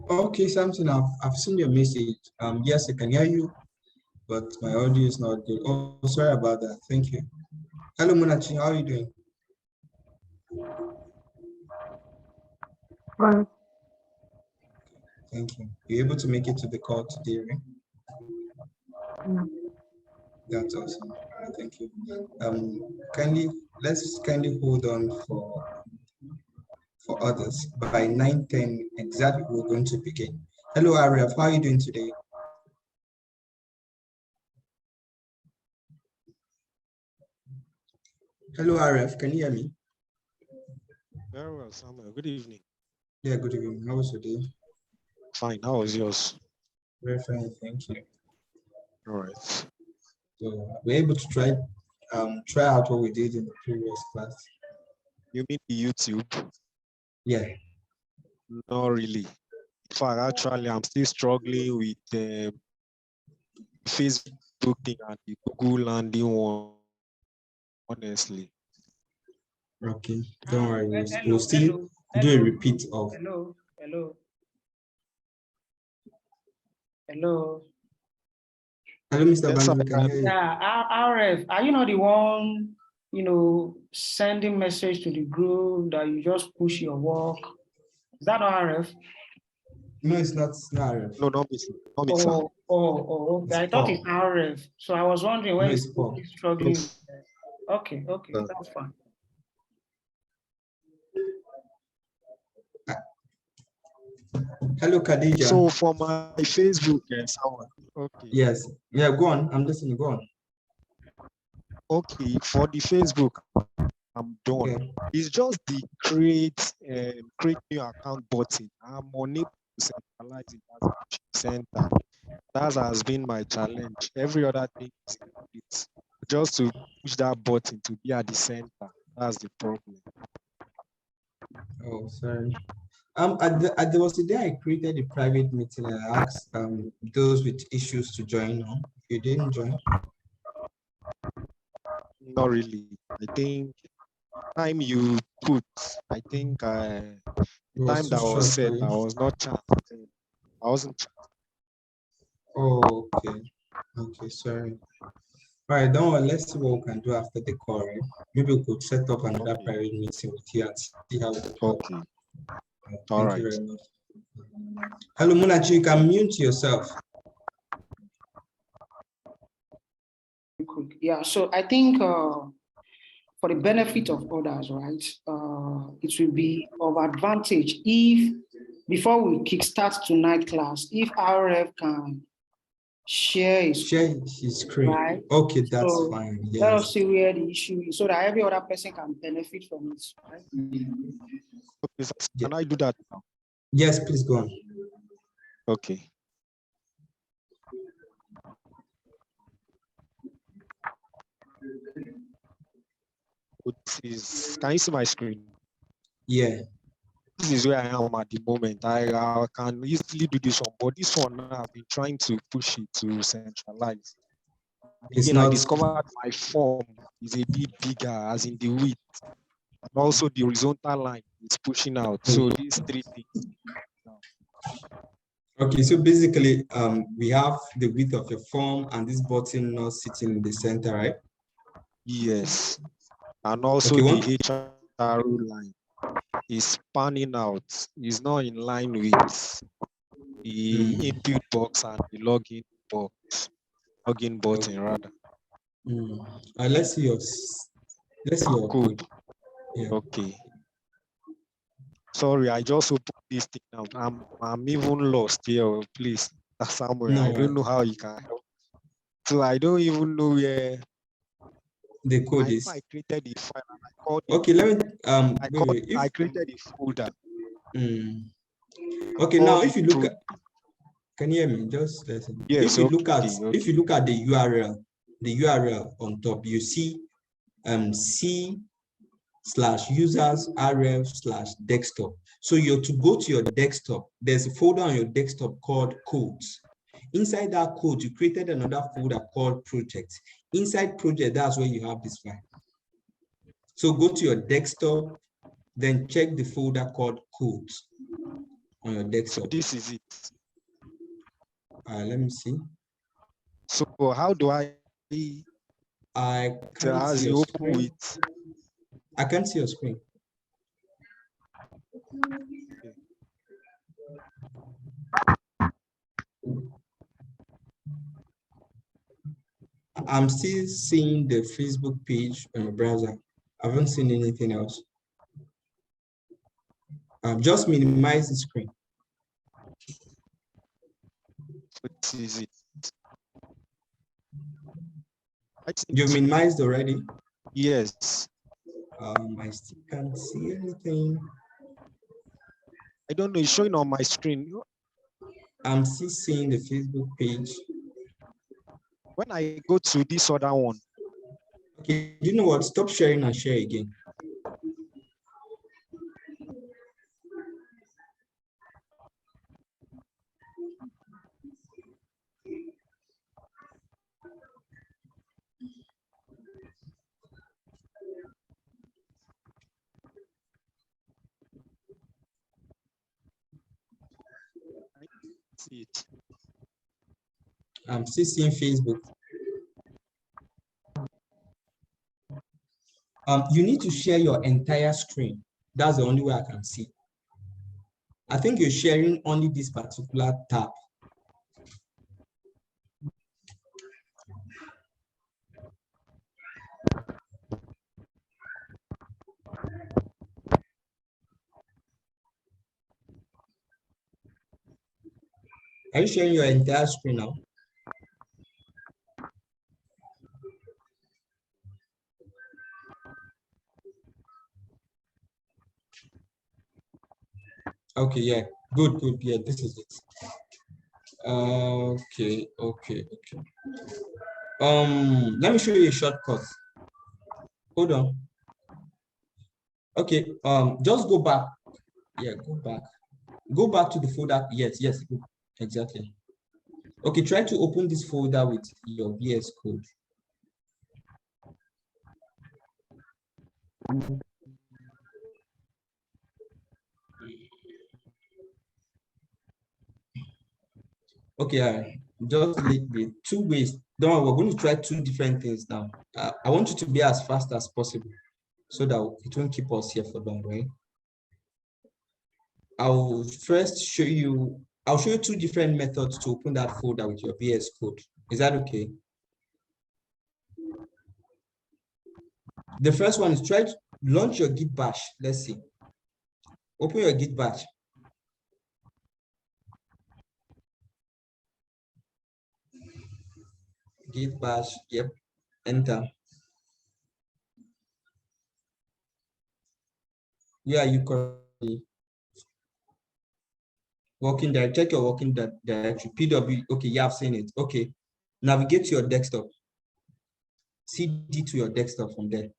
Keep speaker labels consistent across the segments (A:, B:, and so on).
A: Okay, Samson, I've seen your message. Yes, I can hear you, but my audio is not good. Oh, sorry about that. Thank you. Hello, Munachi. How are you doing?
B: Fine.
A: Thank you. You able to make it to the call today, right? That's awesome. Thank you. Let's kindly hold on for others. By 9:10 exactly, we're going to begin. Hello, Arif. How are you doing today? Hello, Arif. Can you hear me?
C: Very well, Samuel. Good evening.
A: Yeah, good evening. How was your day?
C: Fine. How was yours?
A: Very fine, thank you.
C: All right.
A: So we're able to try out what we did in the previous class.
C: You mean the YouTube?
A: Yeah.
C: Not really. In fact, actually, I'm still struggling with the Facebook thing and the Google landing one. Honestly.
A: Okay. Don't worry.
B: Hello,
A: We'll still do a repeat of.
B: Hello. Hello,
A: Mr.
C: Yes,
A: Banjo, can you hear you?
B: Yeah, RF, are you not the one, sending message to the group that you just push your work? Is that not RF?
A: No, it's not. Arif.
C: No, not me, sir. Not me, sir.
B: Okay.
A: It's
B: I thought
A: Paul.
B: it's RF. So I was wondering
A: No,
B: when
A: it's Paul.
B: you're struggling.
C: Yes.
B: Okay, that's fine.
A: Hello, Khadija.
C: So for my Facebook, someone. Okay.
A: Yes. Yeah, go on. I'm listening. Go on.
C: Okay. For the Facebook, I'm done.
A: Okay.
C: It's just the create new account button. I'm unable to centralize it as a center. That has been my challenge. Every other thing is complete. Just to push that button to be at the center. That's the problem.
A: Oh, sorry. There was a day I created a private meeting and I asked those with issues to join on. You didn't join?
C: Not really. I think time you put, I think the time
A: too
C: that was
A: short for
C: set,
A: you.
C: I was not chanced. I wasn't.
A: Oh, okay. Okay, sorry. All right, don't worry. Let's see what we can do after the call, right? Maybe we could set up another
C: Okay.
A: private meeting with you and see how we can help.
C: Okay.
A: Thank
C: All
A: you
C: right.
A: very much. Hello, Munachi, you can mute yourself.
B: Yeah, so I think for the benefit of others, right, it will be of advantage if, before we kickstart tonight class, if RF can share
A: his screen.
B: Right.
A: Okay, that's
B: so
A: fine.
B: Let
A: Yes.
B: us see where the issue is so that every other person can benefit from it. Right?
C: Okay, so can I do that now?
A: Yes, please go on.
C: Okay. Can you see my screen?
A: Yeah.
C: This is where I am at the moment. I can easily do this one, but this one I've been trying to push it to centralize. Again, I discovered my form is a bit bigger, as in the width, and also the horizontal line is pushing out. So these three things.
A: Okay, so basically, we have the width of your form and this button not sitting in the center, right?
C: Yes, and also
A: okay,
C: the HRO line is spanning out. It's not in line with the input box and the login button rather.
A: Let's see your code.
C: Yeah. Okay. Sorry, I just opened this thing now. I'm even lost here. Please, Samuel. No, I don't know how you can help. So I don't even know where
A: the code is.
C: I created a file and I called it.
A: Okay, let me
C: I created a folder.
A: Okay, now if you look at, can you hear me? Just listen.
C: Yes,
A: if you look at the URL on top, you see C/users/ref/desktop. So you're to go to your desktop. There's a folder on your desktop called codes. Inside that code, you created another folder called project. Inside project, that's where you have this file. So go to your desktop, then check the folder called codes. on your desktop.
C: So this is it.
A: Let me see.
C: So how do I
A: can't see your
C: open
A: screen.
C: with?
A: I can't see your screen.
C: Okay.
A: I'm still seeing the Facebook page on your browser. I haven't seen anything else. Just minimize the screen.
C: So this is it.
A: You've minimized already?
C: Yes.
A: I still can't see anything.
C: I don't know, it's showing on my screen.
A: I'm still seeing the Facebook page.
C: When I go to this other one.
A: Okay, you know what? Stop sharing and share again.
C: See it.
A: I'm still seeing Facebook. You need to share your entire screen. That's the only way I can see. I think you're sharing only this particular tab. Are you sharing your entire screen now? Okay, yeah, good, yeah, this is it. Okay. Let me show you a shortcut. Hold on. Okay, just go back. Yeah, go back. Go back to the folder. Yes, exactly. Okay, try to open this folder with your VS Code. Okay, just the 2 ways. Don't worry, we're going to try 2 different things now. I want you to be as fast as possible so that it won't keep us here for long, right? I'll show you 2 different methods to open that folder with your VS Code. Is that okay? The first one is try to launch your Git bash. Let's see. Open your Git bash. Git bash, yep, enter. Where are you currently? Working directory, check your working directory, PW, okay, you have seen it, okay. Navigate to your desktop. CD to your desktop from there.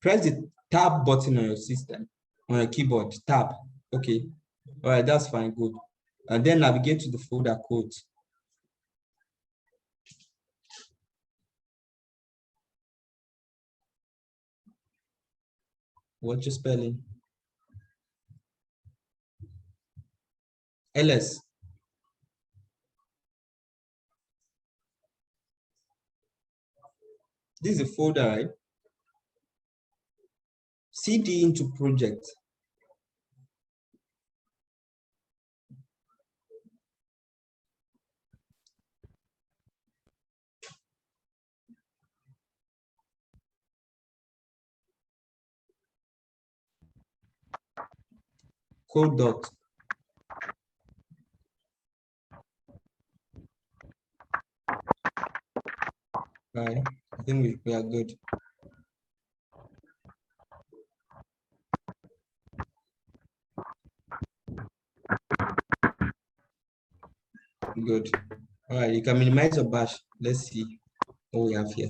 A: Press the tab button on your system, on your keyboard, tab, okay. All right, that's fine, good. And then navigate to the folder code. What's your spelling? LS. This is a folder, right? CD into project. Code dot. Right, I think we are good. Good. All right, you can minimize your bash. Let's see what we have here.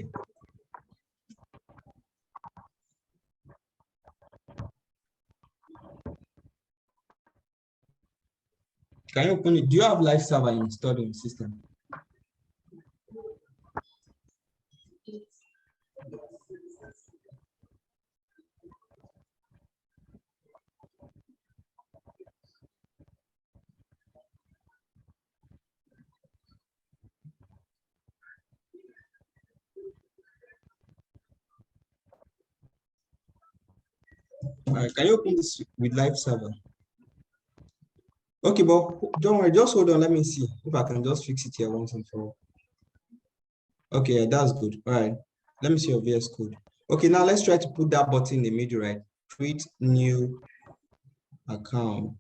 A: Can you open it? Do you have live server installed on the system? All right, can you open this with live server? Okay, but don't worry, just hold on. Let me see if I can just fix it here once and for all. Okay, yeah, that's good. All right, let me see your VS Code. Okay, now let's try to put that button in the middle, right? Create new account.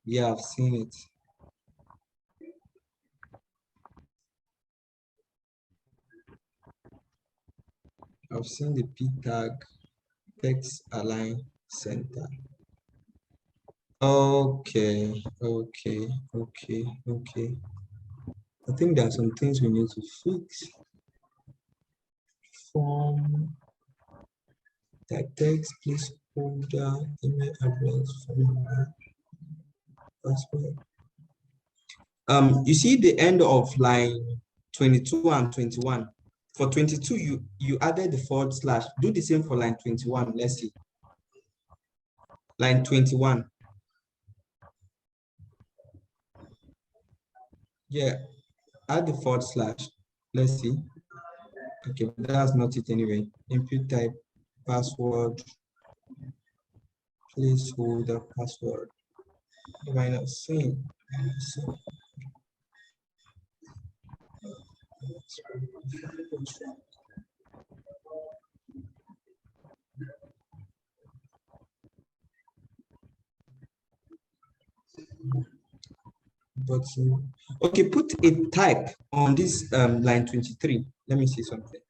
A: Yeah, I've seen it. I've seen the P tag, text align center. Okay. I think there are some things we need to fix. Form, type text, please folder, email address, phone number, password. You see the end of line 22 and 21. For 22, you added the forward slash. Do the same for line 21. Let's see. Line 21. Yeah, add the forward slash. Let's see. Okay, but that's not it anyway. Input type, password, placeholder, password. Am I not seeing? But okay, put a type on this line 23. Let me see something.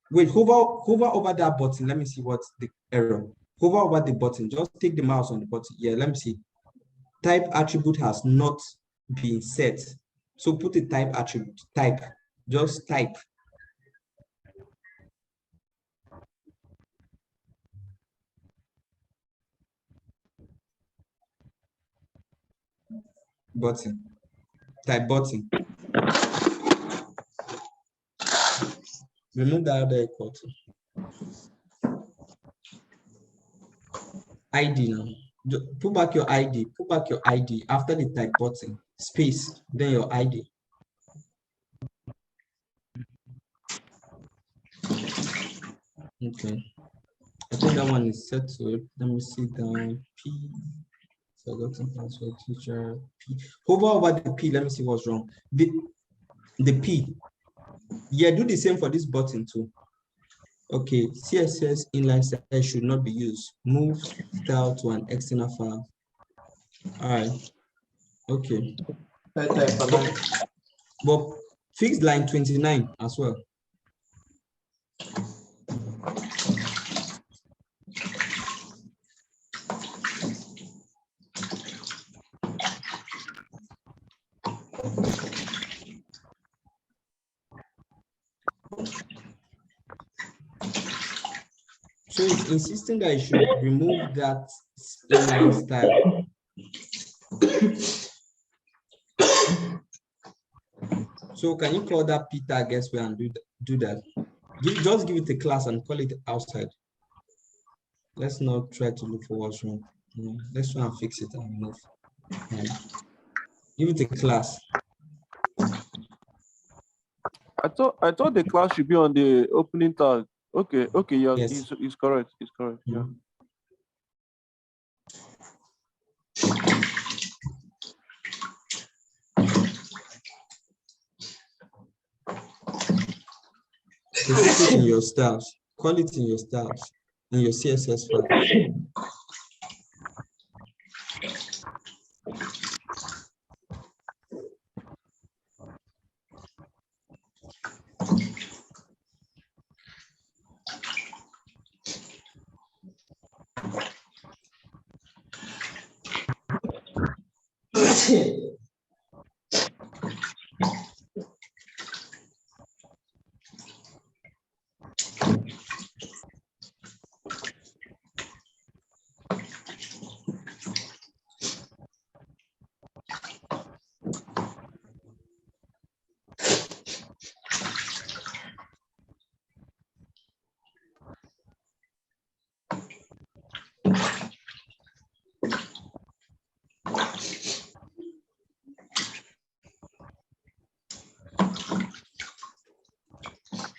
A: Wait, hover over that button. Let me see what's the error. Hover over the button. Just take the mouse on the button. Yeah, let me see. Type attribute has not been set. So put a type attribute. Type. Just type. Button. Type button. Remove that other equal to. ID now. Put back your ID. Put back your ID after the type button. Space. Then your ID. Okay. I think that one is set to it. Let me see down. P. Forgotten password teacher. P. Hover over the P. Let me see what's wrong. The P. Yeah, do the same for this button too. Okay, CSS inline style should not be used. Move style to an external file. All right. Okay. But fix line 29 as well. So it's insisting that you should remove that inline style. So can you call that P tag elsewhere and do that? Just give it a class and call it outside. Let's not try to look for what's wrong. Let's try and fix it and move. Give it a class.
D: I thought the class should be on the opening tag. Okay, yeah,
A: yes.
D: it's correct. It's correct. Yeah.
A: So put it in your styles. Call it in your styles, in your CSS file.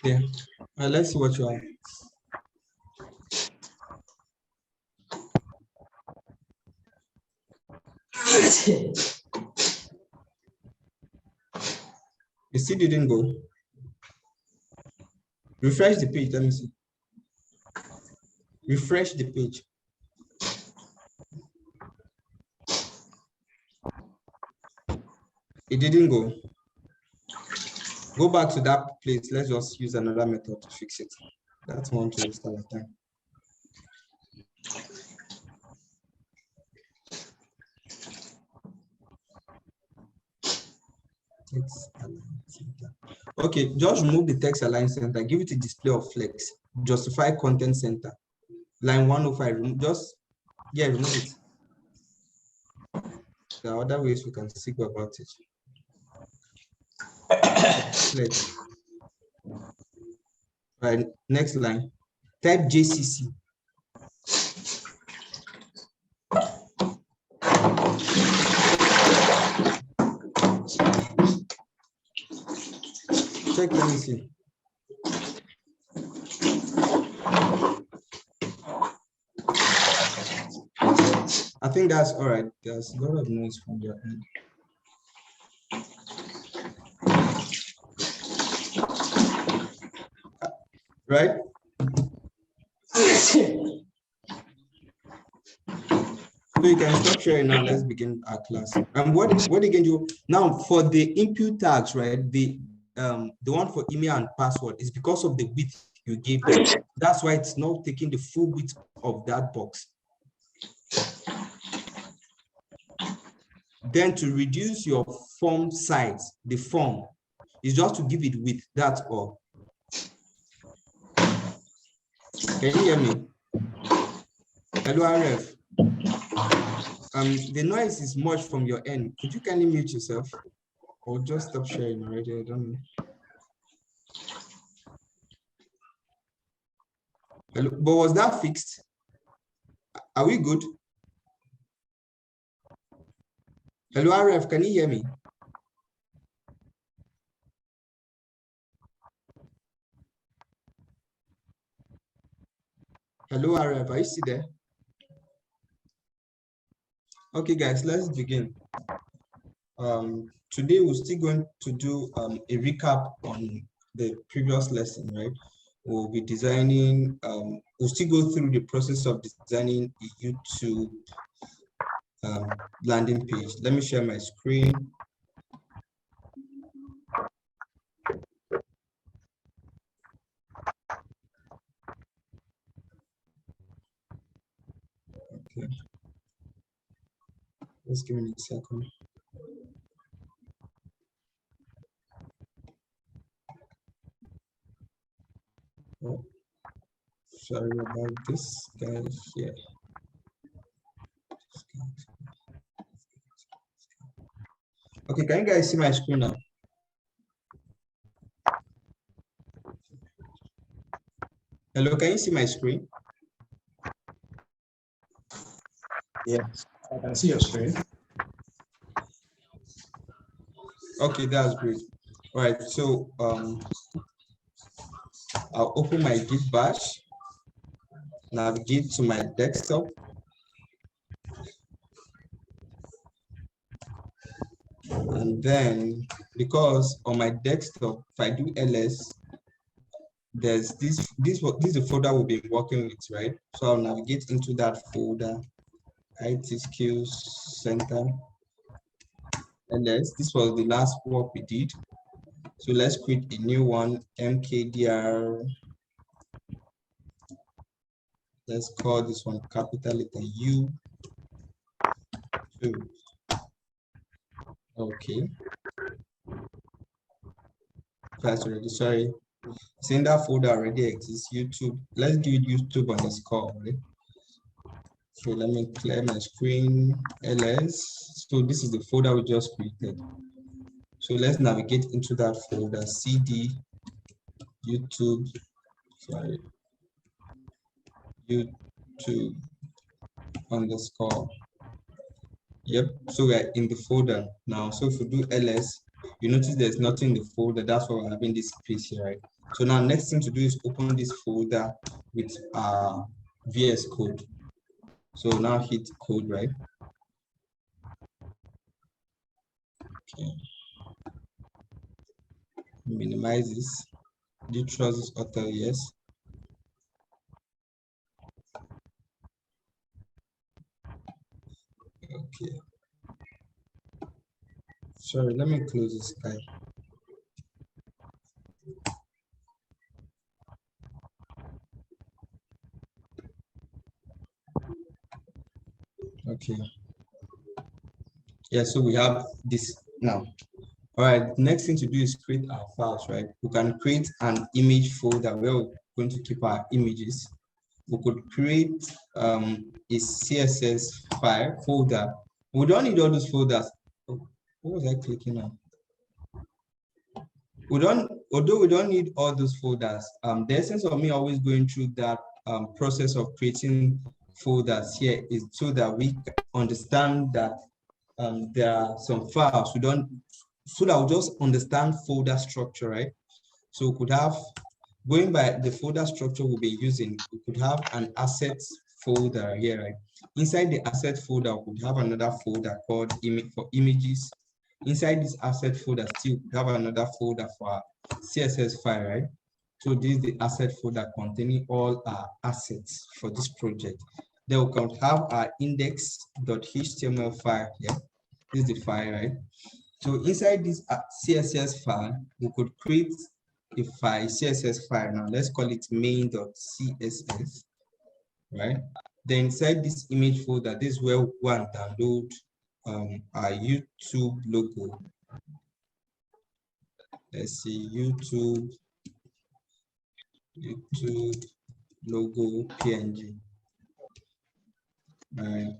A: Yeah. Let's see what you have. You still didn't go. Refresh the page. Let me see. Refresh the page. It didn't go. Go back to that place. Let's just use another method to fix it. That's one to restart the time. Text align center. Okay, just remove the text align center. Give it a display of flex. Justify content center. Line 105. Just remove it. There are other ways we can speak about it. Flex. Right, next line. Type JCC. Check, let me see. I think that's all right. There's a lot of noise from your end. Right? So you can stop sharing now. Let's begin our class. And what again do now for the input tags, right? The one for email and password is because of the width you gave them. That's why it's not taking the full width of that box. Then to reduce your form size, the form is just to give it width. That's all. Can you hear me? Hello, RF. The noise is much from your end. Could you kindly mute yourself? Or just stop sharing already? I don't know. Hello, but was that fixed? Are we good? Hello, RF, can you hear me? Hello, RF, are you still there? Okay, guys, let's begin. Today we're still going to do a recap on the previous lesson, right? We'll be designing, we'll still go through the process of designing a YouTube landing page. Let me share my screen. Okay. Just give me a second. Oh, sorry about this, guys. Here. Okay, can you guys see my screen now? Hello, can you see my screen?
E: Yes, I can see your screen.
A: Okay, that's great. All right, so I'll open my Git bash, navigate to my desktop. And then, because on my desktop, if I do ls, there's this is the folder we'll be working with, right? So I'll navigate into that folder, IT Skills Center, ls. This was the last work we did. So let's create a new one, mkdir. Let's call this one capital letter U2. Okay. That's already, sorry. Saying that folder already exists, YouTube. Let's give it YouTube underscore, right? So let me clear my screen, ls. So this is the folder we just created. So let's navigate into that folder, cd, YouTube, sorry, YouTube underscore. Yep, so we're in the folder now. So if we do ls, you notice there's nothing in the folder. That's why we're having this space here, right? So now next thing to do is open this folder with VS Code. So now hit code, right? Okay. Minimize this. Do you trust this author? Yes. Okay. Sorry, let me close this guy. Okay. Yeah, so we have this now. All right, next thing to do is create our files, right? We can create an image folder where we're going to keep our images. We could create a CSS file folder. We don't need all those folders. Oh, what was I clicking on? Although we don't need all those folders, the essence of me always going through that process of creating folders here is so that we understand that there are some files we don't, so that we just understand folder structure, right? So we could have, going by the folder structure we'll be using, we could have an assets folder here, right? Inside the asset folder, we could have another folder called image for images. Inside this asset folder, still we have another folder for CSS file, right? So this is the asset folder containing all our assets for this project. Then we can have our index.html file here. This is the file, right? So inside this CSS file, we could create a file, CSS file. Now let's call it main.css, right? Then inside this image folder, this is where we want to download our YouTube logo. Let's see, YouTube logo PNG. All right.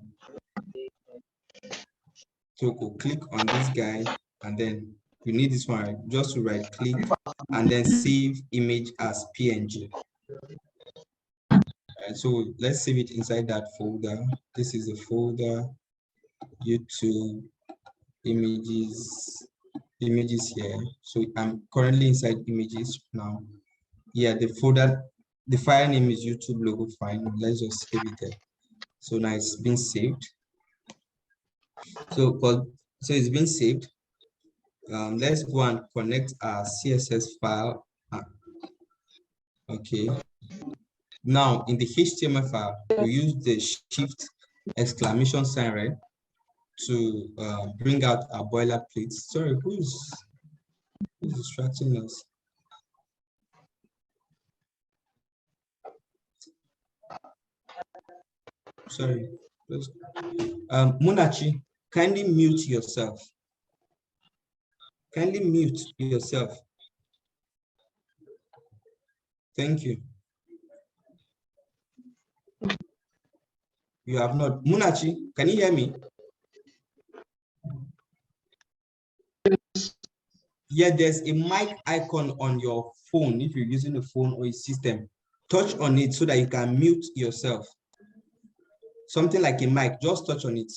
A: So we'll click on this guy, and then we need this one, right? Just to right click and then save image as PNG. Right, so let's save it inside that folder. This is the folder, YouTube images here. So I'm currently inside images now. Yeah, the folder, the file name is YouTube logo file. Let's just save it there. So now it's been saved. So it's been saved. Let's go and connect our CSS file. Okay. Now in the HTML file, we use the shift exclamation sign, right, to bring out our boilerplate. Sorry, who's distracting us? Sorry. Munachi, kindly mute yourself. Kindly mute yourself. Thank you. You have not. Munachi, can you hear me? Yeah, there's a mic icon on your phone. If you're using a phone or a system, touch on it so that you can mute yourself. Something like a mic, just touch on it.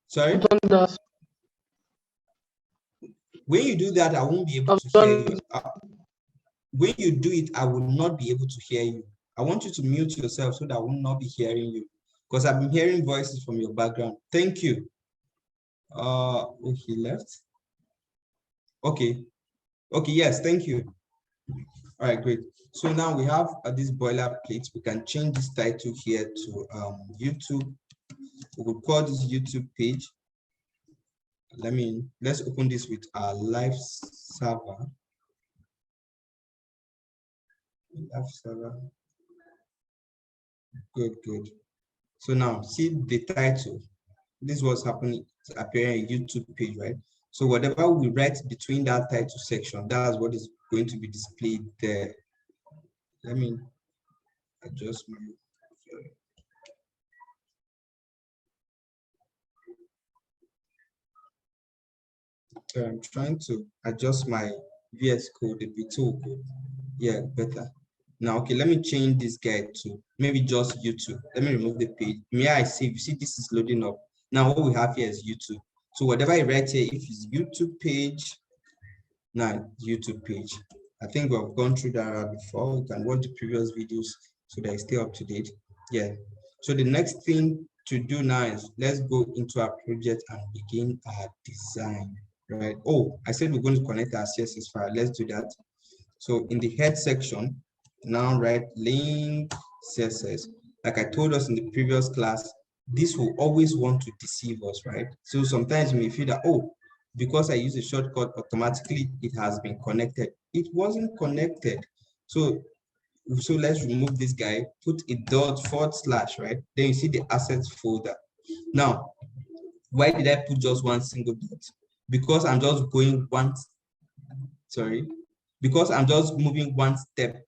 A: Sorry? When you do that, I won't be able to hear you. When you do it, I will not be able to hear you. I want you to mute yourself so that I will not be hearing you, because I've been hearing voices from your background. Thank you. Oh, he left. Okay. Okay, yes, thank you. All right, great. So now we have this boilerplate. We can change this title here to YouTube. We will call this YouTube page. Let's open this with our live server. Good. So now see the title. This was happening, appearing on YouTube page, right? So whatever we write between that title section, that's what is going to be displayed there. Let me adjust my. So I'm trying to adjust my VS Code a bit too. Yeah, better. Now, okay, let me change this guy to maybe just YouTube. Let me remove the page. May I see? You see, this is loading up. Now, what we have here is YouTube. So whatever I write here, if it's YouTube page, now YouTube page. I think we've gone through that before. You can watch the previous videos so that you stay up to date. Yeah. So the next thing to do now is let's go into our project and begin our design, right? Oh, I said we're going to connect our CSS file. Let's do that. So in the head section, now write link CSS. Like I told us in the previous class, this will always want to deceive us, right? So sometimes you may feel that, oh, because I use a shortcut, automatically it has been connected. It wasn't connected. So let's remove this guy, put a dot /, right? Then you see the assets folder. Now, why did I put just one single dot? Because I'm just going because I'm just moving one step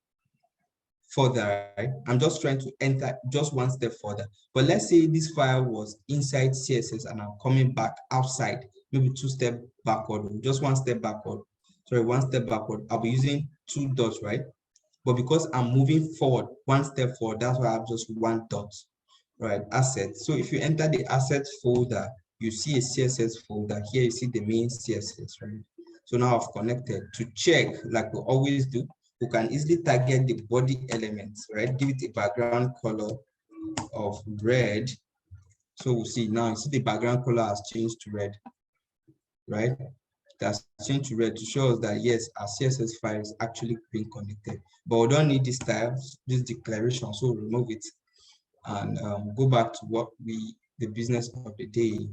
A: further, right? I'm just trying to enter just one step further. But let's say this file was inside CSS and I'm coming back outside, maybe two steps backward, just one step backward. Sorry, one step backward. I'll be using two dots, right? But because I'm moving forward, one step forward, that's why I have just one dot, right? Assets. So if you enter the assets folder, you see a CSS folder. Here you see the main CSS, right? So now I've connected. To check, like we always do, we can easily target the body elements, right? Give it a background color of red. So we'll see now, you see the background color has changed to red, right? That's changed to red to show us that yes, our CSS file is actually being connected. But we don't need this type, this declaration, so remove it and go back to what the business of the day.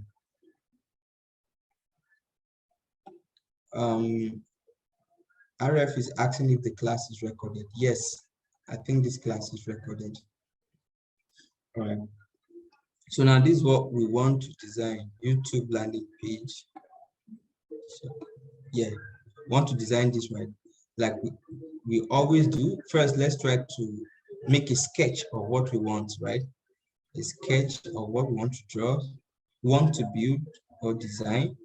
A: RF is asking if the class is recorded. Yes, I think this class is recorded. All right. So now this is what we want to design: YouTube landing page. So, yeah, want to design this right, like we always do. First, let's try to make a sketch of what we want, right? A sketch of what we want to draw, want to build or design.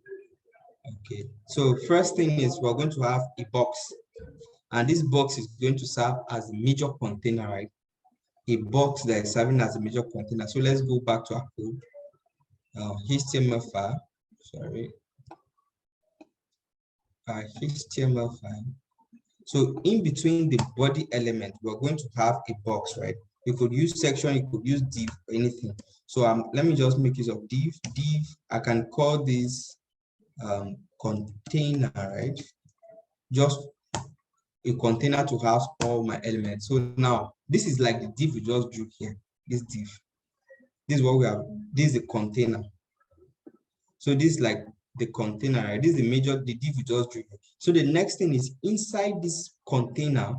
A: Okay, so first thing is we're going to have a box, and this box is going to serve as a major container, right? A box that is serving as a major container. So let's go back to our code. HTML file, sorry. HTML file. So in between the body element, we're going to have a box, right? You could use section, you could use div, or anything. So let me just make use of div. I can call this container, right? Just a container to house all my elements. So now this is like the div we just drew here. This div. This is what we have. This is a container. So this is like the container, right? This is the div we just drew. So the next thing is inside this container,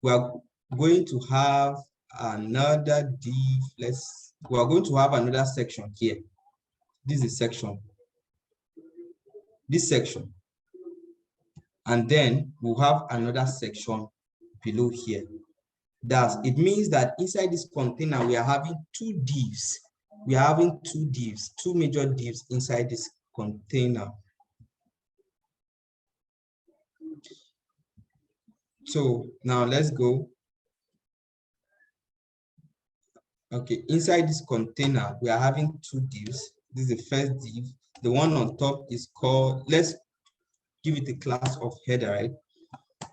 A: we are going to have another div. We are going to have another section here. This is a section. This section. And then we'll have another section below here. It means that inside this container, we are having two divs. We are having two divs, two major divs inside this container. So now let's go. Okay, inside this container, we are having two divs. This is the first div. The one on top is called, let's give it a class of header, right?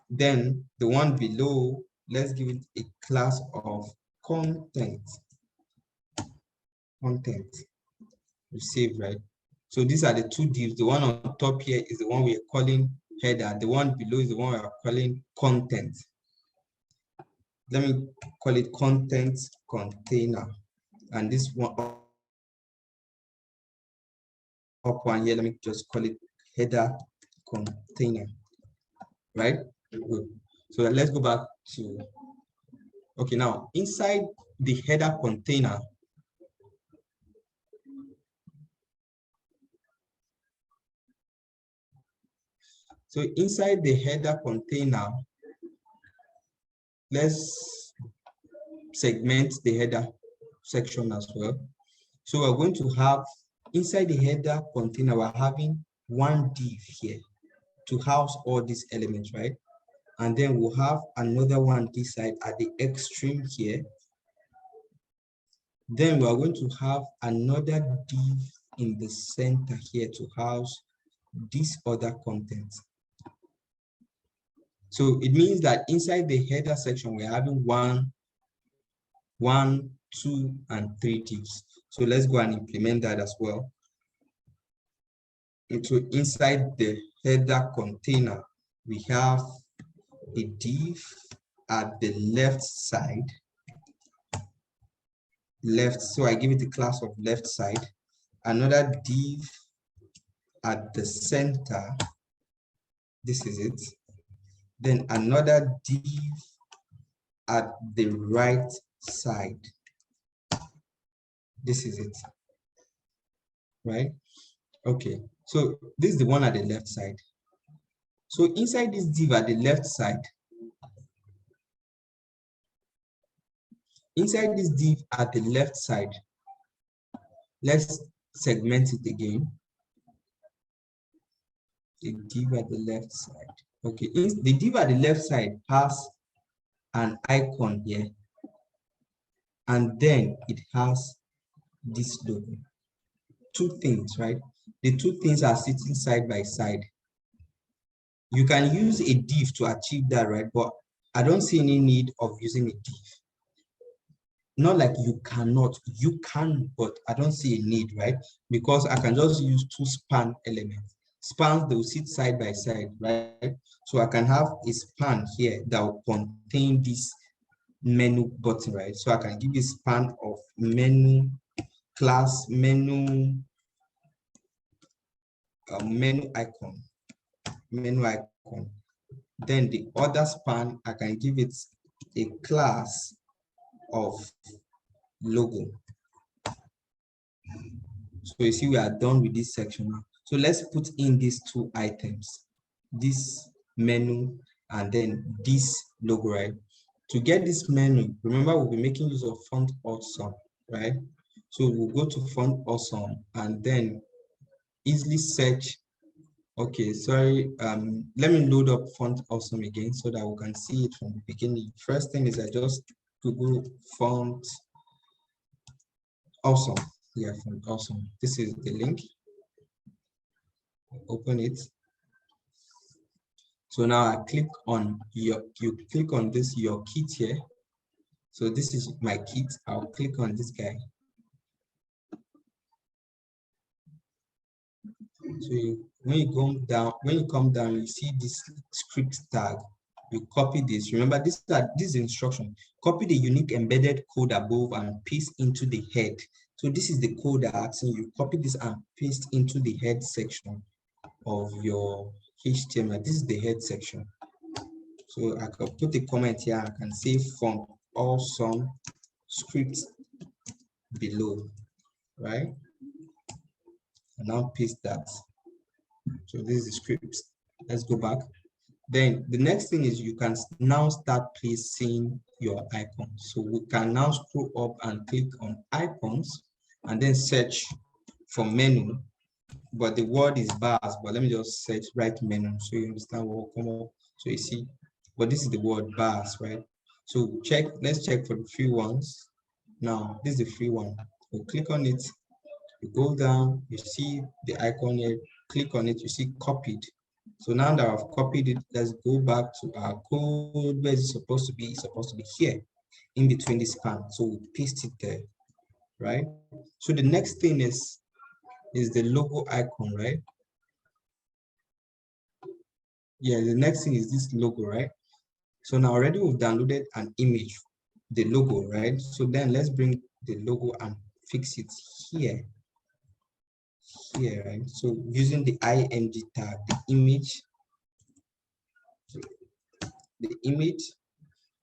A: Then the one below, let's give it a class of content. We save, right? So these are the two divs. The one on top here is the one we are calling header. The one below is the one we are calling content. Let me call it content container. And this one up one here, let me just call it header container, right? Good. So let's go back to, okay, now inside the header container, so inside the header container, let's segment the header section as well. So we're going to have inside the header container, we're having one div here to house all these elements, right? And then we'll have another one this side at the extreme here. Then we are going to have another div in the center here to house this other content. So it means that inside the header section, we're having one, 2, and 3 divs. So let's go and implement that as well. Into inside the header container, we have a div at the left side. Left, so I give it the class of left side. Another div at the center. This is it. Then another div at the right side. This is it. Right? Okay. So this is the one at the left side. So inside this div at the left side, inside this div at the left side, let's segment it again. The div at the left side. Okay, the div at the left side has an icon here, and then it has this logo. Two things, right? The two things are sitting side by side. You can use a div to achieve that, right? But I don't see any need of using a div. Not like you cannot, you can, but I don't see a need, right? Because I can just use two span elements. Spans, they will sit side by side, right? So I can have a span here that will contain this menu button, right? So I can give a span of menu class, menu icon. Then the other span, I can give it a class of logo. So you see, we are done with this section now. So let's put in these two items, this menu and then this logo, right? To get this menu, remember we'll be making use of font awesome, right? So we'll go to font awesome and then easily search. Okay, sorry, let me load up font awesome again so that we can see it from the beginning. First thing is I just Google font awesome. Yeah, font awesome. This is the link. Open it. So now I click on you click on this, your kit here. So this is my kit. I'll click on this guy. So when you come down, you see this script tag. You copy this. Remember, this instruction. Copy the unique embedded code above and paste into the head. So this is the code that asking you copy this and paste into the head section of your HTML. This is the head section. So I can put a comment here. I can say font awesome script below, right? And now paste that. So this is the script. Let's go back. Then the next thing is you can now start placing your icons. So we can now scroll up and click on icons and then search for menu. But the word is bars, but let me just search right menu so you understand what will come up. So you see, but this is the word bars, right? So let's check for the free ones. Now, this is the free one. We'll click on it. You go down, you see the icon here, click on it, you see copied. So now that I've copied it, let's go back to our code. Where it's supposed to be? It's supposed to be here in between the span. So we'll paste it there, right? So the next thing is the logo icon, right? Yeah, the next thing is this logo, right? So now already we've downloaded an image, the logo, right? So then let's bring the logo and fix it here. Here, right? So using the ing tag, the image.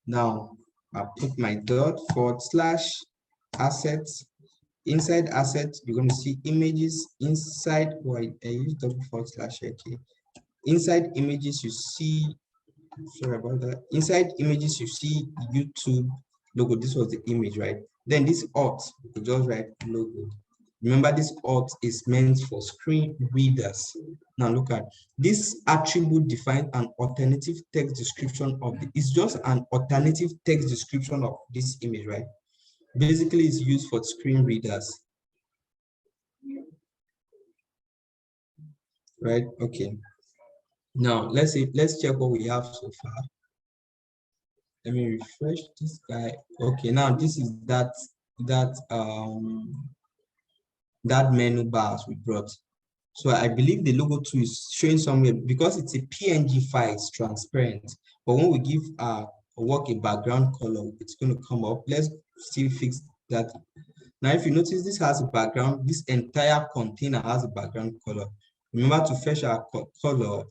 A: Now I'll put my dot / assets. Inside assets, you're going to see images. Inside, I use double / okay. Inside images, you see, sorry about that. Inside images, you see YouTube logo. This was the image, right? Then this alt, you just write logo. Remember, this alt is meant for screen readers. Now look at this attribute defines an alternative text description of it's just an alternative text description of this image, right? Basically, it's used for screen readers. right? Okay. Now let's check what we have so far. Let me refresh this guy. Okay, now this is that menu bars we brought. So I believe the logo too is showing somewhere because it's a PNG file, it's transparent. But when we give work a background color, it's going to come up. Let's still fix that. Now, if you notice, this has a background. This entire container has a background color. Remember to fetch our color.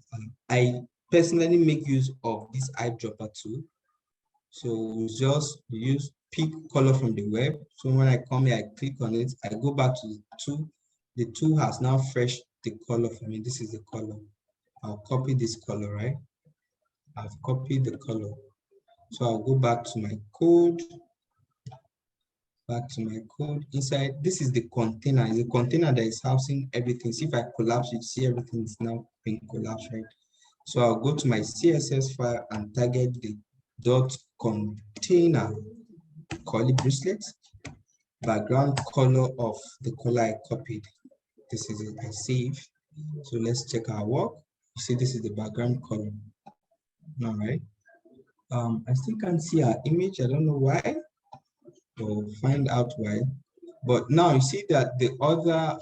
A: I personally make use of this eyedropper tool. So we just use pick color from the web. So when I come here, I click on it. I go back to the tool. The tool has now fetched the color for me. This is the color. I'll copy this color, right? I've copied the color. So I'll go back to my code. Inside, this is the container. It's a container that is housing everything. See, if I collapse it, see everything is now being collapsed, right? So I'll go to my CSS file and target the dot container curly bracelet, background color of the color I copied. This is it. I save. So let's check our work. You see, this is the background color. All right. I still can't see our image. I don't know why. We'll find out why. But now you see that the other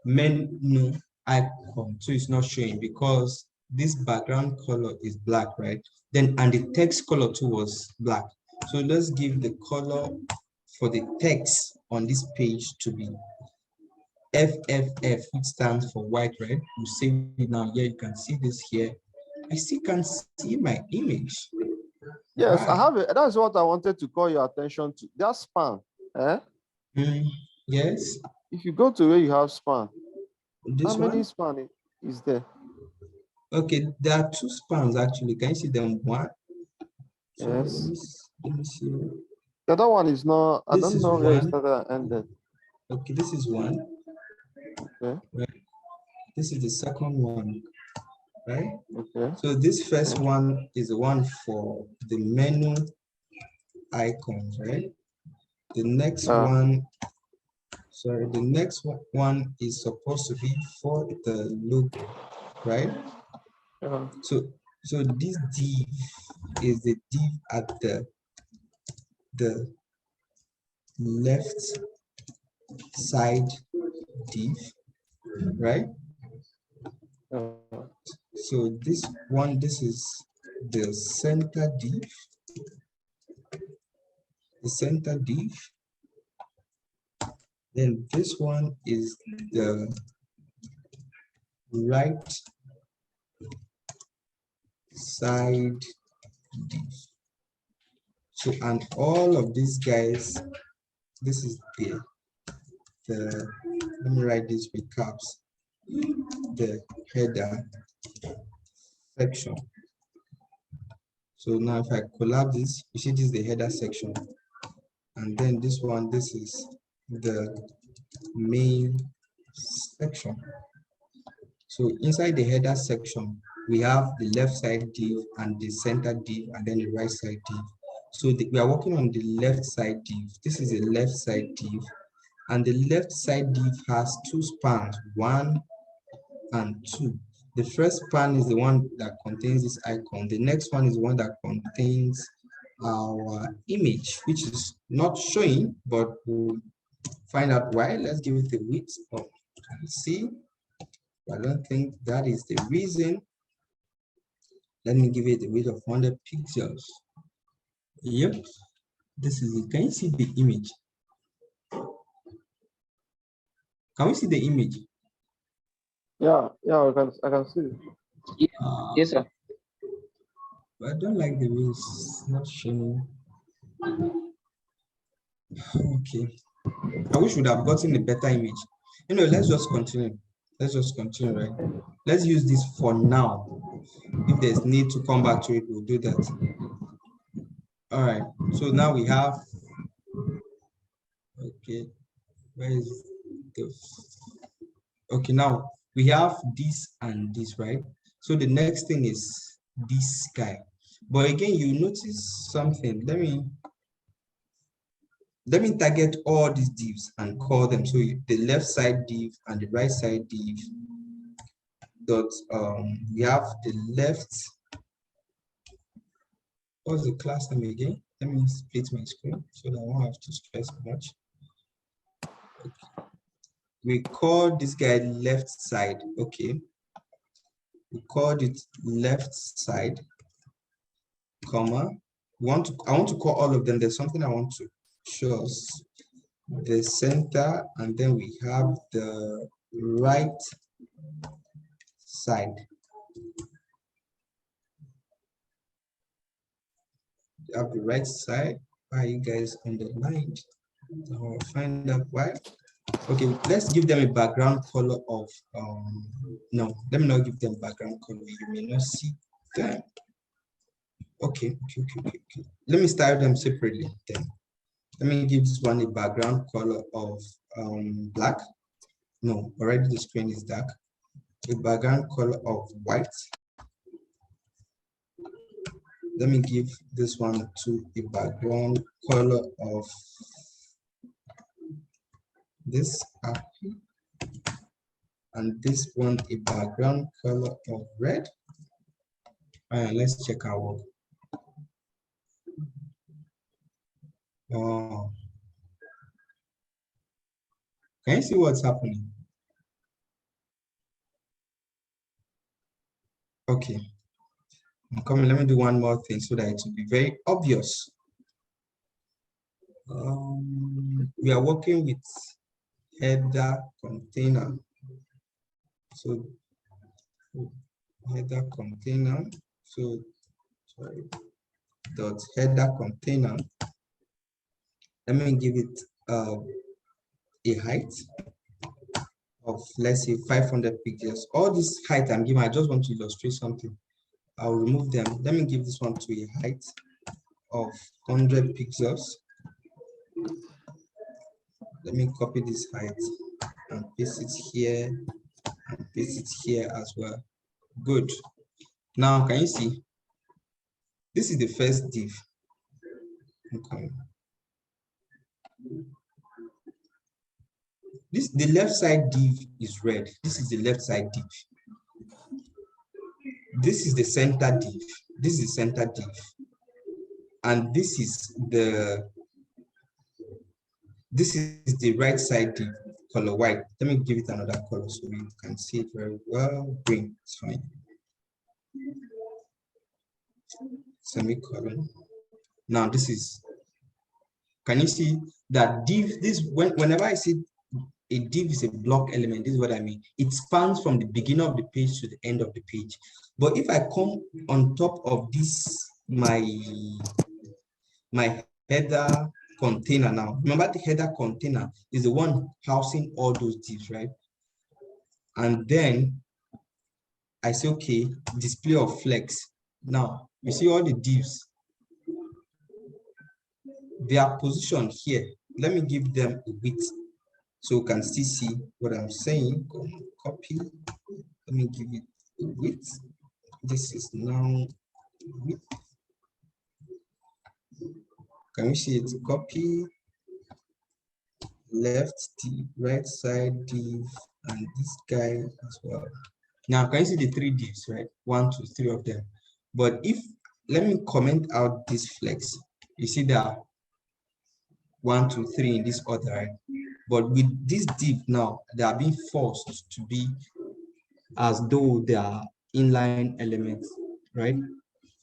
A: menu icon, so it's not showing because this background color is black, right? Then and the text color too was black. So let's give the color for the text on this page to be FFF, which stands for white, right? You see it now. Here you can see this here. I still can't see my image.
D: Yes, I
A: Why?
D: have it. That's what I wanted to call your attention to. That span.
A: Yes.
D: If you go to where you have span,
A: This
D: how many
A: one?
D: span is there?
A: Okay, there are two spans actually. Can you see them? One. So
D: Yes.
A: let me see.
D: The other one is not, I
A: This
D: don't
A: is
D: know where it
A: one.
D: started and ended.
A: Okay, this is one.
D: Okay.
A: Right. This is the second one, right?
D: Okay.
A: So this first one is the one for the menu icons, right? The next one, sorry, the next one is supposed to be for the logo, right? So this div is the div at the left side div, right? So this one, this is the center div, then this one is the right side div. So and all of these guys, this is the let me write this with caps, the header section. So now if I collapse this, you see this is the header section. And then this one, this is the main section. So inside the header section, we have the left side div and the center div and then the right side div. So we are working on the left side div. This is a left side div. And the left side div has two spans, 1 and 2. The first span is the one that contains this icon. The next one is the one that contains our image, which is not showing, but we'll find out why. Let's give it a width of see. I don't think that is the reason. Let me give it a width of 100 pixels. Yep, this is it. Can you see the image? Can we see the image?
D: Yeah, I can see it.
B: Yes, sir.
A: I don't like the way it's not showing. Okay. I wish we'd have gotten a better image. Anyway, let's just continue. Right? Let's use this for now. If there's need to come back to it, we'll do that. All right. So now we have, okay, where is the, okay, now we have this and this, right? So the next thing is this guy. But again, you notice something. Let me target all these divs and call them. So the left side div and the right side div, dot, we have the left, what's the class name again? Let me split my screen so that I won't have to stress much. Okay. We call this guy left side, okay. We called it left side, comma. I want to call all of them. There's something I want to show us. The center, and then we have the right side. You have the right side. Why are you guys underlined? I'll find out why. Okay, let's give them a background color of no, let me not give them background color. You may not see them. Okay. Let me style them separately then. Let me give this one a background color of black. No, already the screen is dark. A background color of white. Let me give this one to a background color of this apple, and this one a background color of red. Let's check our work. Oh, can you see what's happening? Okay, I'm coming. Let me do one more thing so that it will be very obvious. We are working with header container. So header container. So sorry, dot header container. Let me give it a height of, let's say, 500 pixels. All this height I'm giving, I just want to illustrate something. I'll remove them. Let me give this one to a height of 100 pixels. Let me copy this height and paste it here and paste it here as well. Good. Now, can you see? This is the first div. Okay. The left side div is red. This is the left side div. This is the center div. This is the center div. And this is the right side div, color white. Let me give it another color so you can see it very well. Green, it's fine. Semicolon. Now this is, can you see that div? Whenever I see a div is a block element, this is what I mean. It spans from the beginning of the page to the end of the page. But if I come on top of this, my header container now, remember the header container is the one housing all those divs, right? And then I say, okay, display of flex. Now you see all the divs, they are positioned here. Let me give them a width so you can still see what I'm saying. Copy. Let me give it a width. This is now width. Can we see it? Copy, left div, right side div, and this guy as well. Now, can you see the three divs, right? 1, 2, 3 of them. But if, let me comment out this flex. You see that 1, 2, 3 in this order, right? But with this div now, they are being forced to be as though they are inline elements, right?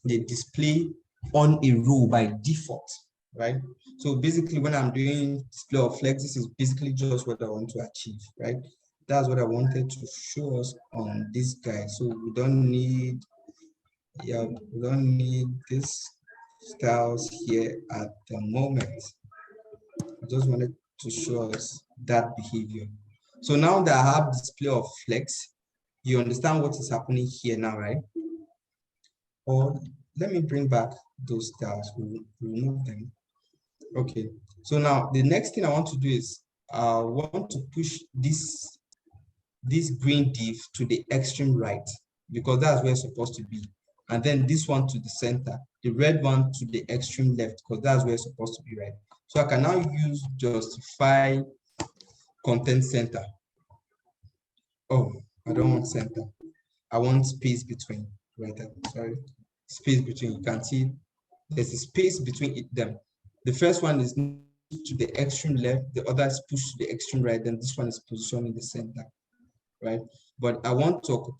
A: They display on a row by default, right? So basically when I'm doing display of flex, this is basically just what I want to achieve, right? That's what I wanted to show us on this guy. So we don't need, we don't need this styles here at the moment. I just wanted to show us that behavior. So now that I have display of flex, you understand what is happening here now, right? Or let me bring back those styles, we'll remove them. Okay, so now the next thing I want to do is I want to push this green div to the extreme right, because that's where it's supposed to be. And then this one to the center, the red one to the extreme left, because that's where it's supposed to be, right? So I can now use justify content center. Oh, I don't want center. I want space between, right? Sorry, space between. You can see there's a space between them. The first one is to the extreme left, the other is pushed to the extreme right, then this one is positioned in the center, right? But I want to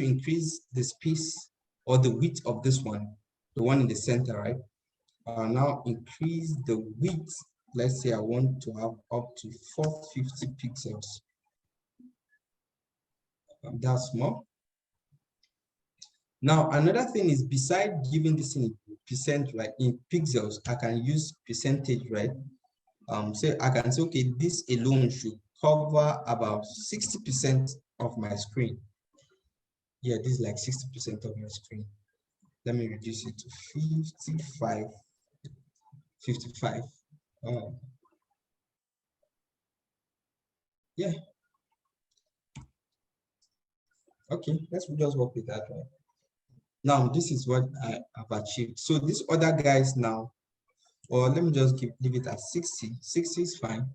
A: increase the space or the width of this one, the one in the center, right? Now increase the width. Let's say I want to have up to 450 pixels. That's small. Now, another thing is, beside giving this in percent, right, in pixels, I can use percentage, right? So I can say, okay, this alone should cover about 60% of my screen. Yeah, this is like 60% of my screen. Let me reduce it to 55. Yeah. Okay, let's just work with that, right? Now, this is what I have achieved. So these other guys now, or let me just leave it at 60. 60 is fine.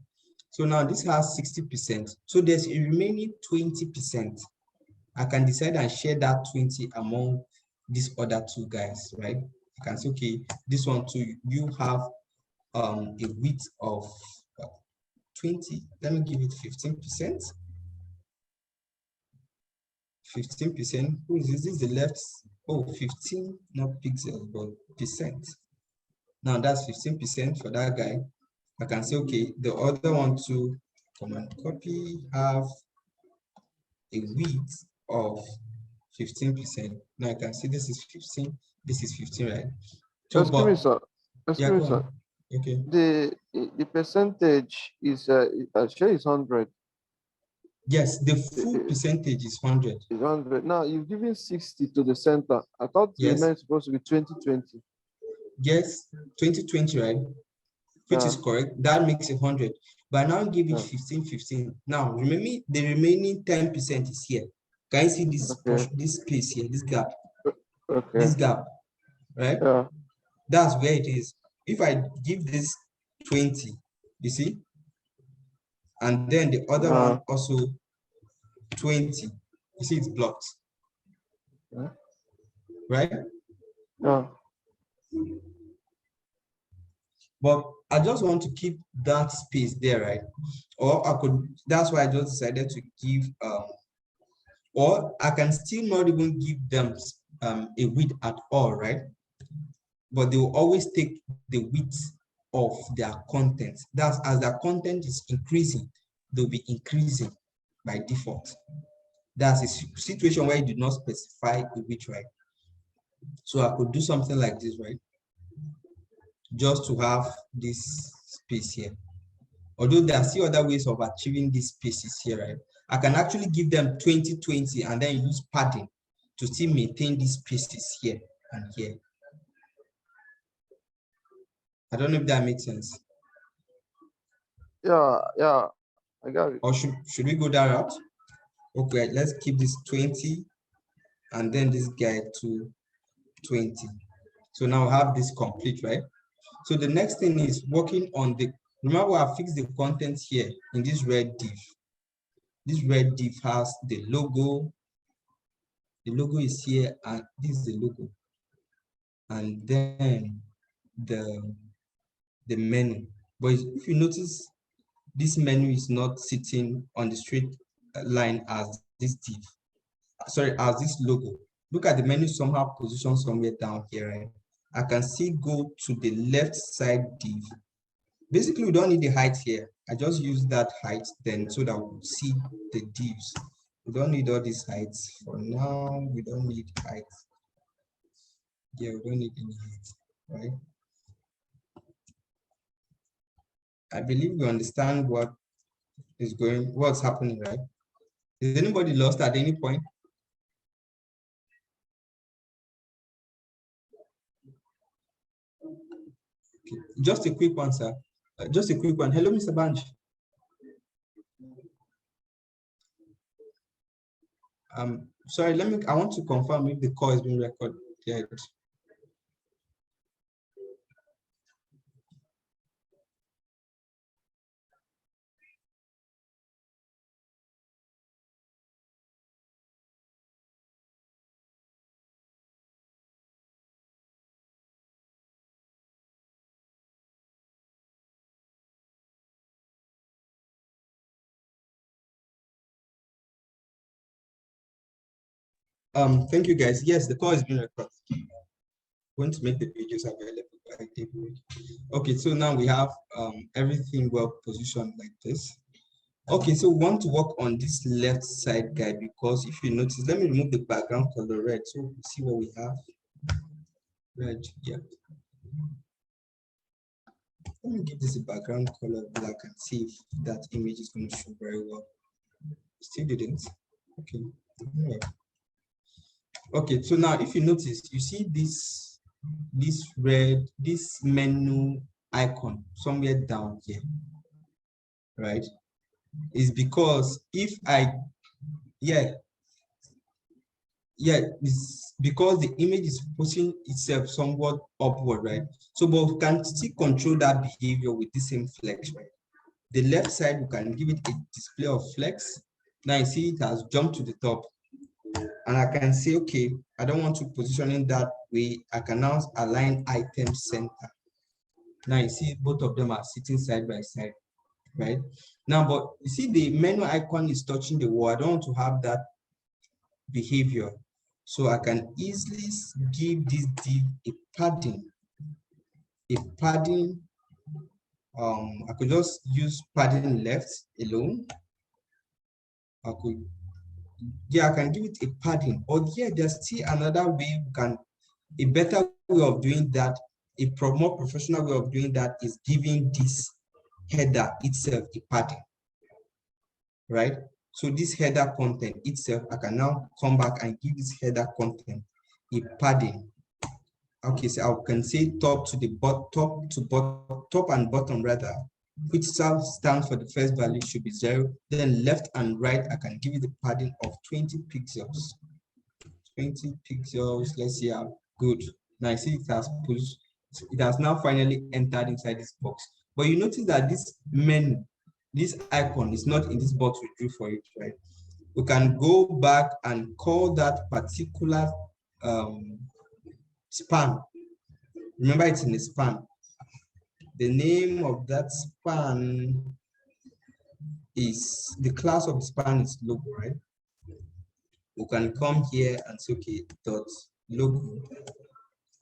A: So now this has 60%. So there's a remaining 20%. I can decide and share that 20 among these other two guys, right? I can say, okay, this one too, you have a width of 20. Let me give it 15%. 15%. Who is this? This is the left. Oh, 15, not pixels, but percent. Now that's 15% for that guy. I can say, okay, the other one to command copy, have a width of 15%. Now I can see this is 15, this is 15, right? So,
D: Excuse me, sir.
A: Yeah,
D: Excuse me,
A: go
D: sir.
A: on. Okay.
D: The percentage is share is 100.
A: Yes, the full percentage is 100.
D: Is 100. Now you've given 60 to the center. I thought the
A: Yes.
D: remaining is supposed to be 2020.
A: Yes, 2020, right? Which is correct. That makes it 100. But now give it 15, 15. Now, remember, the remaining 10% is here. Can you see this portion, this space here, this gap?
D: Okay.
A: This gap, right?
D: Yeah.
A: That's where it is. If I give this 20, you see? And then the other one also 20. You see it's blocked.
D: Yeah.
A: Right?
D: Yeah.
A: But I just want to keep that space there, right? Or I could, that's why I just decided to give, or I can still not even give them a width at all, right? But they will always take the width of their content. That's as their content is increasing, they'll be increasing by default. That's a situation where you do not specify a width, right? So I could do something like this, right? Just to have this space here. Although there are still other ways of achieving these spaces here, right? I can actually give them 20/20 and then use padding to still maintain these spaces here and here. I don't know if that makes sense.
D: Yeah, I got it.
A: Or should we go that route? Okay, let's keep this 20 and then this guy to 20. So now I have this complete, right? So the next thing is working on the, remember I fixed the content here in this red div. This red div has the logo. The logo is here and this is the logo. And then the menu. But if you notice, this menu is not sitting on the straight line as this div. Sorry, as this logo. Look at the menu somehow positioned somewhere down here, right? I can see go to the left side div. Basically, we don't need the height here. I just use that height then so that we'll see the divs. We don't need all these heights. For now, we don't need height. Yeah, we don't need any height, right? I believe we understand what is what's happening, right? Is anybody lost at any point? Okay. Just a quick one, sir. Just a quick one. Hello, Mr. Banj. Sorry, I want to confirm if the call is being recorded. Thank you guys. Yes, the call is being recorded. Going to make the videos available by David. Okay, so now we have everything well positioned like this. Okay, so we want to work on this left side guy, because if you notice, let me remove the background color red so we see what we have. Red, yeah. Let me give this a background color black and see if that image is going to show very well. Still didn't. Okay. Yeah. Okay, so now if you notice, you see this red, this menu icon somewhere down here, right? Is because if I, it's because the image is pushing itself somewhat upward, right? So, but we can still control that behavior with the same flex, right? The left side, we can give it a display of flex. Now you see it has jumped to the top. And I can say, okay, I don't want to position it that way. I can now align item center. Now you see both of them are sitting side by side, right? Now, but you see the menu icon is touching the wall. I don't want to have that behavior. So I can easily give this div a padding. I could just use padding left alone. I can give it a padding. Or there's still another way we can, a better way of doing that, a more professional way of doing that is giving this header itself a padding, right? So this header content itself, I can now come back and give this header content a padding. Okay, so I can say top and bottom rather, which stands for the first value should be 0. Then left and right, I can give it the padding of 20 pixels. 20 pixels, let's see how good. Now I see it has pushed, it has now finally entered inside this box. But you notice that this menu, this icon is not in this box we drew for it, right? We can go back and call that particular span. Remember, it's in a span. The name of that span is, the class of the span is logo, right? We can come here and say, okay, dot logo.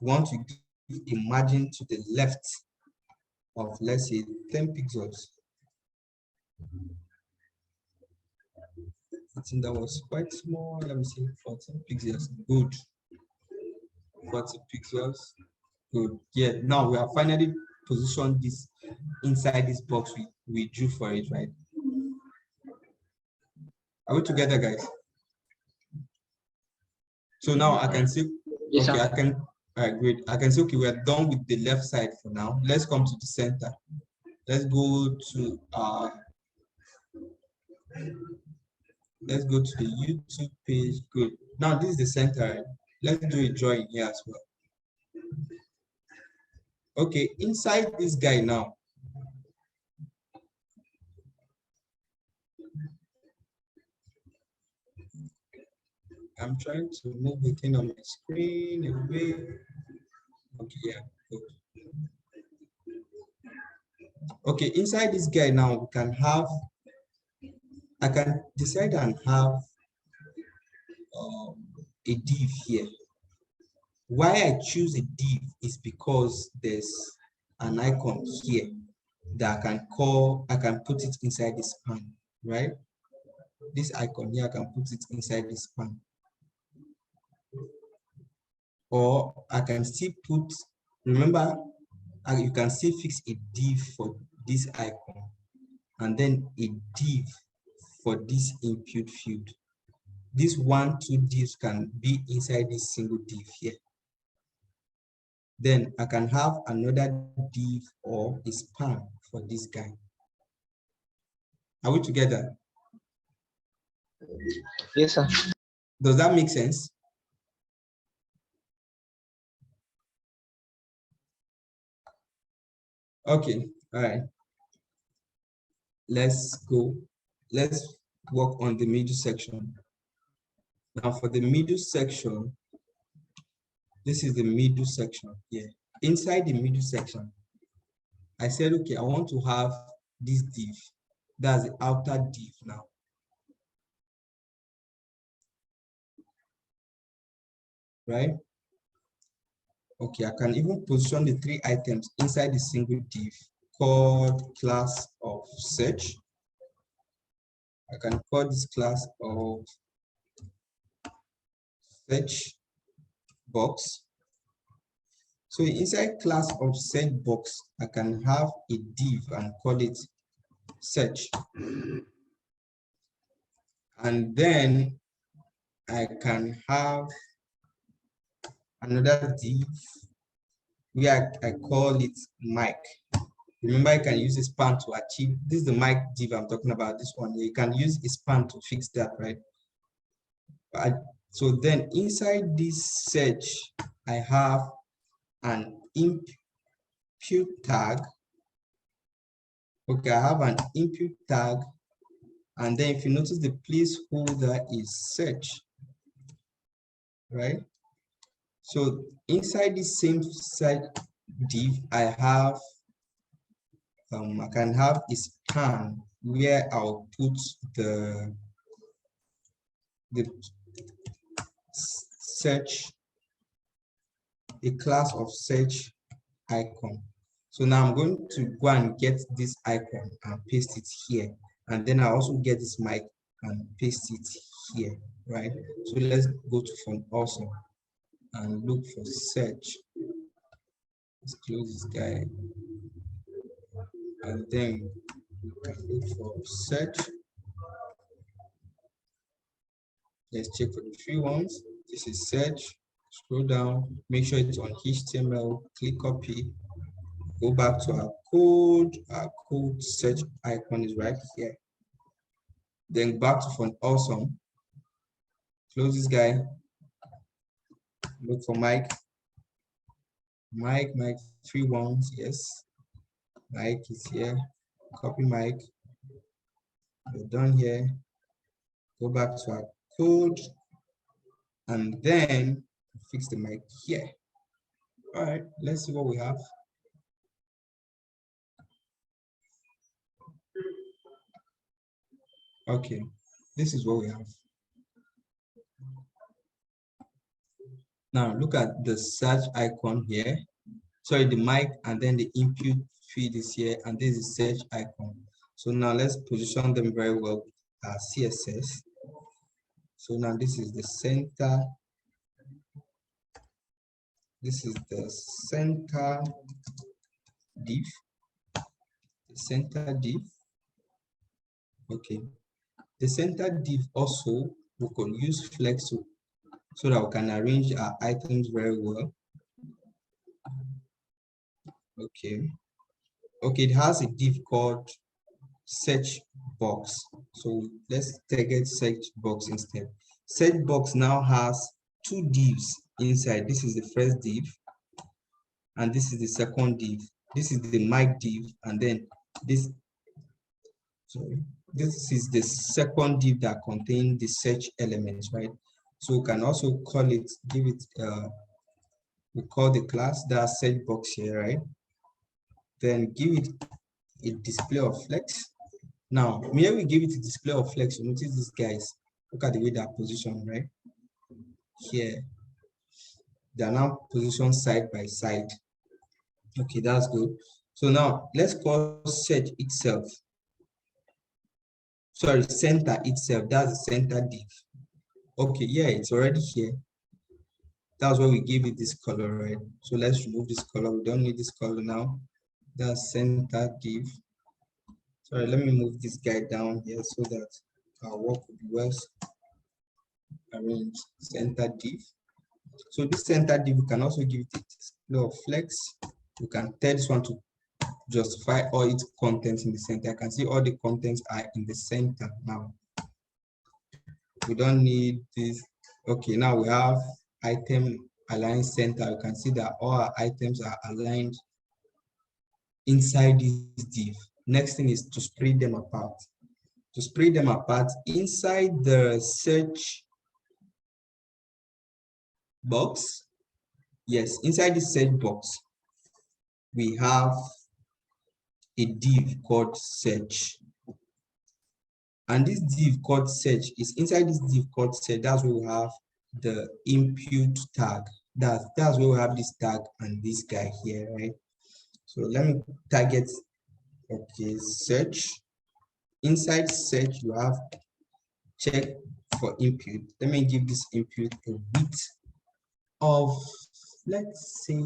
A: We want to give a margin to the left of, let's say, 10 pixels. I think that was quite small. Let me see, 14 pixels. Good. 40 pixels. Good. Yeah, now we have finally positioned this inside this box we drew for it, right? Are we together, guys? So now I can say,
F: yes,
A: okay,
F: sir.
A: I can, all right, great. I can say, okay, we're done with the left side for now. Let's come to the center. Let's go to the YouTube page. Good. Now this is the center, right? Let's do a drawing here as well. Okay, inside this guy now, I'm trying to move the thing on my screen away. Okay, yeah, good. Okay, inside this guy now, we can have, I can decide and have a div here. Why I choose a div is because there's an icon here that I can call, I can put it inside the span, right? This icon here, I can put it inside the span. Or I can still put, remember, you can still fix a div for this icon and then a div for this input field. This 1, 2 divs can be inside this single div here. Then I can have another div or a span for this guy. Are we together?
F: Yes, sir.
A: Does that make sense? Okay, all right. Let's go. Let's work on the middle section. Now for the middle section, this is the middle section here. Inside the middle section, I said, okay, I want to have this div. That's the outer div now. right? Okay, I can even position the 3 items inside the single div called class of search. I can call this class of search box. So inside class of search box, I can have a div and call it search. And then I can have another div where I call it mic. Remember, I can use a span to achieve, this is the mic div I'm talking about, this one. You can use a span to fix that, right? So then inside this search, I have an input tag. Okay, I have an input tag. And then if you notice the placeholder is search, right? So inside the same site div, I have, I can have a span where I'll put the search, a class of search icon. So now I'm going to go and get this icon and paste it here. And then I also get this mic and paste it here, right? So let's go to font also and look for search. Let's close this guy. And then we can look for search. Let's check for the 3 ones. This is search. Scroll down, make sure it's on HTML, click copy, go back to our code search icon is right here. Then back to font awesome. Close this guy. Look for mic. Mic 3 ones, yes. Mic is here. Copy mic. We're done here. Go back to our code and then fix the mic here. All right, let's see what we have. Okay, this is what we have. Now look at the search icon here. Sorry, the mic, and then the input feed is here, and this is search icon. So now let's position them very well with our CSS. So now this is the center. This is the center div. The center div. Okay. The center div also, we can use flex so that we can arrange our items very well. Okay. Okay, it has a div called search box. So let's take it search box instead. Search box now has 2 divs inside. This is the first div, and this is the second div. This is the mic div, and then this. Sorry, this is the second div that contains the search elements, right? So we can also call it, give it, we call the class that search box here, right? Then give it a display of flex. Now, here we give it a display of flex. You notice these guys, look at the way they're positioned, right? Here, they are now positioned side by side. Okay, that's good. So now let's call search itself. Sorry, center itself, that's the center div. Okay, yeah, it's already here. That's why we give it this color, right? So let's remove this color. We don't need this color now. That's center div. Sorry, let me move this guy down here so that our work will be well arranged. Center div. So this center div, we can also give it a display of flex. We can tell this one to justify all its contents in the center. I can see all the contents are in the center now. We don't need this. Okay, now we have item align center. You can see that all our items are aligned inside this div. Next thing is to spread them apart. To spread them apart inside the search box. Yes, inside the search box, we have a div called search. And this div called search is inside this div called search. That's where we have the input tag. That's where we have this tag and this guy here, right? So let me target, okay, search. Inside search, you have check for input. Let me give this input a width of, let's say,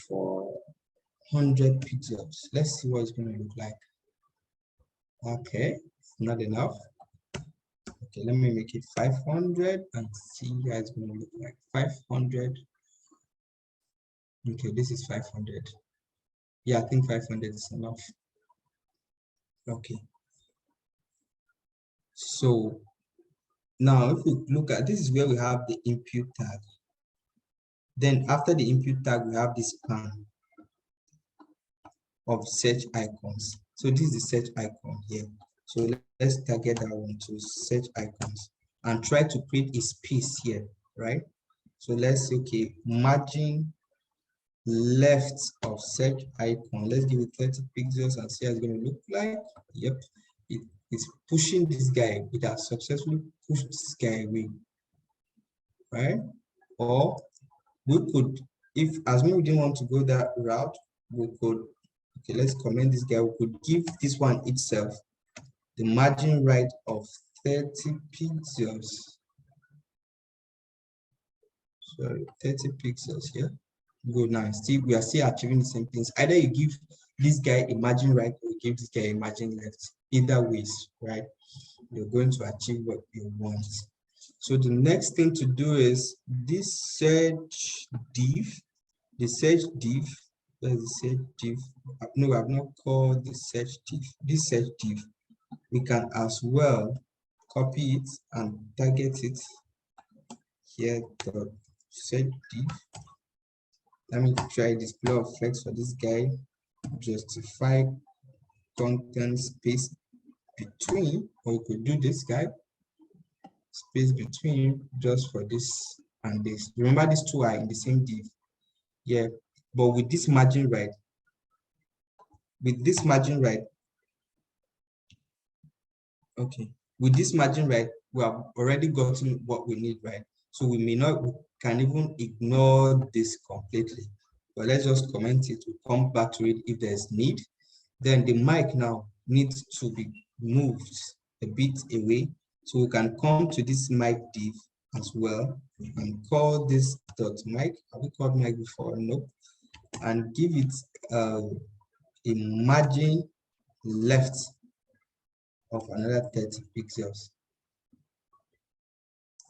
A: 400 pixels. Let's see what it's going to look like. Okay, not enough. Okay, let me make it 500 and see how it's going to look like. 500. Okay, this is 500. Yeah, I think 500 is enough. Okay. So now if we look at, this is where we have the input tag. Then after the input tag, we have this span of search icons. So this is the search icon here. So let's target that one to search icons and try to create a space here, right? So let's say, okay, margin left of search icon. Let's give it 30 pixels and see how it's going to look like. Yep, it's pushing this guy. It has successfully pushed this guy away, right? Or we could, if as we didn't want to go that route, we could, okay, let's comment this guy. We could give this one itself the margin right of 30 pixels. Sorry, 30 pixels here. Good. Now still we are still achieving the same things. Either you give this guy a margin right or you give this guy a margin left. Either ways, right? You're going to achieve what you want. So the next thing to do is this search div. The search div. Where's the search div? No, I've not called the search div. This search div, we can as well copy it and target it here. The search div. Let me try display of flex for this guy. Justify content space between, or we could do this guy, space between just for this and this. Remember, these two are in the same div. Yeah, but with this margin right, okay, with this margin right, we have already gotten what we need, right? So we can even ignore this completely. But let's just comment it. We'll come back to it if there's need. Then the mic now needs to be moved a bit away. So we can come to this mic div as well and call this dot mic. Have we called mic before? No. And give it a margin left of another 30 pixels.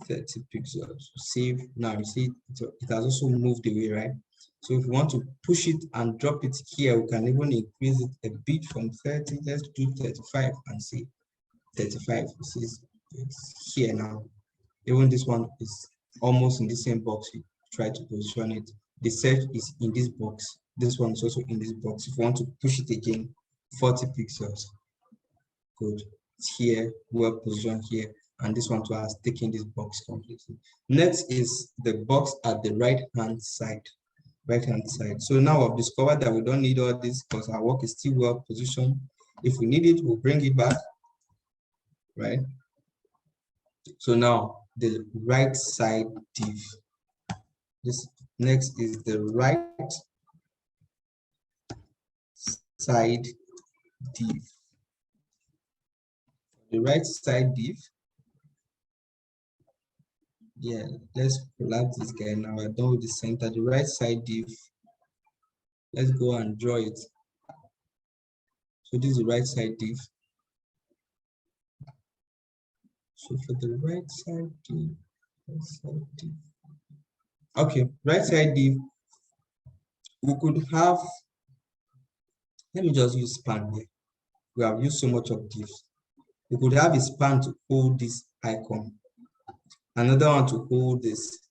A: 30 pixels. Save. Now you see it has also moved away, right? So if we want to push it and drop it here, we can even increase it a bit from 30. Let's do 35 and see 35. See, it's here now. Even this one is almost in the same box. You try to position it. The search is in this box. This one is also in this box. If you want to push it again, 40 pixels. Good. It's here, well positioned here. And this one too has taken this box completely. Next is the box at the right-hand side. So now I've discovered that we don't need all this because our work is still well positioned. If we need it, we'll bring it back, right? So now the right side div. This next is the right side div. The right side div. Yeah, let's collapse this guy now. I don't with the center. The right side div. Let's go and draw it. So this is the right side div. So for the right side div, okay, right side div, we could have, let me just use span here. We have used so much of divs. We could have a span to hold this icon, another one to hold this,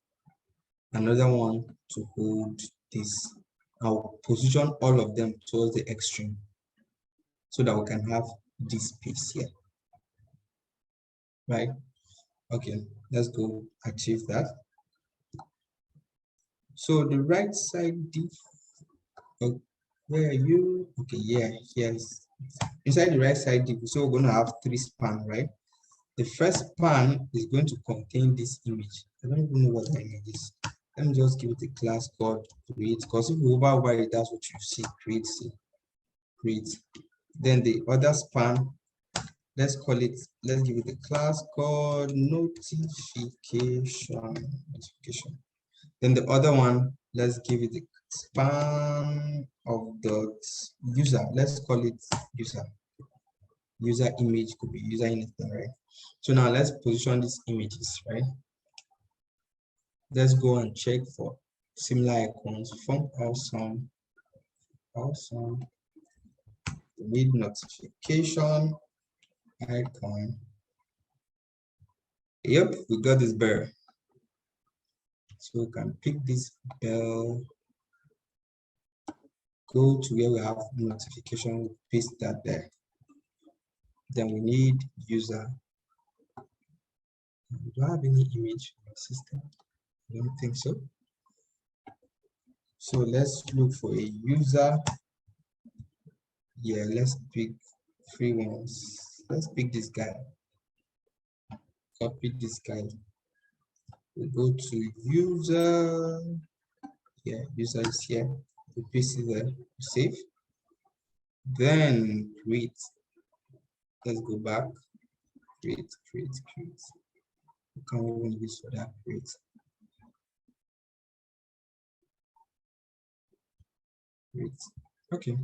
A: another one to hold this. I'll position all of them towards the extreme so that we can have this space here, right? Okay, let's go achieve that. So the right side div, oh, where are you? Okay, yeah, yes. Inside the right side div, so we're going to have 3 span, right? the first span is going to contain this image. I don't even know what that image is. Let me just give it a class called create, because if you override it, that's what you see, create, create. Then the other span, let's call it, let's give it a class called notification. Then the other one, let's give it a span of the user. Let's call it user. User image could be user anything, right? So now let's position these images, right? Let's go and check for similar icons from awesome. With notification icon. Yep, we got this bell. So we can pick this bell, go to where we have notification, paste that there. Then we need user. Do I have any image in the system? I don't think so. So let's look for a user. Yeah, let's pick free ones. Let's pick this guy. Copy this guy. We go to user. Yeah, user is here. We paste it there. Save. Then create. Let's go back. Create. We can't even use for that. Create. Okay.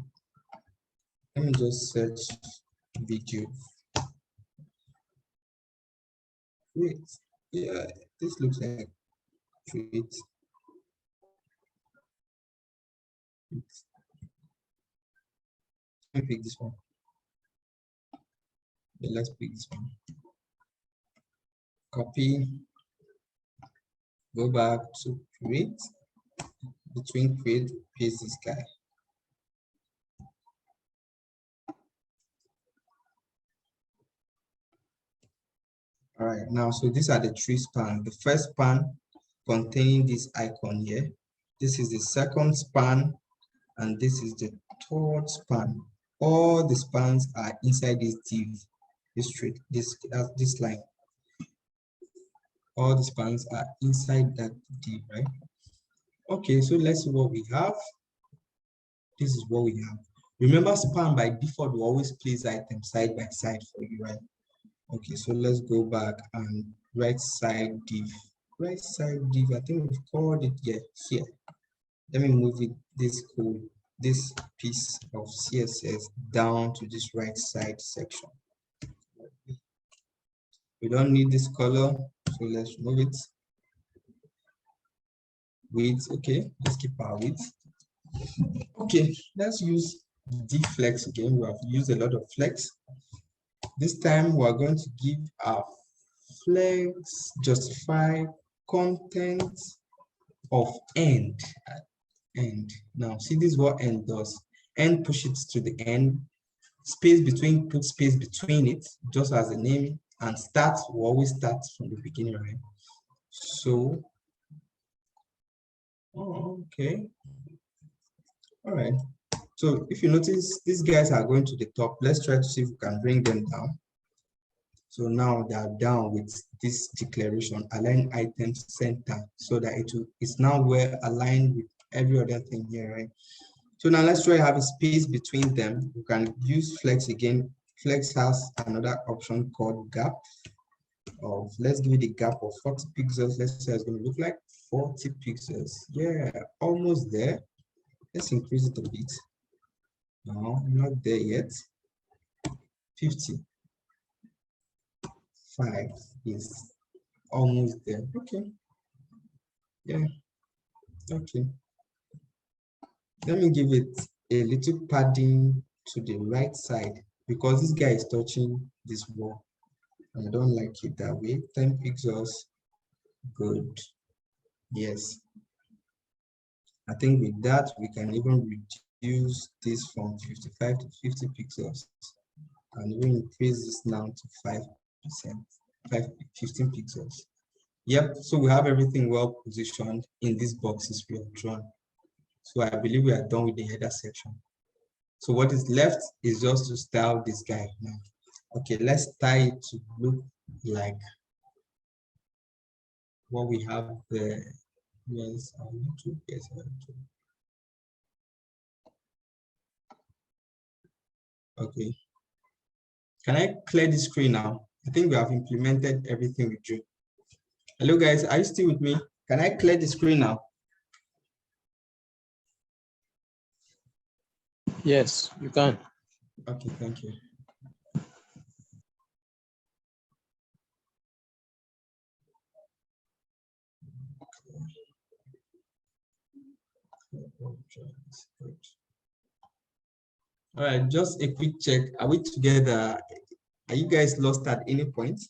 A: Let me just search video. Wait, yeah, this looks like create. Let me pick this one. Yeah, let's pick this one. Copy. Go back to create. Between create, paste this guy. All right, now, so these are the three spans. The first span containing this icon here. This is the second span, and this is the third span. All the spans are inside this div, this line. All the spans are inside that div, right? Okay, so let's see what we have. This is what we have. Remember, span by default will always place items side by side for you, right? Okay, so let's go back and right side div. Right side div, I think we've called it here. Let me move it, this code, this piece of CSS down to this right side section. We don't need this color, so let's move it. Width, okay, let's keep our width. Okay, let's use dflex again. We have used a lot of flex. This time we are going to give our flex justify content of end. Now see, this is what end does. End push it to the end. Space between, put space between it, just as the name, and start will always start from the beginning, right? So, okay. All right. So if you notice, these guys are going to the top. Let's try to see if we can bring them down. So now they are down with this declaration, align item center, so that it's now well aligned with every other thing here, right? So now let's try to have a space between them. You can use flex again. Flex has another option called gap. Let's give it a gap of 40 pixels. Let's say it's going to look like 40 pixels. Yeah, almost there. Let's increase it a bit. No, not there yet. 50. 5 is almost there. Okay. Yeah. Okay. Let me give it a little padding to the right side because this guy is touching this wall. I don't like it that way. 10 pixels. Good. Yes. I think with that, we can even reduce this from 55 to 50 pixels. And we increase this now to 5%, 15 pixels. Yep, so we have everything well positioned in these boxes we have drawn. So I believe we are done with the header section. So what is left is just to style this guy now. Okay, let's tie it to look like what we have there. Yes, on YouTube. Yes, on YouTube. Okay. Can I clear the screen now? I think we have implemented everything with you. Hello, guys. Are you still with me? Can I clear the screen now?
E: Yes, you can.
A: Okay, thank you. All right, just a quick check. Are we together? Are you guys lost at any point?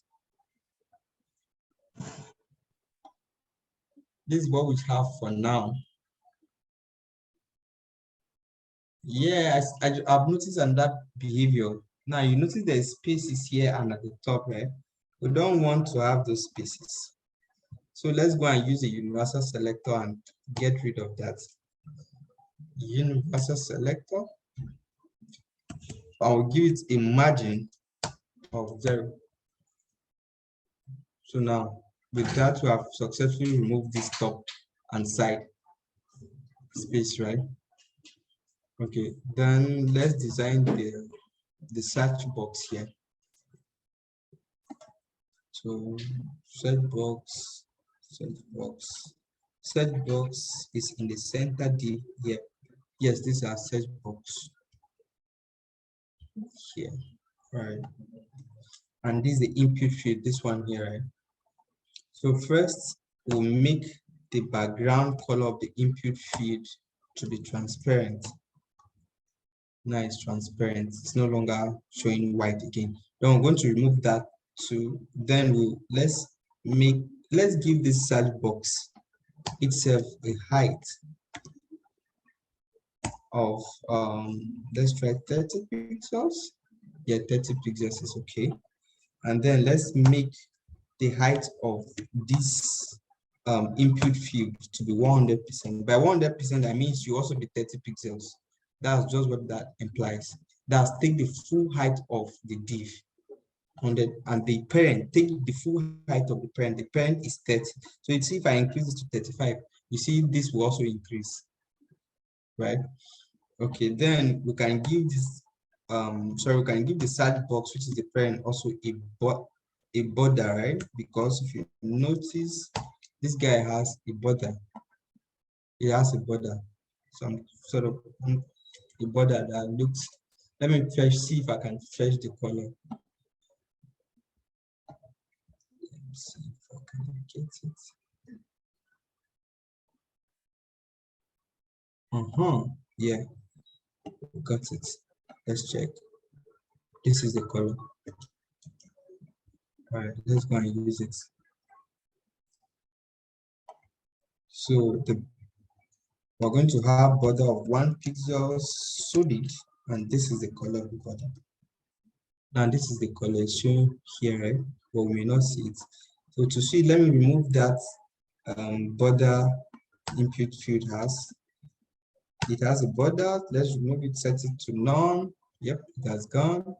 A: This is what we have for now. Yeah, I've noticed on that behavior. Now you notice there's spaces here and at the top, right? We don't want to have those spaces. So let's go and use a universal selector and get rid of that. Universal selector. I'll give it a margin of 0. So now with that, we have successfully removed this top and side space, right? Okay, then let's design the search box here. So search box is in the center D here. Yes, this is our search box here, right? And this is the input field, this one here, right? So first, we'll make the background color of the input field to be transparent. Now it's transparent. It's no longer showing white again. Then we're going to remove that too. Then let's give this search box itself a height of let's try 30 pixels. Yeah, 30 pixels is okay. And then let's make the height of this input field to be 100%. By 100%, that means you also be 30 pixels. That's just what that implies. That's take the full height of the div and the parent, take the full height of the parent. The parent is 30. So you see, if I increase it to 35, you see this will also increase, right? Okay, then we can give this, we can give the search box, which is the parent, also a border, right? Because if you notice, this guy has a border. He has a border, some sort of a border that looks. Let me see if I can fetch the color. Let me see if I can get it. Yeah, got it. Let's check. This is the color. All right, let's go and use it. So we're going to have border of 1 pixel solid, and this is the color of the border. Now this is the color it's shown here, right? But we may not see it. So to see, let me remove that border input field has. It has a border. Let's remove it, set it to none. Yep, it has gone.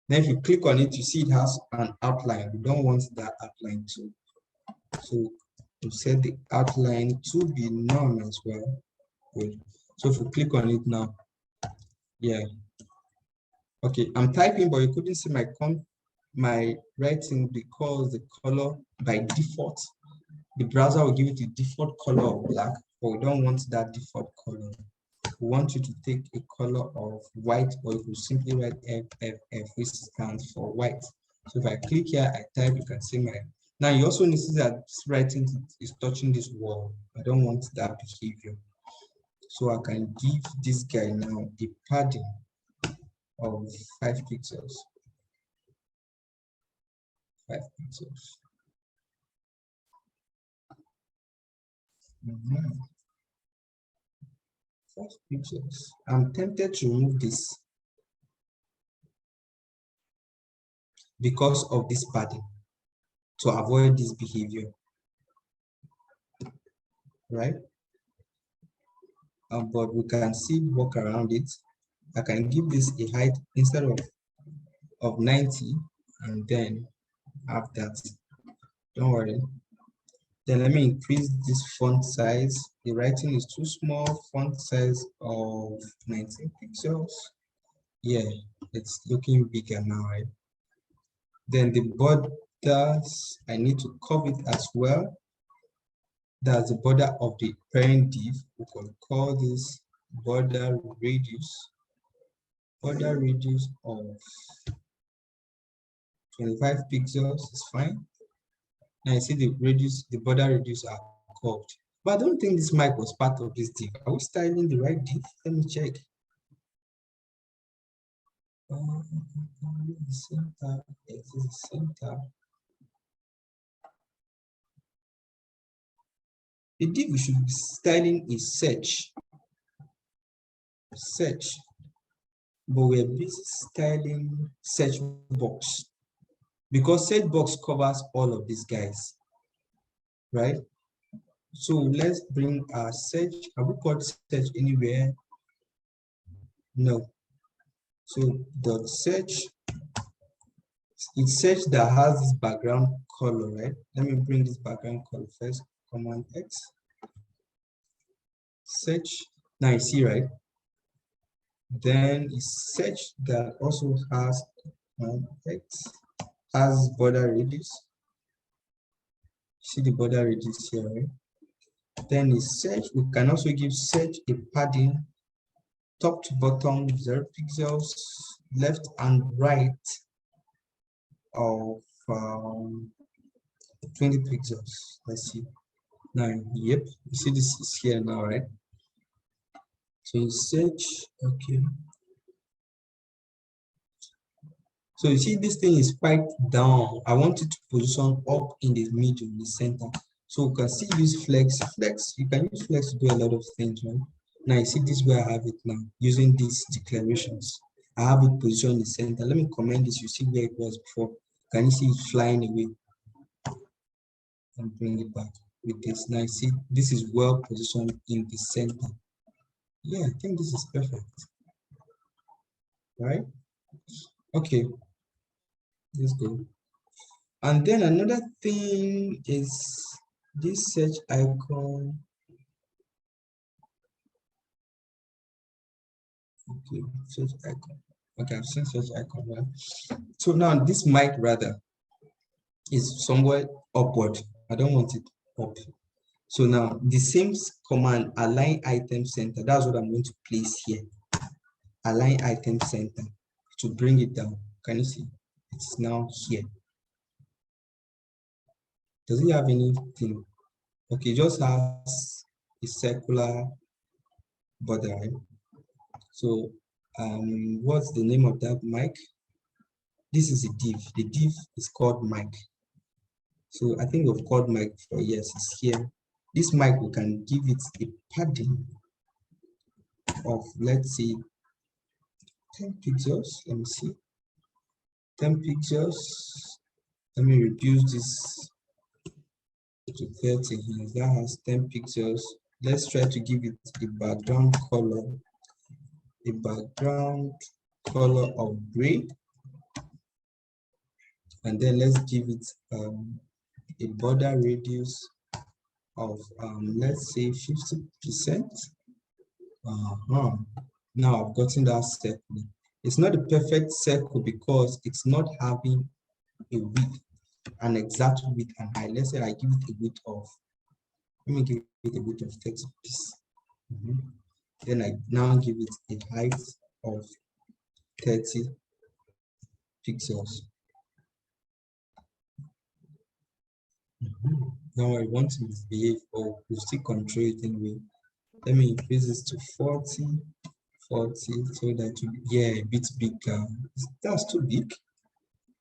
A: Then if you click on it, you see it has an outline. We don't want that outline to. So we set the outline to be none as well. Good. So if you click on it now, yeah. Okay, I'm typing, but you couldn't see my writing because the color by default, the browser will give it the default color of black, but we don't want that default color. We want you to take a color of white, or you could simply write FFF, which stands for white. So if I click here, I type, you can see my. Now you also notice that this writing is touching this wall. I don't want that behavior. So I can give this guy now a padding of 5 pixels. 5 pixels. 5 pixels. I'm tempted to remove this because of this padding, to avoid this behavior, right? But we can still work around it. I can give this a height instead of 90, and then have that. Don't worry. Then let me increase this font size. The writing is too small. Font size of 19 pixels. Yeah, it's looking bigger now, right? Then the borders, I need to curve it as well. That's the border of the parent div. We can call this border radius. Border radius of 25 pixels is fine. Now I see the radius, the border radius are curved. But I don't think this mic was part of this div. Are we styling the right div? Let me check. Center, it is center. The div we should be styling is search. Search. But we're busy styling search box because search box covers all of these guys, right? So let's bring our search. Have we got search anywhere? No. So dot search, it's search that has this background color, right? Let me bring this background color first. Command X. Search. Now you see, right? Then it's search that also has X, has border radius. See the border radius here, right? Then is search. We can also give search a padding top to bottom 0 pixels, left and right of 20 pixels. Let's see. Now, yep, you see this is here now, right? So in search, okay. So you see this thing is quite down. I want it to position up in the middle, in the center. So you can still use flex. Flex, you can use flex to do a lot of things, right? Now you see this where I have it now, using these declarations. I have it positioned in the center. Let me comment this. You see where it was before. Can you see it flying away? And bring it back with this. Now you see this is well positioned in the center. Yeah, I think this is perfect. Right? Okay. Let's go. And then another thing is this search icon. Okay, search icon. Okay, I've seen search icon, right? So now this mic rather is somewhere upward. I don't want it up. So now the same command, align item center, that's what I'm going to place here. Align item center to bring it down. Can you see? It's now here. Does it have anything? Okay, it just has a circular border, right? So what's the name of that mic? This is a div. The div is called mic. So I think we've called mic for yes, it's here. This mic, we can give it a padding of, let's say, 10 pixels. Let me see. 10 pixels. Let me reduce this to 30 here. That has 10 pixels. Let's try to give it a background color. A background color of gray. And then let's give it a border radius of let's say 50%. Now I've gotten that circle. It's not a perfect circle because it's not having a width, an exact width and height. Let's say I give it a width of, let me give it a width of 30 pieces. Then I now give it a height of 30 pixels. Now I want to misbehave, or we'll still control it anyway. Let me increase this to 40, so that yeah, a bit bigger. That's too big,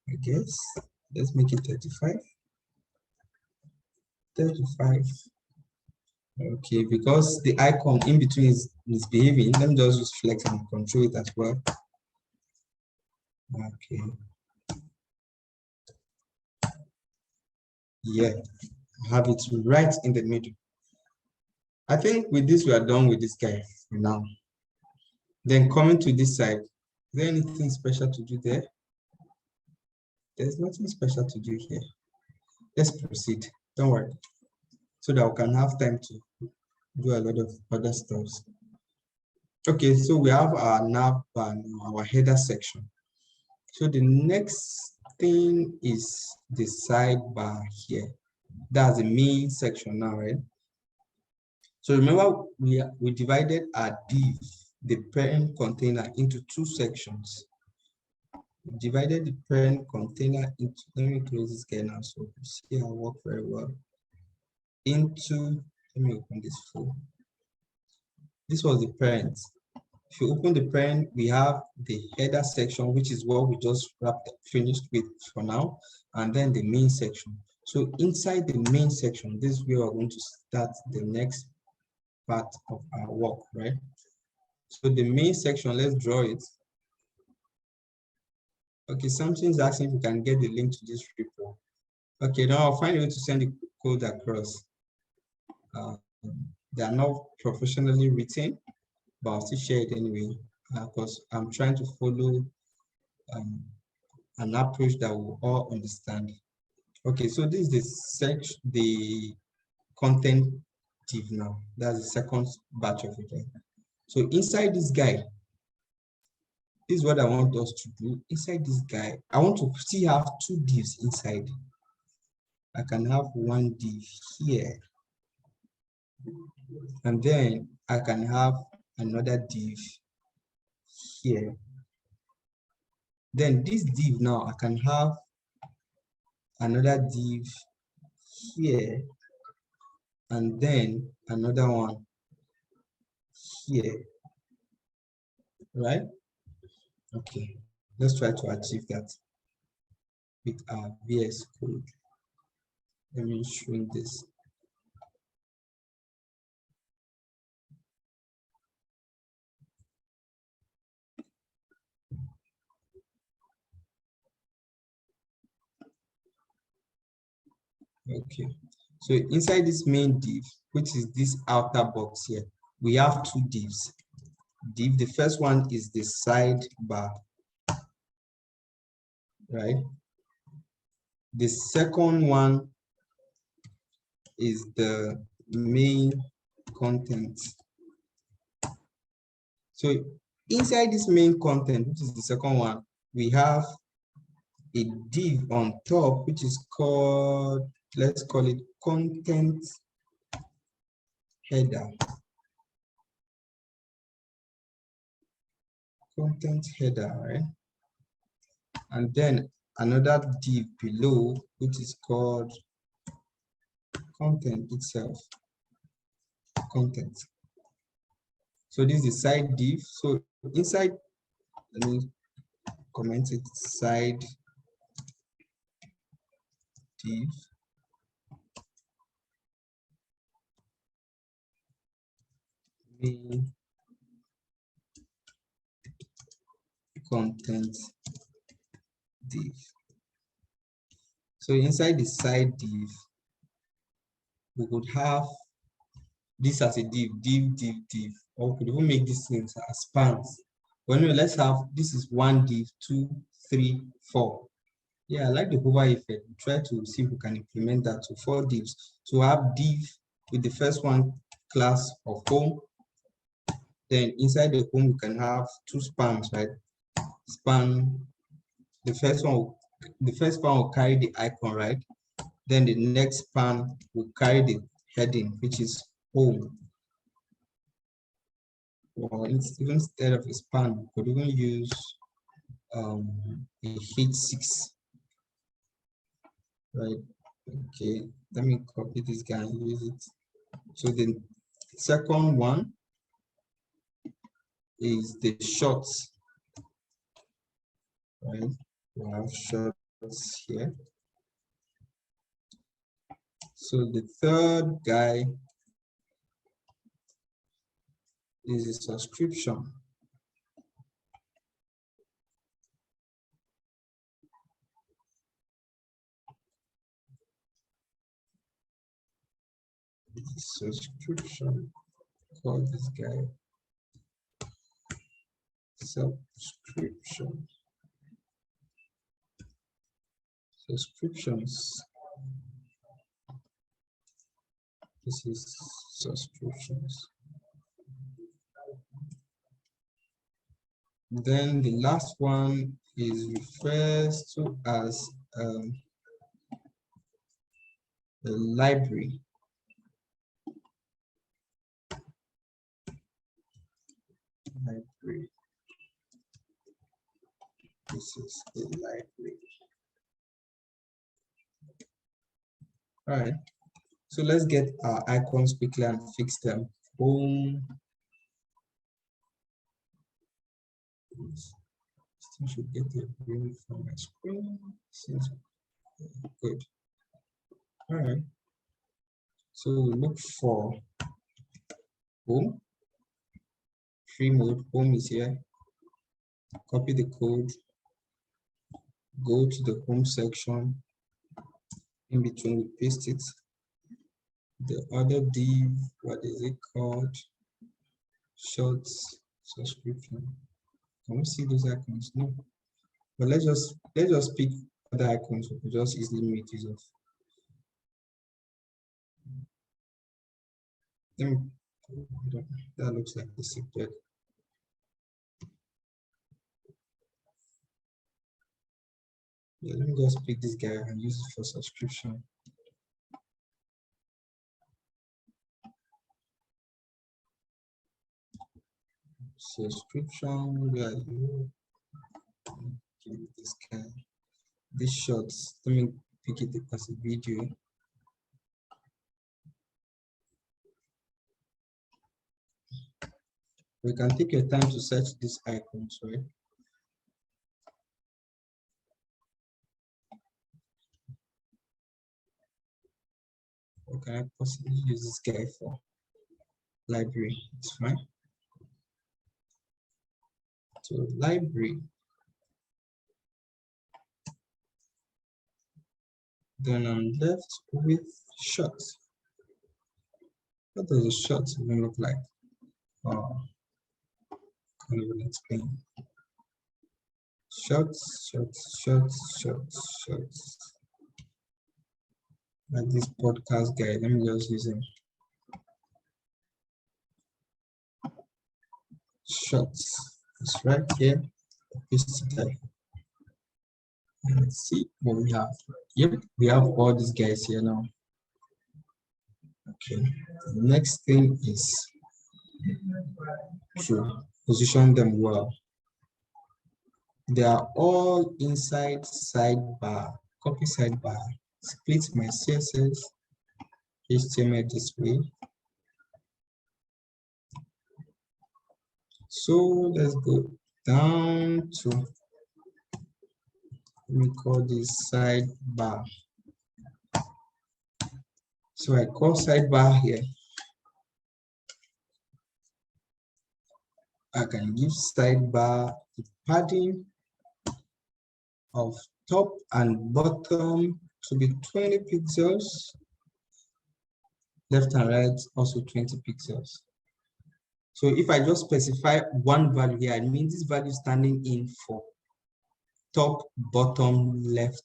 A: I guess. Let's make it 35. 35. Okay, because the icon in between is misbehaving, let me just use flex and control it as well. Okay. Yeah, have it right in the middle. I think with this, we are done with this guy for now. Then coming to this side, is there anything special to do there? There's nothing special to do here. Let's proceed. Don't worry. So that we can have time to do a lot of other stuff. Okay, so we have our nav bar now, our header section. So the next thing is the sidebar here. That's the main section now, right? So remember, we divided our div, the parent container, into two sections. We divided the parent container into, let me close this guy now so you see how it work very well. Into, let me open this full. This was the parent. If you open the parent, we have the header section, which is what we just finished with for now, and then the main section. So inside the main section, this is where we're going to start the next part of our work, right? So the main section, let's draw it. Okay, something's asking if we can get the link to this repo. Okay, now I'll find a way to send the code across. They are not professionally written, but I'll still share it anyway, because I'm trying to follow an approach that we all understand. Okay, so this is the content div now. That's the second batch of it. Right? So inside this guy, this is what I want us to do. Inside this guy, I want to still have two divs inside. I can have one div here, and then I can have another div here. Then this div now, I can have another div here, and then another one here, right? Okay, let's try to achieve that with our VS Code. Let me shrink this. Okay, so inside this main div, which is this outer box here, we have two divs. The first one is the sidebar, right? The second one is the main content. So inside this main content, which is the second one, we have a div on top, which is called, let's call it content header. Content header, right? And then another div below, which is called content itself. Content. So this is the side div. So inside, let me comment it, side div. Main content div. So inside the side div, we could have this as a div, or we could even make these things as spans. But anyway, let's have, this is one div, 2, 3, 4. Yeah, I like the hover effect. We try to see if we can implement that to 4 divs. So have div with the first one class of home. Then inside the home, we can have 2 spans, right? Span, the first one will carry the icon, right? Then the next span will carry the heading, which is home. Or even instead of a span, we could even use a H6, right? Okay, let me copy this guy and use it. So the second one is the shorts, right? We have shorts here. So the third guy is a subscription. Subscription, call this guy subscription. Subscriptions. This is subscriptions. Then the last one is refers to as the library. Library. This is a library. All right. So let's get our icons quickly and fix them. Home. Still should get a view from my screen. Seems good. All right. So look for home. Free mode. Home is here. Copy the code. Go to the home section. In between, we paste it. The other div, what is it called? Shorts subscription. Can we see those icons? No. But let's just pick other icons. We just easily make use of. That looks like the secret. Yeah, let me just pick this guy and use it for subscription. Subscription, where are you? Give this guy. This shorts, let me pick it as a video. We can take your time to search these icons, right? What can I possibly use this guy for? Library, it's fine. So library. Then I'm left with shorts. What does a short even look like? Oh, can't even explain. Shorts. Like this podcast guy, let me just use him. Shorts. It's right here. Paste it there. And let's see what we have. Yep, we have all these guys here now. Okay. The next thing is to position them well. They are all inside sidebar. Copy sidebar. Split my CSS, HTML this way. So let's go down to, let me call this sidebar. So I call sidebar here. I can give sidebar the padding of top and bottom to be 20 pixels. Left and right also 20 pixels. So if I just specify one value here, it means this value is standing in for top, bottom, left,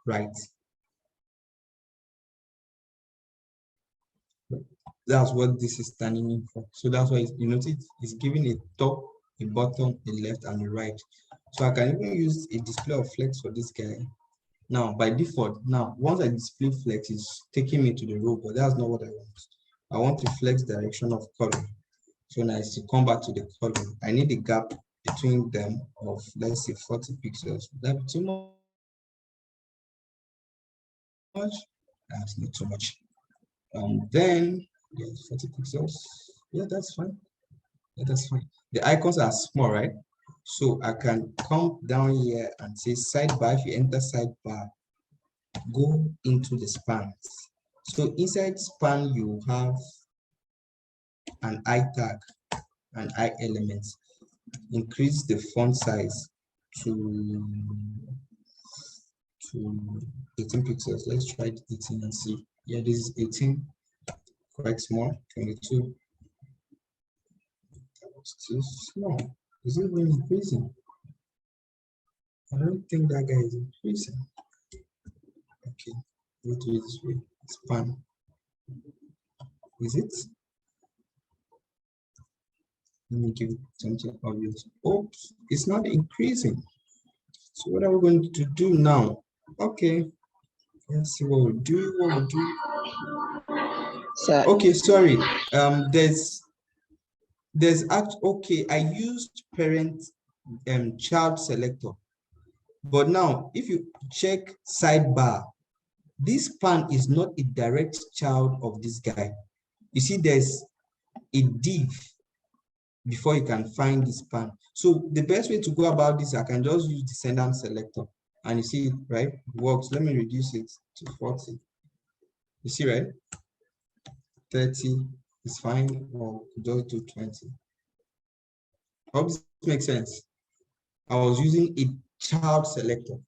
A: right. That's what this is standing in for. So that's why you notice it's giving a top, a bottom, a left, and a right. So I can even use a display of flex for this guy. Now, by default, once I display flex, it's taking me to the row, but that's not what I want. I want to flex direction of column. So now to come back to the column, I need a gap between them of, let's say, 40 pixels. Would that be too much? That's not too much. Then, yeah, 40 pixels. Yeah, that's fine. Yeah, that's fine. The icons are small, right? So I can come down here and say sidebar. If you enter sidebar, go into the spans. So inside span, you have an I tag and I elements. Increase the font size to 18 pixels. Let's try 18 and see. Yeah, this is 18, quite small. 22. Still small. Is it really increasing? I don't think that guy is increasing. Okay, go to this way. Span. Is it? Let me give it something obvious. Oops, it's not increasing. So what are we going to do now? Okay, let's see what we do.
F: Sir,
A: Okay, sorry. There's okay. I used parent child selector, but now if you check sidebar, this span is not a direct child of this guy. You see, there's a div before you can find this span. So the best way to go about this, I can just use descendant selector, and you see it, right? It works. Let me reduce it to 40. You see, right? 30 is fine, or just do 20. Hope this makes sense. I was using a child selector,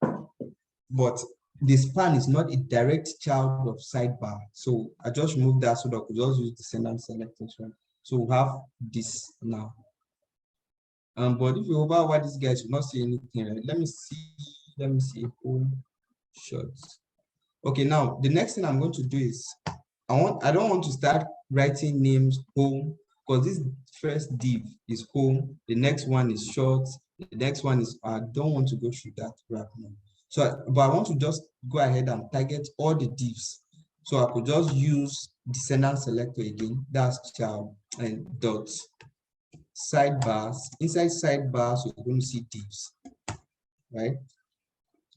A: but the span is not a direct child of sidebar. So I just removed that so that I could just use descendant selector. So we have this now. But if you hover over these guys, you will not see anything, right? Let me see home shots. Okay, now the next thing I'm going to do is I don't want to start writing names home, because this first div is home, the next one is shorts, the next one is, I don't want to go through that right now. So, but I want to just go ahead and target all the divs. So I could just use descendant selector again, that's child, and dots. Sidebars, inside sidebars, you're going to see divs, right?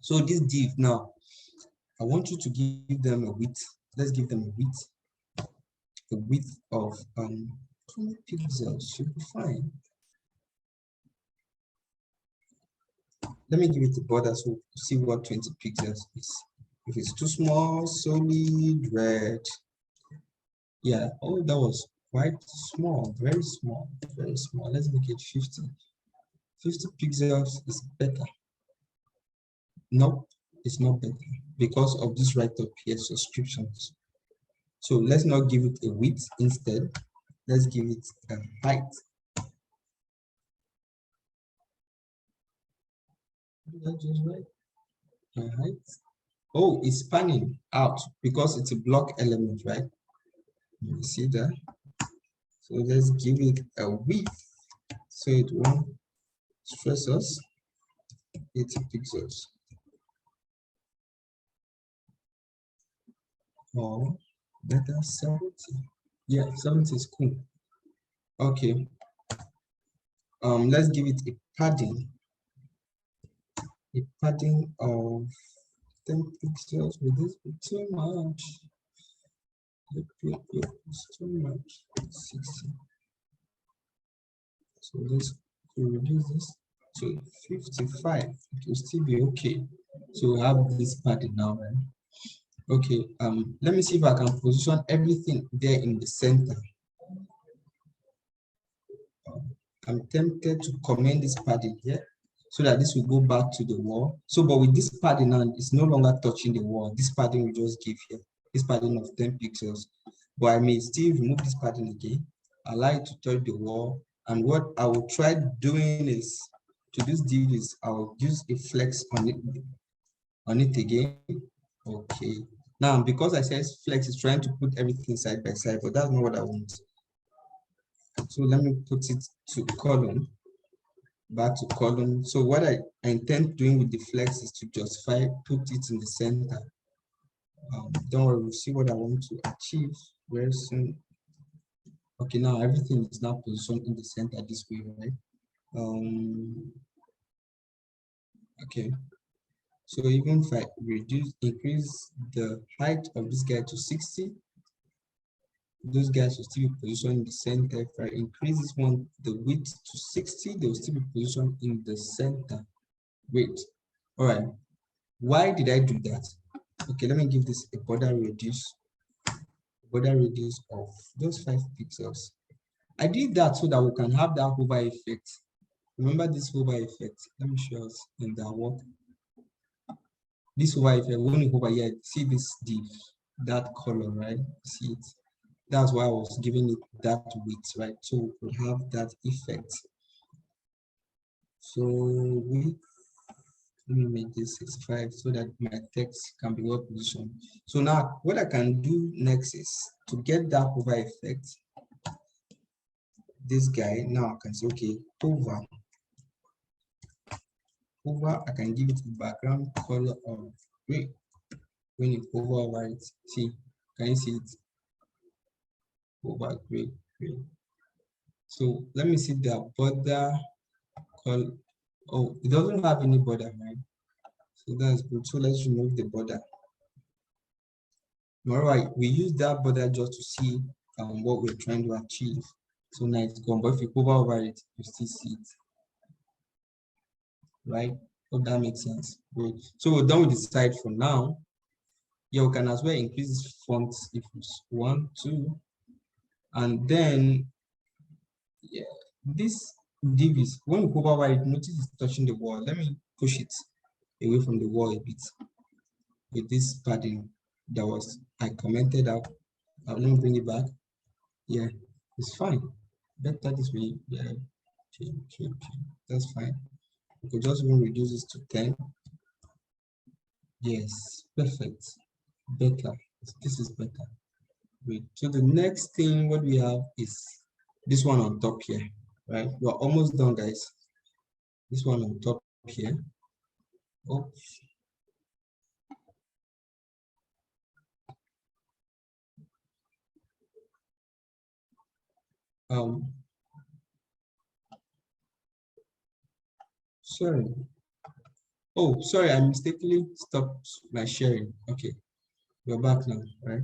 A: So this div now, I want you to give them a width. Let's give them a width of 20 pixels should be fine. Let me give it a border so we'll see what 20 pixels is. If it's too small, solid red. Yeah, oh, that was quite small, very small, very small. Let's make it 50. 50 pixels is better. Nope, it's not better because of this right up here, subscriptions. So let's not give it a width, instead let's give it a height. That's just right. A height. Oh, it's spanning out because it's a block element, right? You see that? So let's give it a width so it won't stress us. 80 pixels. Or better 70. Yeah, 70 is cool. Okay. Let's give it a padding. A padding of 10 pixels. Will this be too much? It's too much. 60. So let's reduce this to 55. It will still be okay. So we have this padding now, right? Okay, let me see if I can position everything there in the center. I'm tempted to comment this padding here so that this will go back to the wall. So, but with this padding now, it's no longer touching the wall. This padding will just give here, this padding of 10 pixels. But I may still remove this padding again, allow it to touch the wall. And what I will try doing is, to this div is, I'll use a flex on it again. Okay. Now, because I said flex is trying to put everything side by side, but that's not what I want. So let me put it to column, back to column. So what I intend doing with the flex is to justify, put it in the center. Don't worry, we'll see what I want to achieve very soon. Okay, now everything is now positioned in the center this way, right? Okay. So even if I increase the height of this guy to 60, those guys will still be positioned in the center. If I increase this one, the width to 60, they will still be positioned in the center. Wait, all right. Why did I do that? Okay, let me give this a border radius of just 5 pixels. I did that so that we can have that hover effect. Remember this hover effect? Let me show us in that work. This hover effect, when you hover here, see this div, that color, right? See it? That's why I was giving it that width, right? So we have that effect. So width Let me make this 65 so that my text can be well positioned. So now what I can do next is to get that hover effect. This guy, now I can say, okay, hover, I can give it a background color of gray. When you hover over it, see, can you see it? Over gray. So let me see the border color. Oh, it doesn't have any border, right? So that's good. So let's remove the border. All right, we use that border just to see what we're trying to achieve. So now it's gone, but if you hover over it, you still see it. Right? Hope that makes sense. Good. So we're done with the side for now. Yeah, we can as well increase this font if it's 1, 2, and then yeah, this div is when we hover over it, notice it's touching the wall. Let me push it away from the wall a bit with this padding that was I commented out. Let me bring it back. Yeah, it's fine. Better this way. Yeah, okay. That's fine. We could just even reduce this to 10. Yes, perfect. Better. This is better. Great. So the next thing what we have is this one on top here, right? We're almost done, guys. This one on top here. Oops. Sorry. Oh, sorry, I mistakenly stopped my sharing. Okay, we're back now, right?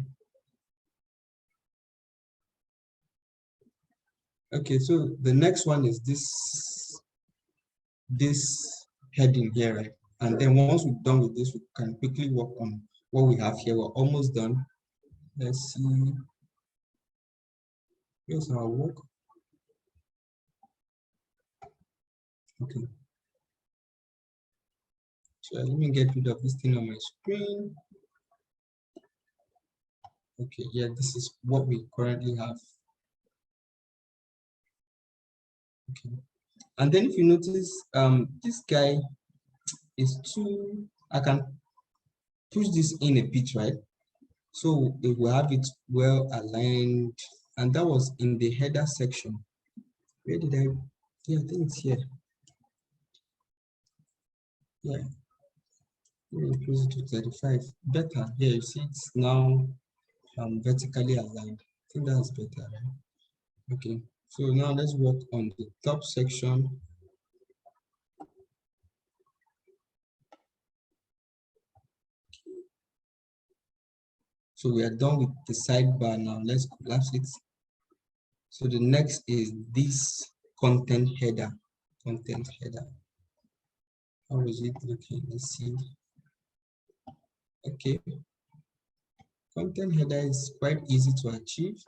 A: Okay, so the next one is this heading here, right? And then once we're done with this, we can quickly work on what we have here. We're almost done. Let's see. Here's our work. Okay. So let me get rid of this thing on my screen. Okay, yeah, this is what we currently have. Okay. And then if you notice, this guy is too, I can push this in a bit, right? So it will have it well aligned. And that was in the header section. Where did I? Yeah, I think it's here. Yeah. Let me increase it to 35. Better. Yeah, you see it's now vertically aligned. I think that's better, right? Okay. So now let's work on the top section. So we are done with the sidebar now. Let's collapse it. So the next is this content header. Content header. How is it looking? Let's see. Okay. Content header is quite easy to achieve.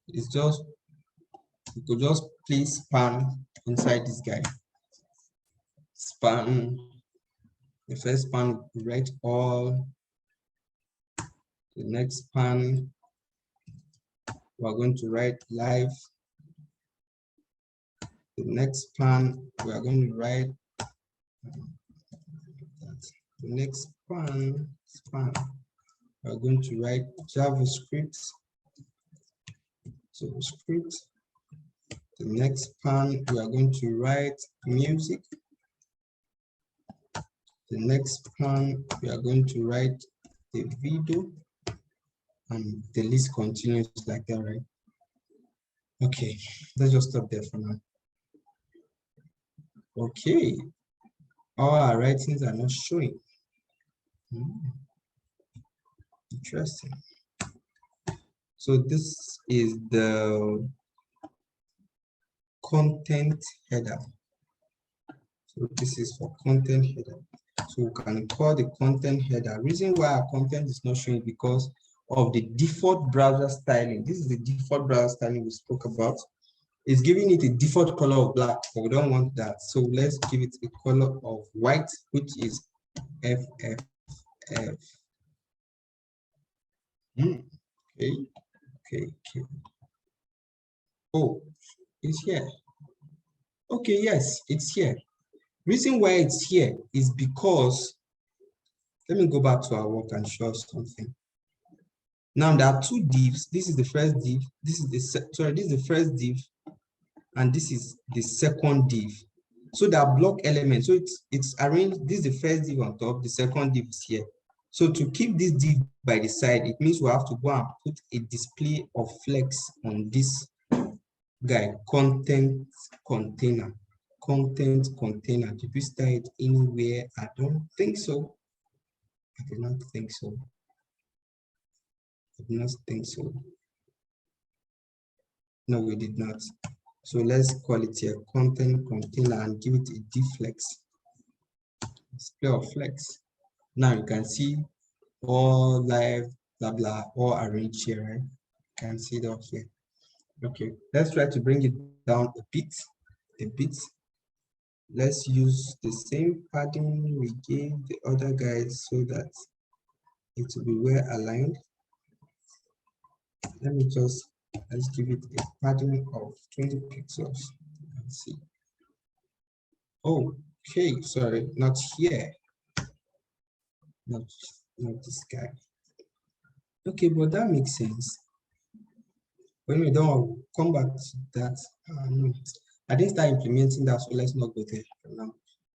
A: It's just, you could just place span inside this guy. Span. The first span, write all. The next span, we're going to write live. The next span, we are going to write the next span, we are going to write JavaScript. The next span, we are going to write music. The next span, we are going to write the video, and the list continues like that, right? Okay, let's just stop there for now. Okay, all our writings are not showing. Interesting. So this is the content header. So this is for content header. So we can call the content header. Reason why our content is not showing because of the default browser styling. This is the default browser styling we spoke about. It's giving it a default color of black, but we don't want that. So let's give it a color of white, which is FFF. Okay. Oh, it's here. Okay, yes, it's here. Reason why it's here is because, let me go back to our work and show something. Now there are two divs. This is the first div. This is this is the first div, and this is the second div. So there are block elements. So it's arranged. This is the first div on top. The second div is here. So to keep this div by the side, it means we have to go and put a display of flex on this guy, content container. Content container. Did we start it anywhere? I don't think so. I do not think so. I do not think so. No, we did not. So let's call it here content container and give it a deflex. Display of flex. Now you can see all live, blah blah, all arranged here, right? You can see it up here. Okay, let's try to bring it down a bit. Let's use the same padding we gave the other guys so that it will be well aligned. Let's give it a padding of 20 pixels. Let's see. Okay, sorry, not here. Not this guy. Okay, but that makes sense. When we don't come back to that, I didn't start implementing that, so let's not go there for now.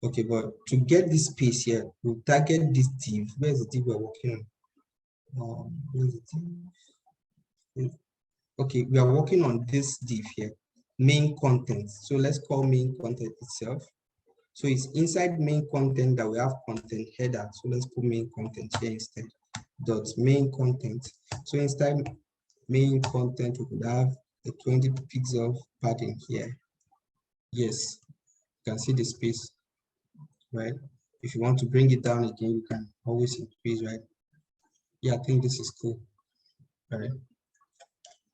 A: Okay, but to get this space here, we'll target this div. Where's the div we're working on? Where's the div? Okay, we are working on this div here, main content. So let's call main content itself. So it's inside main content that we have content header. So let's put main content here instead. Dot main content. So inside main content, we could have a 20 pixel padding here. Yes, you can see the space, right? If you want to bring it down again, you can always increase, right? Yeah, I think this is cool. All right.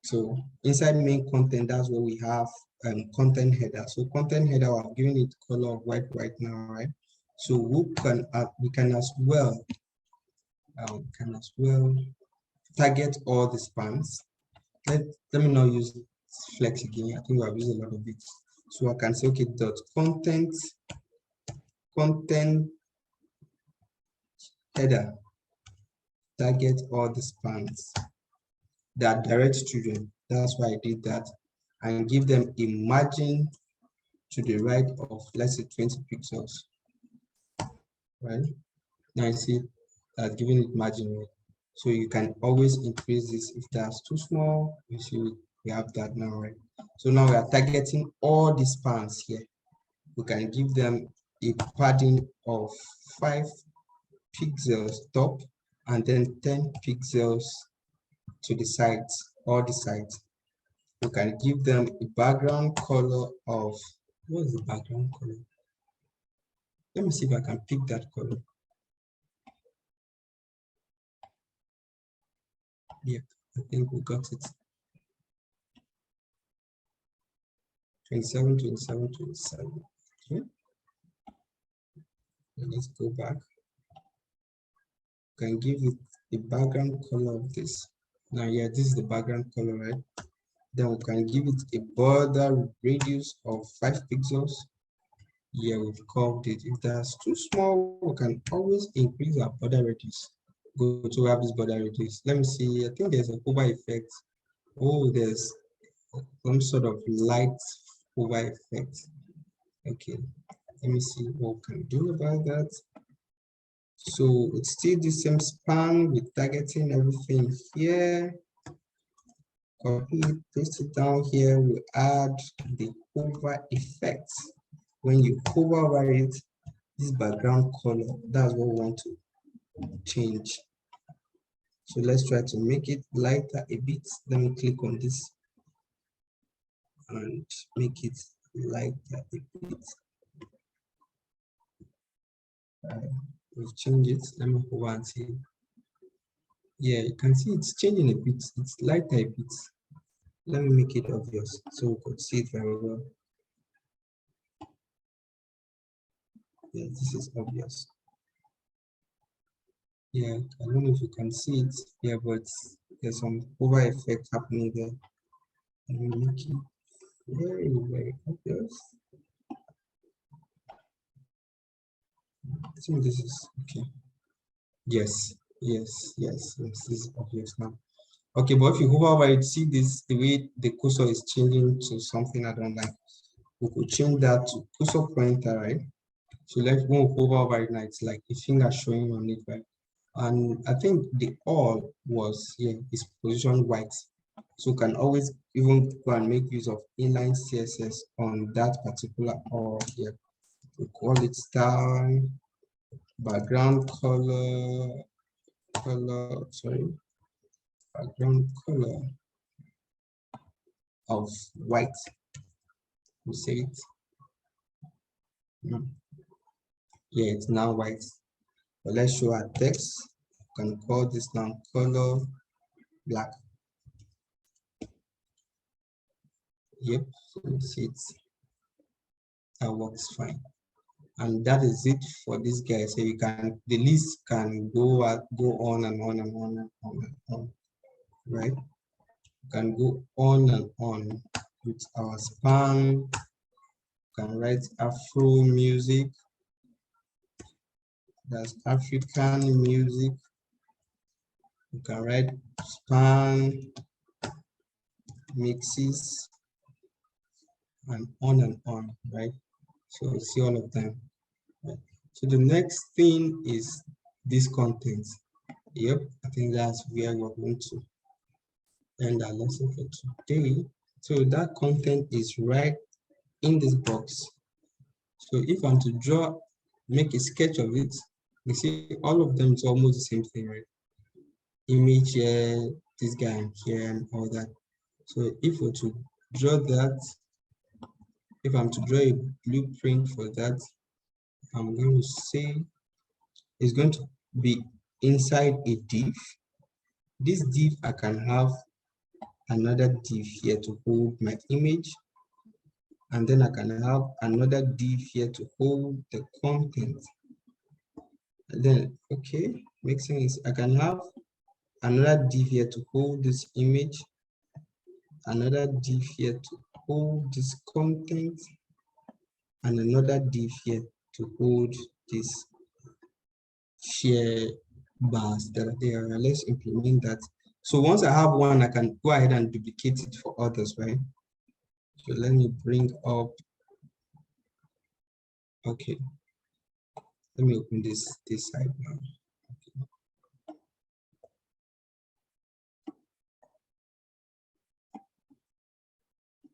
A: So inside main content, that's where we have content header. So content header, I'm giving it color of white right now, right? So we can as well target all the spans. Let me not use flex again. I think we have used a lot of it. So I can say, okay, dot content header, target all the spans that direct children. That's why I did that, and give them a margin to the right of, let's say, 20 pixels. Right now, I see that giving it margin, right? So you can always increase this if that's too small. You see, we have that now, right? So now we are targeting all the spans here. We can give them a padding of 5 pixels top and then 10 pixels to the sides, all the sides. We can give them a background color of, what is the background color? Let me see if I can pick that color. Yep, I think we got it. 27, 27, 27. Okay. Let's go back. Can give it the background color of this. Now, yeah, this is the background color, right? Then we can give it a border radius of 5 pixels. Yeah, we've curved it. If that's too small, we can always increase our border radius. Go to have this border radius. Let me see. I think there's a hover effect. Oh, there's some sort of light hover effect. Okay, let me see what we can do about that. So it's still the same span with targeting everything here. Copy it, paste it down here. We add the hover effect. When you hover over it, this background color, that's what we want to change. So let's try to make it lighter a bit. Let me click on this and make it lighter a bit. We've changed it. Let me hover and see. Yeah, you can see it's changing a bit. It's lighter a bit. Let me make it obvious so we could see it very well. Yeah, this is obvious. Yeah, I don't know if you can see it here, but there's some hover effect happening there. Let me make it very, very obvious. think this is okay. Yes, this is obvious now. Okay, but if you hover over it, see this, the way the cursor is changing to something I don't like. We could change that to cursor pointer, right? So let's go hover over it now. It's like a finger showing on it, right? And I think the all was here is position white. So you can always even go and make use of inline CSS on that particular all here. We call it style, background color, background color of white. We say it. Yeah, it's now white. But let's show our text. We can call this now color black. Yep, so you see it. That works fine. And that is it for this guy. So you can, the list can go on and on and on and on and on, right? You can go on and on with our span. You can write Afro music. That's African music. You can write span mixes and on, right? So you see all of them. Right? So the next thing is this content. Yep, I think that's where we're going to end our lesson for today. So that content is right in this box. So if I'm to draw, make a sketch of it, you see all of them is almost the same thing, right? Image here, this guy here, and all that. So if we're to draw that, if I'm to draw a blueprint for that, I'm going to say it's going to be inside a div. This div, I can have another div here to hold my image, and then I can have another div here to hold the content. And then, okay, makes sense. I can have another div here to hold this image, another div here to hold this content, and another div here to hold this share bars that are there. Let's implement that. So once I have one, I can go ahead and duplicate it for others, right? So let me bring up, okay. Let me open this side now. Okay.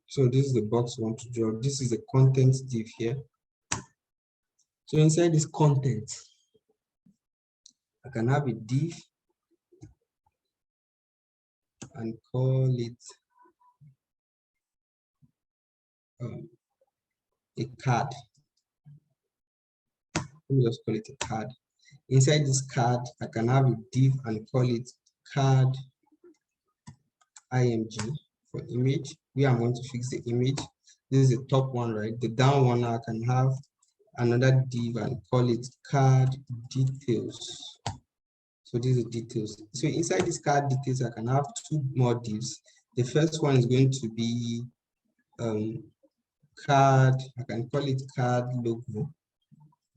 A: So this is the box we want to draw. This is the content div here. So inside this content, I can have a div and call it a card. Let me just call it a card. Inside this card, I can have a div and call it card img for image. We are going to fix the image. This is the top one, right? The down one, I can have another div and call it card details. So these are details. So inside this card details, I can have two more divs. The first one is going to be card, I can call it card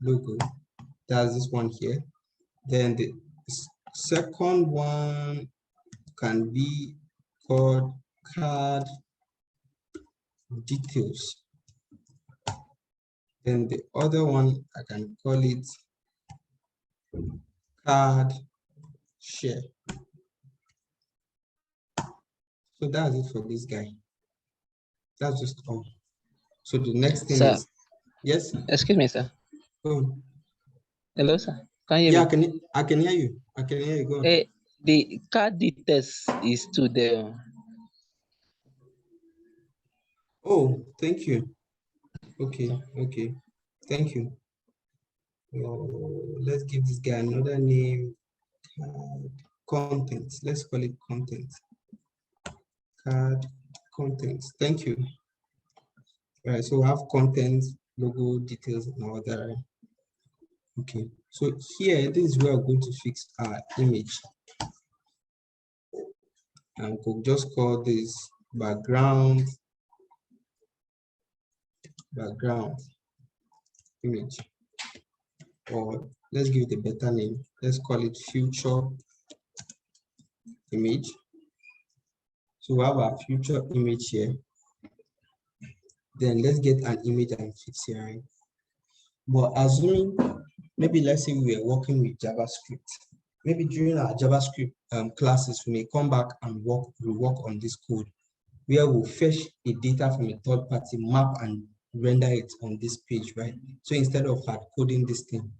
A: logo. That's this one here. Then the second one can be called card details. Then the other one, I can call it card share. So that's it for this guy. That's just all. So the next thing
F: Sir,
A: is, yes?
F: excuse me, sir.
A: Go.
F: Hello, sir. Can you
A: Yeah,
F: hear me?
A: I can hear you. I can hear you. Go on.
F: The card details is still there.
A: Oh, thank you. Okay, okay. Thank you. Let's give this guy another name. Content. Let's call it content. Card content. Thank you. All right, so we have content, logo, details, and all that. Right? Okay, so here, this is where we're going to fix our image. And we'll just call this background image. Or let's give it a better name. Let's call it future image. So we have our future image here. Then let's get an image and fix here, right? But assuming, maybe let's say we are working with JavaScript. Maybe during our JavaScript classes, we may come back and work on this code where we'll fetch a data from a third party, map and render it on this page, right? So instead of hard coding this thing.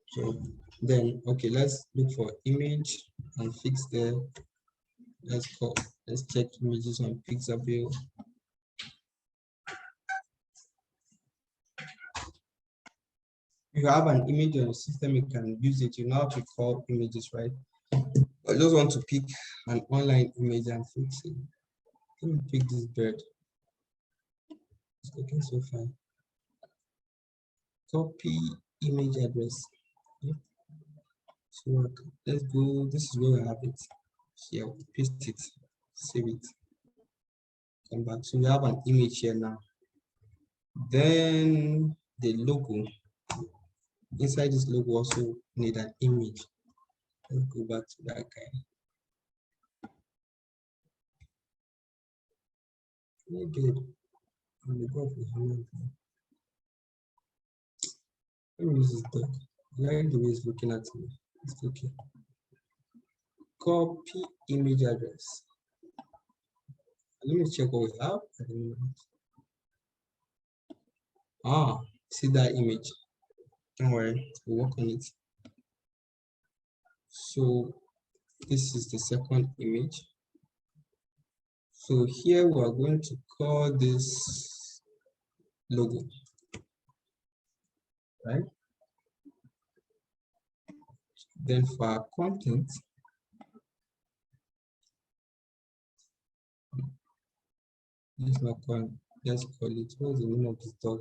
A: So then, okay, let's look for image and fix there. Let's check images on Pixabay. If you have an image on your system, you can use it. You know how to call images, right? I just want to pick an online image and fix it. Let me pick this bird. It's looking so fine. Copy image address. Yeah. So let's go. This is where I have it. Here, paste it, save it. Come back. So we have an image here now. Then the logo. Inside this logo also need an image. Let's go back to that guy. Very good. Let me use this dog. I like the way it's looking at me. It's okay. Copy image address. Let me check what we have at the moment. Ah, see that image. Don't worry, we'll work on it. So this is the second image. So here we are going to call this logo, right? Then for our content, let's call it, what's the name of this dog?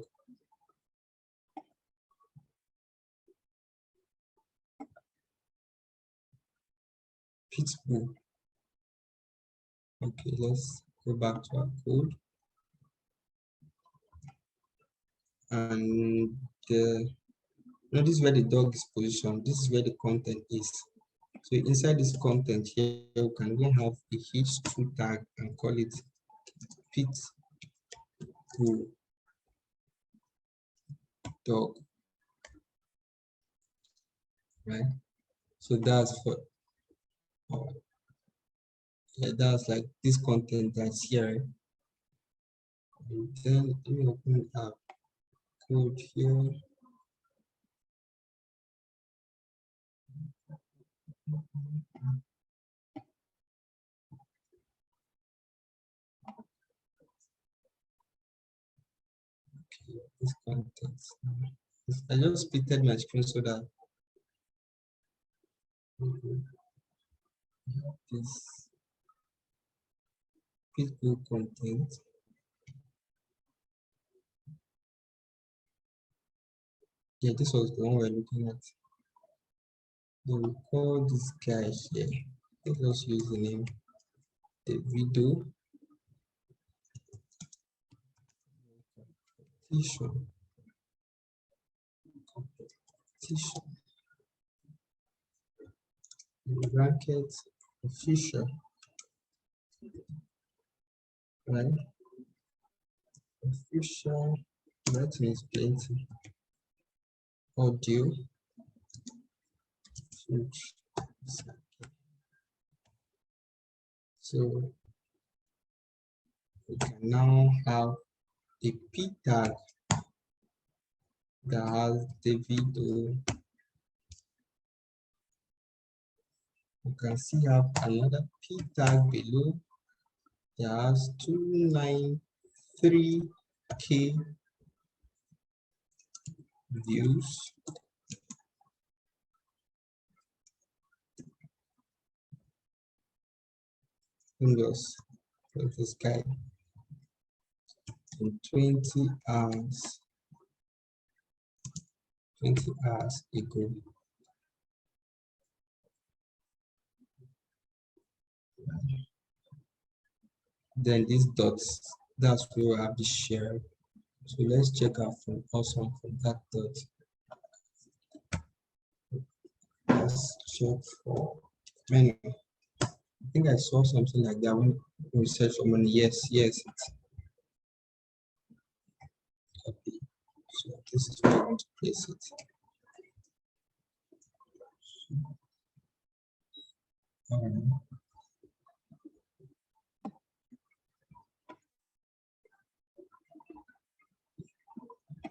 A: Pitbull. Okay, let's go back to our code. And this is where the dog is positioned. This is where the content is. So inside this content here, you can even have a h2 tag and call it pitbull dog, right? So that's for that's like this content that's here, right? And then let me open up code here. Okay, this content. I just splitted my screen so that this pitbull content. Yeah, this was the one we're looking at. Then we call this guy here. Let's just use the name, the video competition. Bracket official, right? Official, that means plenty. Audio. So we can now have a p tag that has the video. You can see have another p tag below that has 293K views. Windows with this guy in 20 hours ago. Then these dots, that's where we have the share. So let's check out from that dot. Let's check for menu. I think I saw something like that when we search for money. Yes, it's copy. So this is where I want to place it.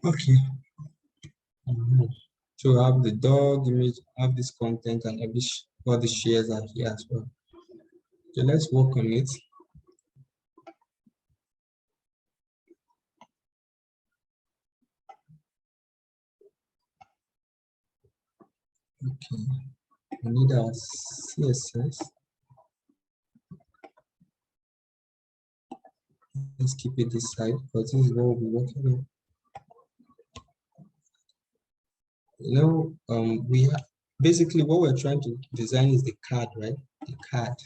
A: Okay. So I have the dog image, have this content, and all the shares are here as well. So let's work on it. Okay, we need our CSS. Let's keep it this side because this is what we'll be working on. We have basically what we're trying to design is the card, right? The card.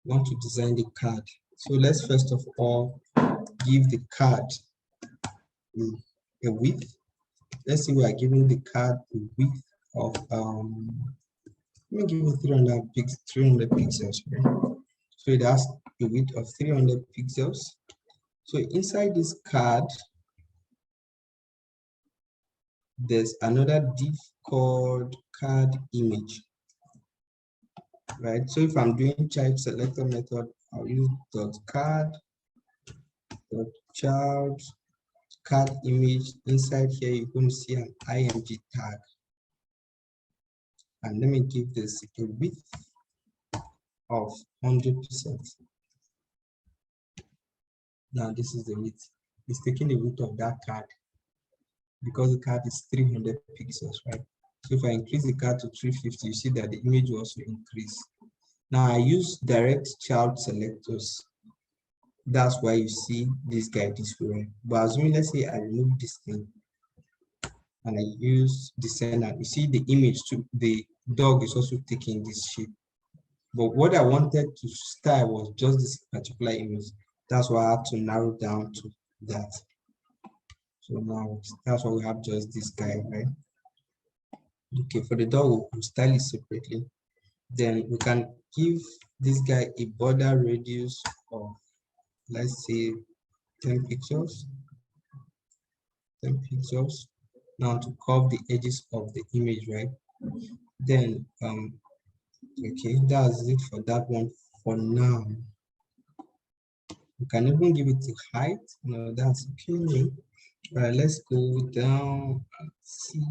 A: We want to design the card. So let's first of all give the card a width. Let's say we are giving the card a width of let me give it 300 pixels. Right? So it has a width of 300 pixels. So inside this card, there's another div called card image, right? So if I'm doing child selector method, I'll use .card, .child, card image. Inside here, you're going to see an img tag. And let me give this a width of 100%. Now this is the width. It's taking the width of that card because the card is 300 pixels, right? So if I increase the card to 350, you see that the image will also increase. Now I use direct child selectors. That's why you see this guy this way. But assuming, let's say I remove this thing and I use descendant, you see the image to the dog is also taking this shape. But what I wanted to style was just this particular image. That's why I had to narrow down to that. So now that's why we have just this guy, right? Okay, for the dog, we'll style it separately. Then we can give this guy a border radius of, let's say, 10 pixels. 10 pixels. Now to curve the edges of the image, right? Then, okay, that's it for that one for now. We can even give it a height. No, that's okay. All right, let's go down and see.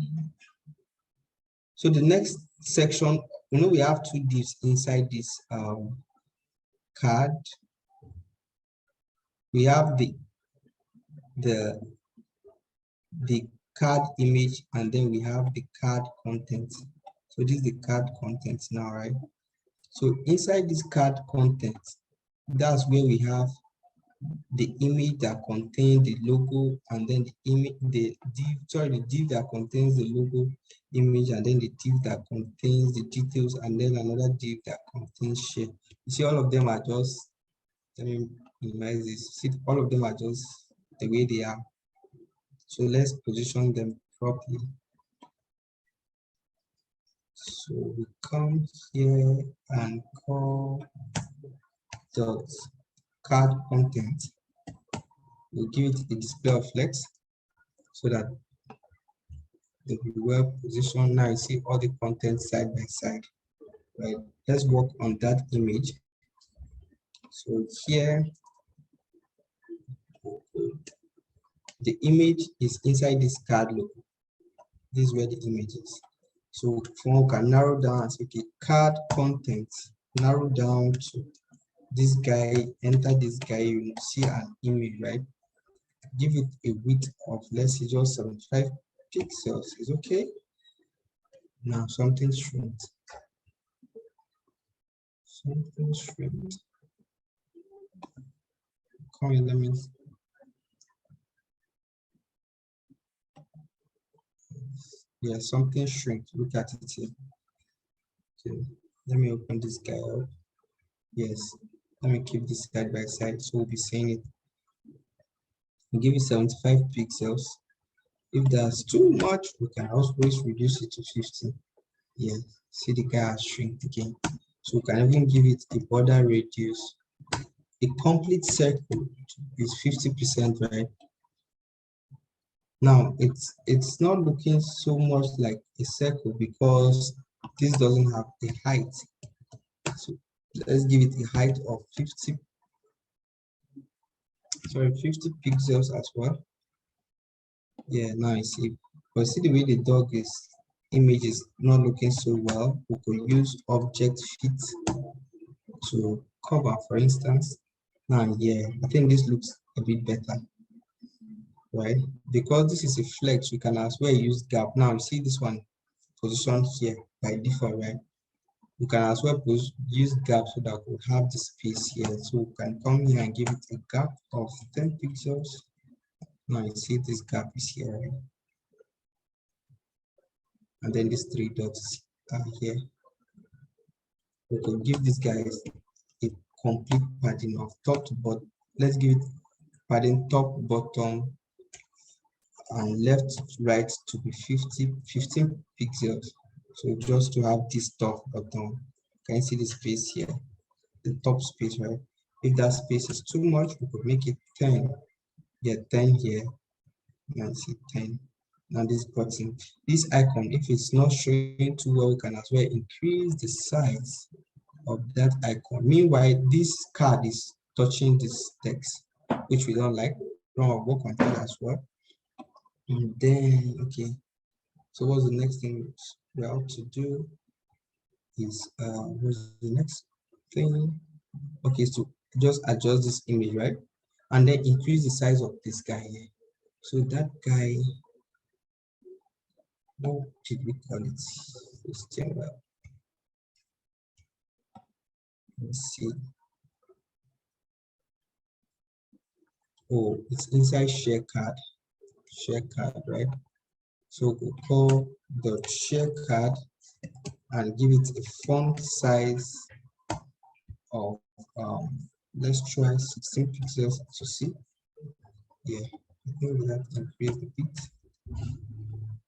A: So the next section, we have two divs inside this card. We have the card image, and then we have the card content. So this is the card content now, right? So inside this card content, that's where we have the image that contains the logo, and then the div that contains the logo image, and then the div that contains the details, and then another div that contains shape. You see, all of them are just, let me minimize this. See, all of them are just the way they are. So let's position them properly. So we come here and call dot card content. We'll give it a display of flex so that they will be well positioned. Now you see all the content side by side, right? Let's work on that image. So here, the image is inside this card logo. This is where the image is. So we can narrow down and say, okay, card content, narrow down to this guy, enter this guy, you see an image, right? Give it a width of, let's say, just 75 pixels. Is okay. Now something shrink. Something shrink. Come in, let me. Yeah, something shrink. Look at it here. Okay, let me open this guy up. Yes, let me keep this side by side so we'll be seeing it. We'll give it 75 pixels. If that's too much, we can always reduce it to 50. Yeah, see the guy has shrunk again. So we can even give it a border radius. A complete circle is 50%, right? Now it's not looking so much like a circle because this doesn't have a height. So let's give it a height of 50 pixels as well. Yeah, now you see, but see the way the dog image is not looking so well. We could use object fit to cover, for instance. Now, yeah, I think this looks a bit better, right? Because this is a flex, we can as well use gap. Now, you see this one positioned here by default, right? We can as well use gap so that we have the space here. So we can come here and give it a gap of 10 pixels. Now, you see this gap is here, right? And then these 3 dots are here. We can give these guys a complete padding of top to bottom. Let's give it padding top, bottom, and left to right to be 15 pixels. So just to have this top bottom, can you see the space here? The top space, right? If that space is too much, we could make it 10. Yeah, 10 here. Now see 10. Now this button, this icon, if it's not showing too well, we can as well increase the size of that icon. Meanwhile, this card is touching this text, which we don't like. We don't work on that as well. And then, okay, so what's the next thing we have to do is, what's the next thing? Okay, so just adjust this image, right? And then increase the size of this guy here. So that guy, what did we call it? Let's see. Oh, it's inside share card, right? So we'll call the share card and give it a font size of, let's try 16 pixels to see. Yeah, I think we have to increase a bit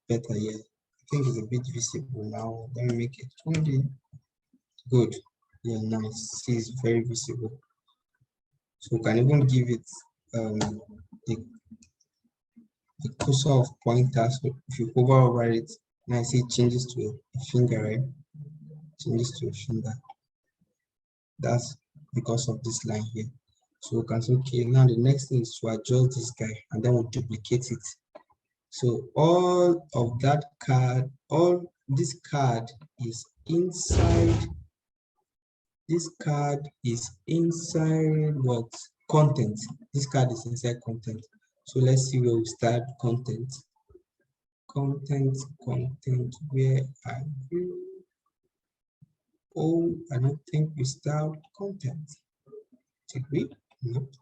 A: better. Yeah, I think it's a bit visible now. Let me make it 20. Good. Yeah, nice. See, it's very visible. So we can even give it a cursor of pointers. So if you hover over it, now see it changes to a finger, right? Changes to a finger. That's because of this line here. So we can say, okay, now the next thing is to adjust this guy, and then we'll duplicate it. So all of that card, all this card is inside. This card is inside what? Content. This card is inside content. So let's see where we start content. Content, where are you? Oh, I don't think we start content. Did we? Nope.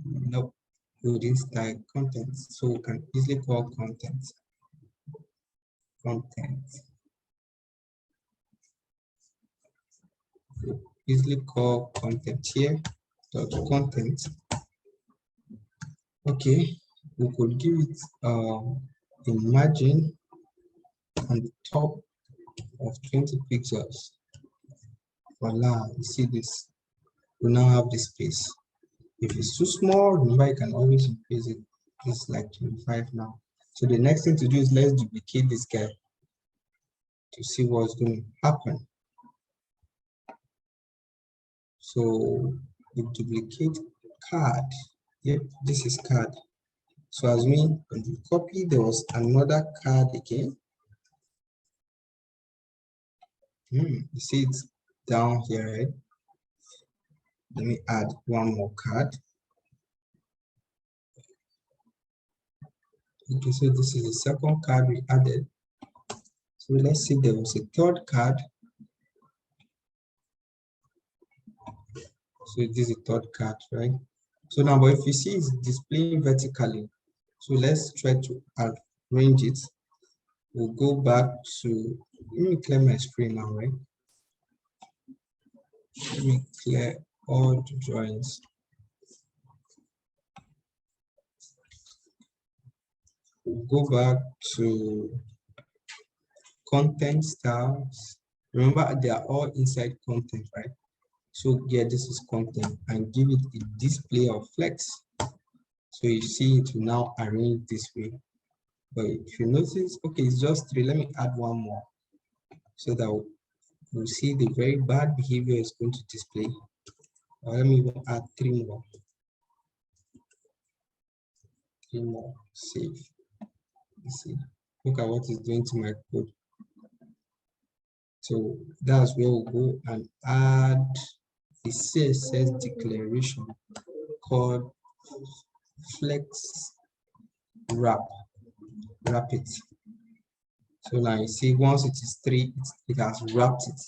A: Nope. We didn't start content. So we can easily call content. Content. Easily call content here. Dot content. Okay, we could give it a margin on the top of 20 pixels. Voila, you see this. We now have the space. If it's too small, remember you can always increase it. It's like 25 now. So the next thing to do is let's duplicate this guy to see what's going to happen. So we duplicate card. Yep, this is card. So as we when you copy, there was another card again. You see it's down here, right? Let me add one more card. Okay, so this is the second card we added. So let's see, there was a third card. So this is a third card, right? So now, but if you see it's displaying vertically, so let's try to arrange it. We'll go back to, let me clear my screen now, right? Let me clear all the drawings. We'll go back to content styles. Remember, they are all inside content, right? So yeah, this is content, and give it a display of flex. So you see it will now arrange this way. But if you notice, okay, it's just 3. Let me add one more so that we'll see the very bad behavior is going to display. Or let me even add 3 more. 3 more. Save. Let's see. Look at what it's doing to my code. So that's where we'll go and add a CSS declaration called flex wrap. Wrap it. So now you see, once it is 3, it has wrapped it.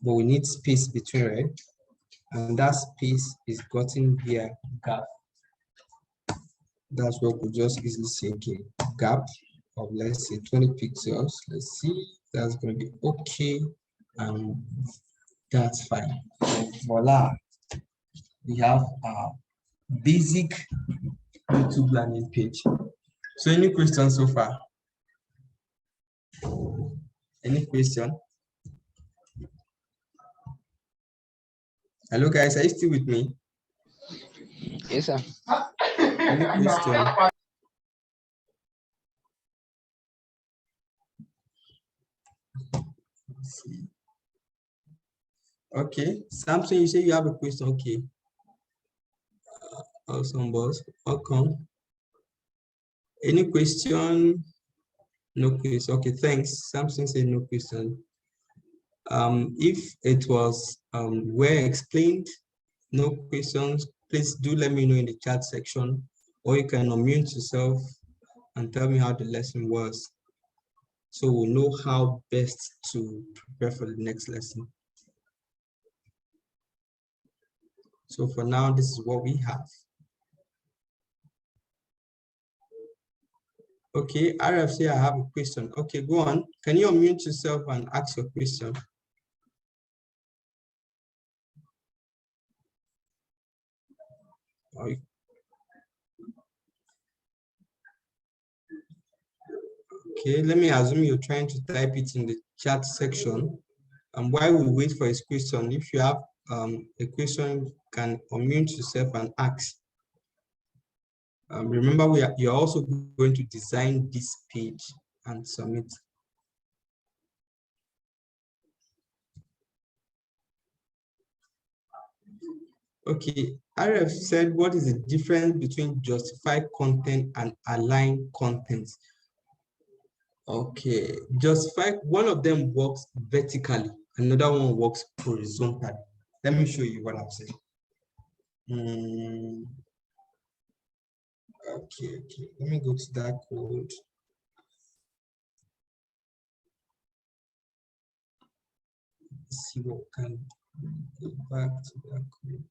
A: But we need space between, right? And that space is gotten via gap. That's what we just easily say, okay, gap of, let's say, 20 pixels. Let's see, that's going to be okay. And that's fine. Voila. We have a basic YouTube landing page. So any questions so far? Any question? Hello guys, are you still with me?
F: Yes, sir.
A: Any question? Okay, Samson, you say you have a question. Okay. Awesome, boss. Welcome. Any question? No question. Okay, thanks. Samson said no question. If it was well explained, no questions, please do let me know in the chat section, or you can unmute yourself and tell me how the lesson was, so we'll know how best to prepare for the next lesson. So for now, this is what we have. Okay, RFC, I have a question. Okay, go on. Can you unmute yourself and ask your question? Okay, let me assume you're trying to type it in the chat section. And while we wait for his question, if you have a question, you can unmute yourself and ask. Remember, you're also going to design this page and submit. Okay, RF said, what is the difference between justify content and align content? Okay, justify, one of them works vertically, another one works horizontally. Let me show you what I'm saying. Okay, let me go to that code. Let's see what can go back to that code.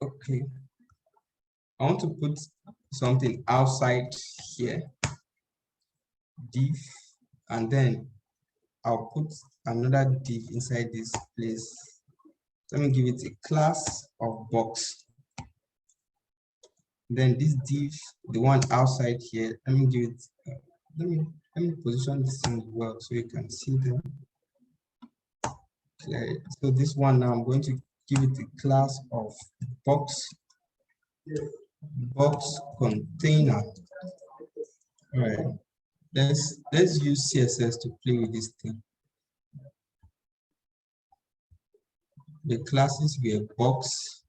A: Okay, I want to put something outside here, div, and then I'll put another div inside this place. Let me give it a class of box. Then this div, the one outside here, let me give it, let me position this thing well so you can see them. Okay, so this one now I'm going to give it a class of box container. All right, let's use CSS to play with this thing. The classes were box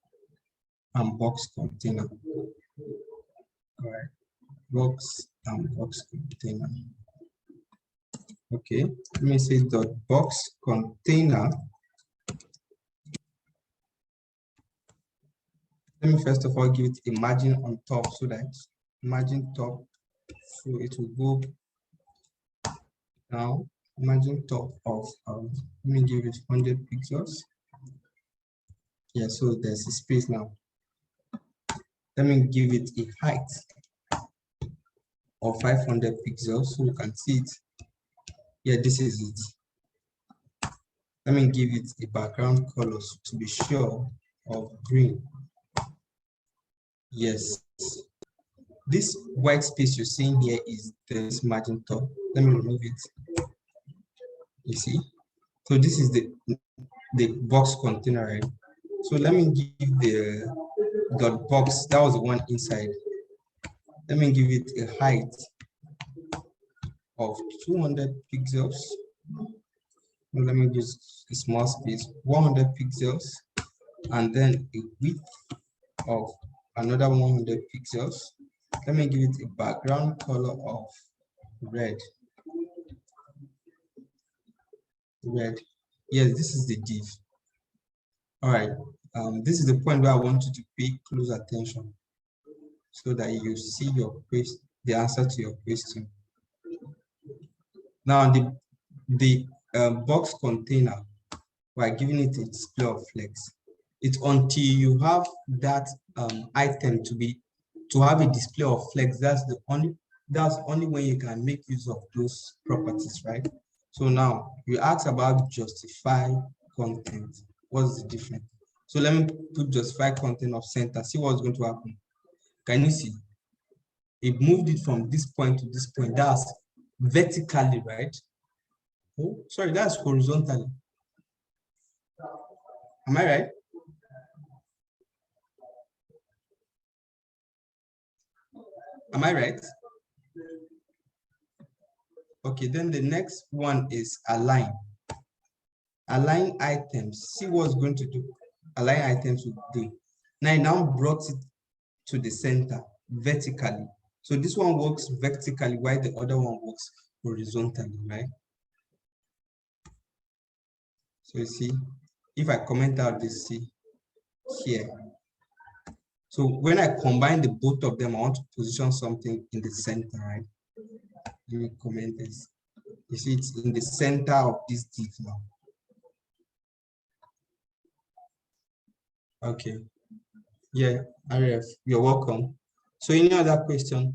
A: and box container. All right, box and box container. Okay, let me say dot box container. Let me first of all give it a margin on top, so that margin top, so it will go now. Margin top of let me give it 100 pixels. Yeah, so there's a space now. Let me give it a height of 500 pixels so you can see it. Yeah, this is it. Let me give it a background color to be sure of green. Yes. this white space you're seeing here is this margin top. Let me remove it. You see? So this is the box container, right? So let me give the dot box, that was the one inside. Let me give it a height of 200 pixels. Let me use a small space, 100 pixels, and then a width of another 100 pixels. Let me give it a background color of red. Red. Yes, this is the div. All right. This is the point where I want you to pay close attention so that you see the answer to your question. Now, the box container, we're giving it a display of flex. It's until you have that item to have a display of flex. That's only when you can make use of those properties, right? So now you asked about justify content. What's the difference? So let me put justify content of center. See what's going to happen. Can you see? It moved it from this point to this point. That's vertically, right? Oh, sorry, that's horizontally. Am I right? Am I right? Okay, then the next one is align. Align items. See what's going to do. Align items will do. Now brought it to the center vertically. So this one works vertically while the other one works horizontally, right? So you see, if I comment out this, see here. So when I combine the both of them, I want to position something in the center, right? Let me comment this. You see, it's in the center of this div now. Okay. Yeah, Arif, you're welcome. So any other question?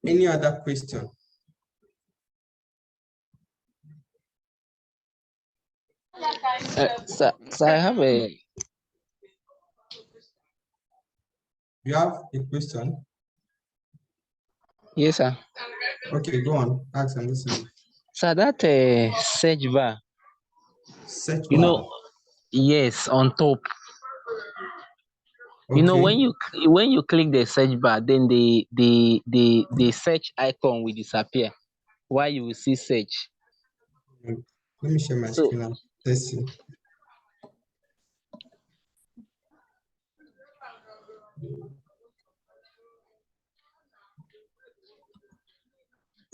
A: Any other question?
F: So I have a.
A: You have a question?
F: Yes, sir.
A: Okay, go on. Ask and listen.
F: So that search bar,
A: Search
F: you
A: bar.
F: know, yes, on top.
A: Okay.
F: You know, when you click the search bar, then the search icon will disappear. While you will see search.
A: Let me share my screen now. Let's see.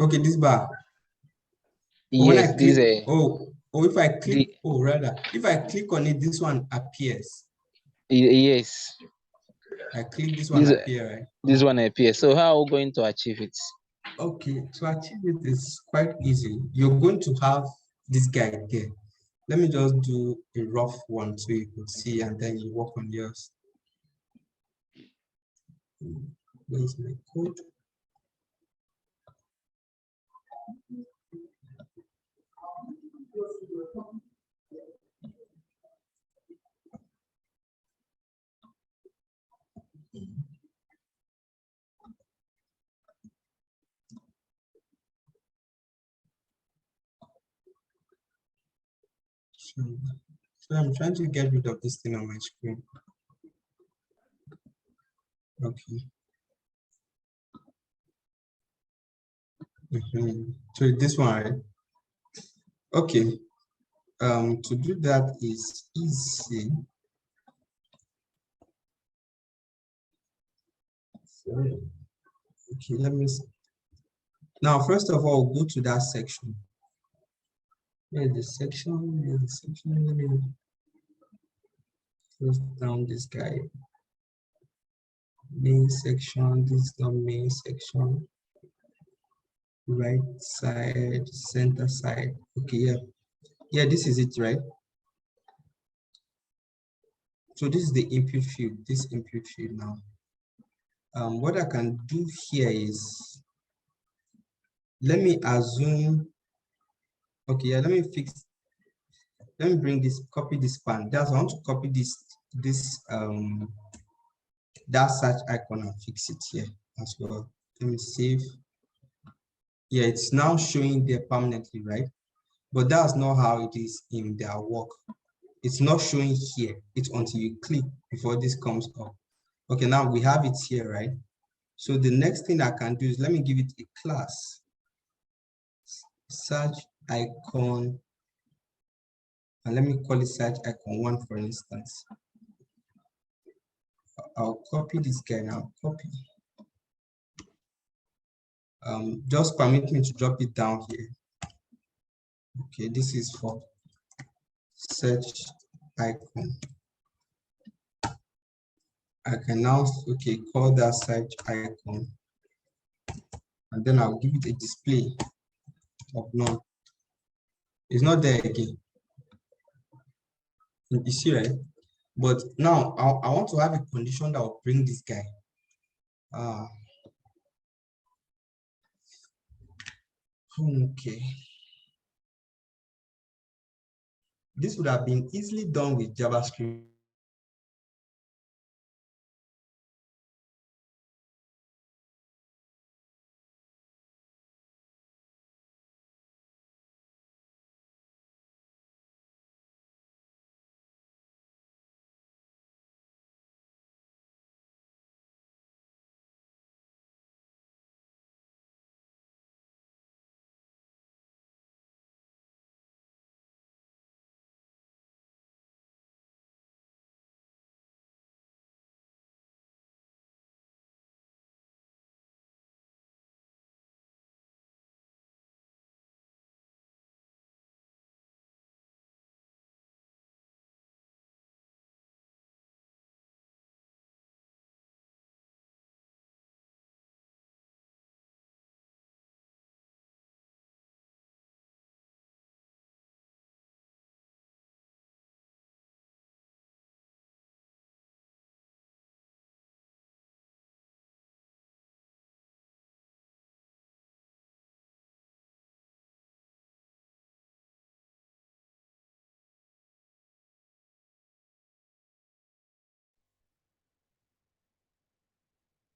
A: Okay, this bar. When I
F: Yes,
A: click,
F: this
A: if I click,
F: the
A: rather, if I click on it, this one appears.
F: yes.
A: I click this one appear, right?
F: This one appears. So how are we going to achieve it?
A: Okay, to achieve it is quite easy. You're going to have this guy there. Let me just do a rough one so you could see, and then you work on yours. Where's my code? So I'm trying to get rid of this thing on my screen. Okay. So this one, right? Okay. To do that is easy. Okay, let me see. Now, first of all, go to that section. Where's the section? Where's the section? Let me close down this guy. Main section, this is the main section. Right side, center side. Okay, yeah. Yeah, this is it, right? So this is the input field, this input field now. What I can do here is, let me assume, okay, yeah, let let me bring this, copy this span. That's I want to copy that search icon and fix it here as well. Let me save. Yeah, it's now showing there permanently, right? But that's not how it is in their work. It's not showing here. It's until you click before this comes up. Okay, now we have it here, right? So the next thing I can do is let me give it a class. Search icon. And let me call it search icon 1, for instance. I'll copy this guy now. Copy. Just permit me to drop it down here. Okay, this is for search icon. I can now, okay, call that search icon. And then I'll give it a display of none. It's not there again. You see, right? But now I want to have a condition that will bring this guy. Okay. This would have been easily done with JavaScript.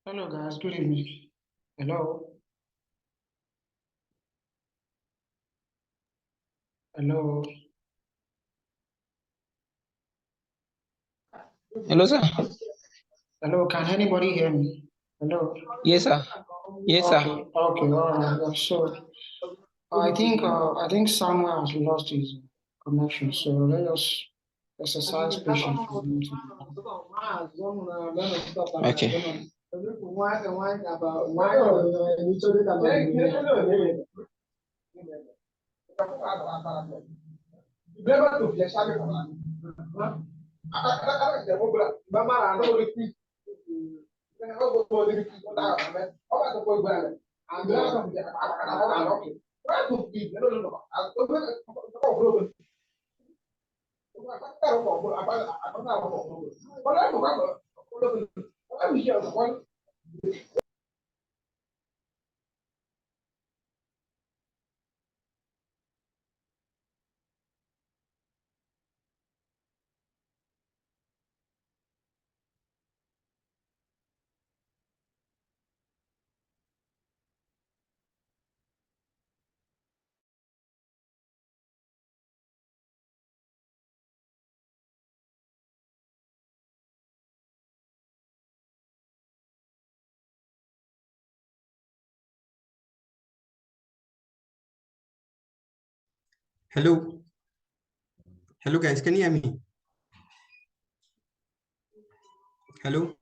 B: Hello guys, good evening. Hello. Hello.
F: Hello, sir.
B: Hello, can anybody hear me? Hello.
F: Yes, sir. Yes, sir.
B: Okay, all right. Yeah, so I think Samuel has lost his connection. So let us exercise patience for him to
F: Okay.
A: Hello. Hello guys, can you hear me? Hello.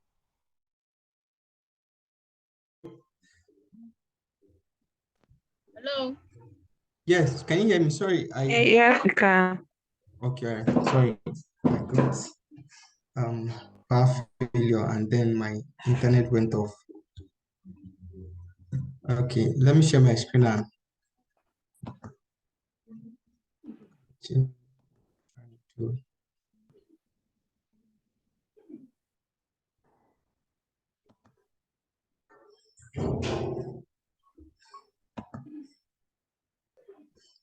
G: Hello.
A: Yes, can you hear me? Sorry,
G: Yes, we can.
A: Okay, sorry. I got power failure and then my internet went off. Okay, let me share my screen now.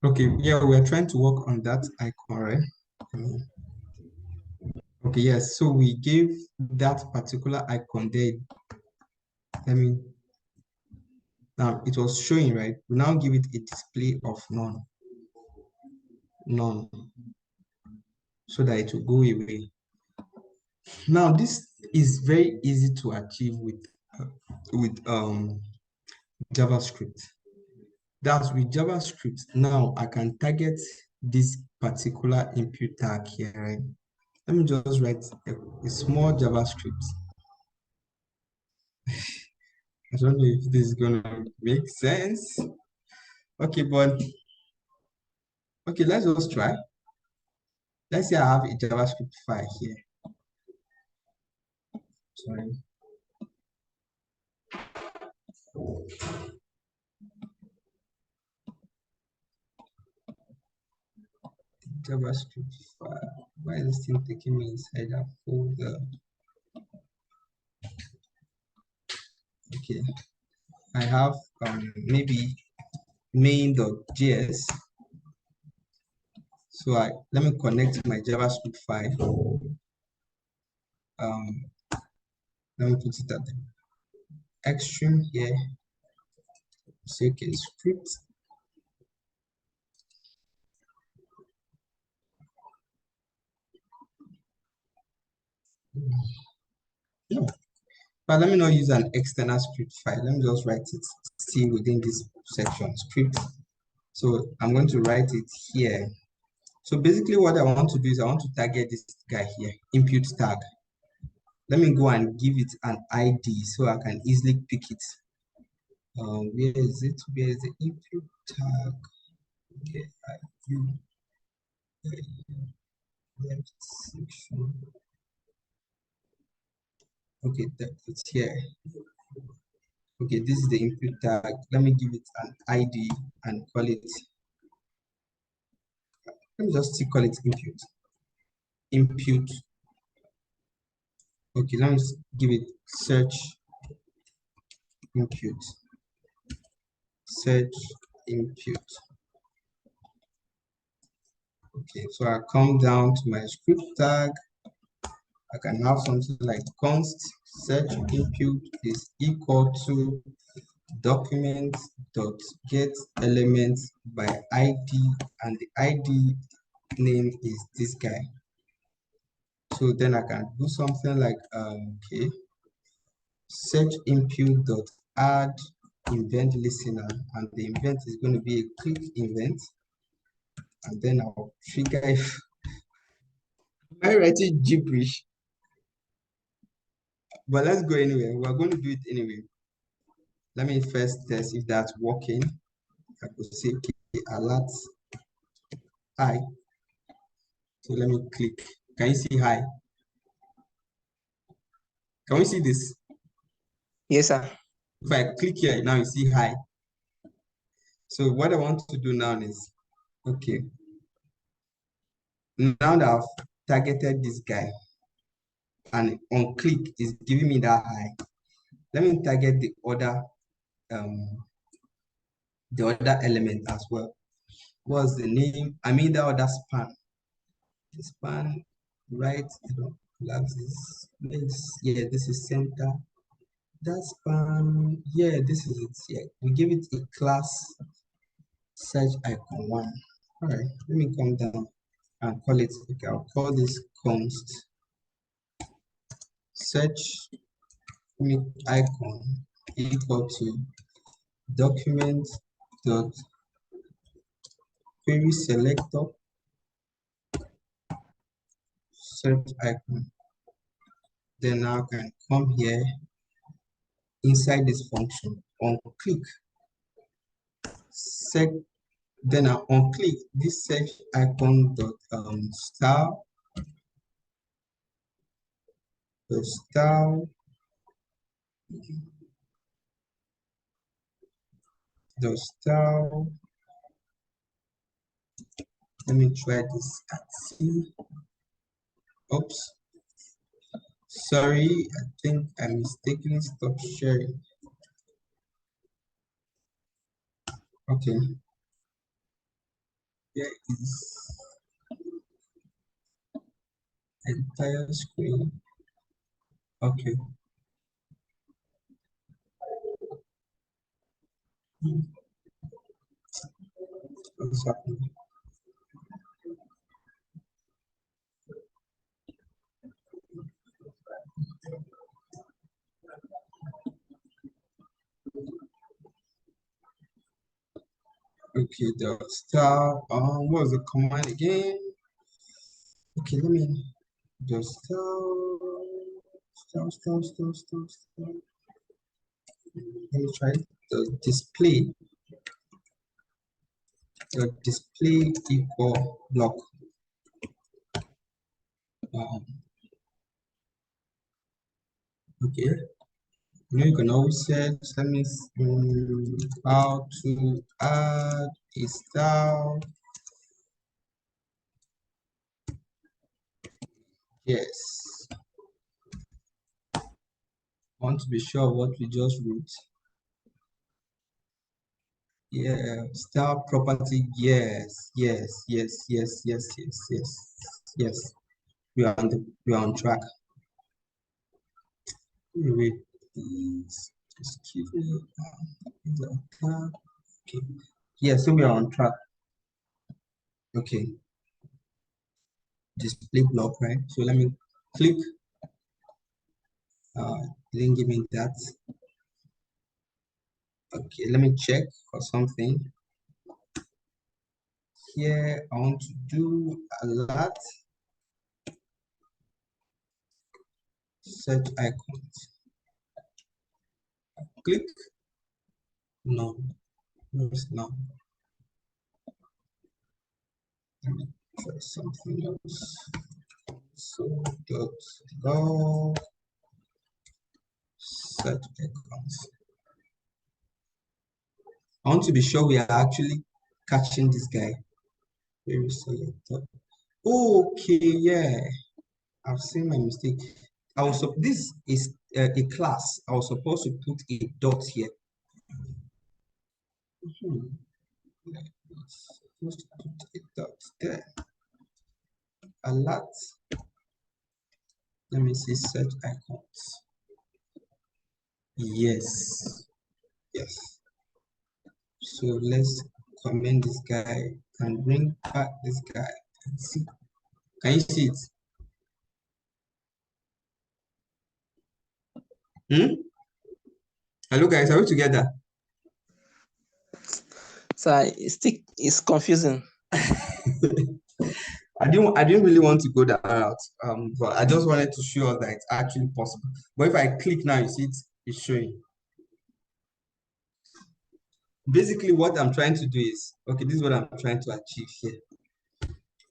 A: Okay, yeah, we're trying to work on that icon, right? Okay, yes. So we gave that particular icon there. Let me, now it was showing, right? We now give it a display of none. None. So that it will go away. Now this is very easy to achieve with JavaScript. That's with JavaScript. Now I can target this particular input tag here, right? Let me just write a small JavaScript. I don't know if this is gonna make sense. Okay, but okay, let's just try. Let's say I have a JavaScript file here. Sorry. JavaScript file. Why is this thing taking me inside that folder? Okay, I have maybe main.js. So let me connect my JavaScript file. Let me put it at the extreme here. Say okay, script. No, but let me not use an external script file. Let me just write it still within this section script. So I'm going to write it here. So basically what I want to do is I want to target this guy here, input tag. Let me go and give it an ID so I can easily pick it. Where is it? Where is the input tag? Okay, left section. Okay, it's here. Okay, this is the input tag. Let me give it an ID and call it. Let me just call it input. Input. Okay, let me give it search input. Search input. Okay, so I come down to my script tag. I can have something like const search input is equal to document dot get element by ID, and the ID name is this guy. So then I can do something like okay, search input dot add event listener, and the event is going to be a click event, and then I'll trigger if am I writing gibberish? But let's go anyway. We're going to do it anyway. Let me first test if that's working. I could say okay, alert hi. So let me click. Can you see hi? Can we see this?
G: Yes, sir.
A: If I click here, now you see hi. So what I want to do now is, okay, now that I've targeted this guy and on click is giving me that hi, let me target the other element as well. What's the name? I mean the other span. The span, right? Yeah, this is center. That span, yeah, this is it. Yeah, we give it a class search icon 1. All right, let me come down and call it. Okay, I'll call this const search icon equal to document dot query selector search icon. Then I can come here inside this function on click set. Then I on click this search icon dot style the style the style. Let me try this and see. Oops. Sorry, I think I mistakenly stopped sharing. Okay. Here is Entire screen. Okay. What's happening? Okay, the star. What was the command again? Okay, let me the star. Let me try the display. The display equal block. Okay. You can always set. Let me how to add a style. Yes. I want to be sure of what we just wrote. Yeah, style property. Yes. We are on track. Wait, please. Excuse me. Okay. Yeah, so we are on track. Okay. Display block, right? So let me click. Didn't give me that. Okay, let me check for something. Here, I want to do a lot. Search icons. Click. No, it's not. Let me try something else. So .log search icons. I want to be sure we are actually catching this guy. Very selected. Okay, yeah. I've seen my mistake. This is a class. I was supposed to put a dot here. Supposed to put a dot there. A lot. Let me see search icons. Yes. So let's comment this guy and bring back this guy and see. Can you see it? Hello guys, are we together?
G: So it's confusing.
A: I didn't really want to go that route, but I just wanted to show us that it's actually possible. But if I click now, you see it's showing. Basically, what I'm trying to do is, okay, this is what I'm trying to achieve here.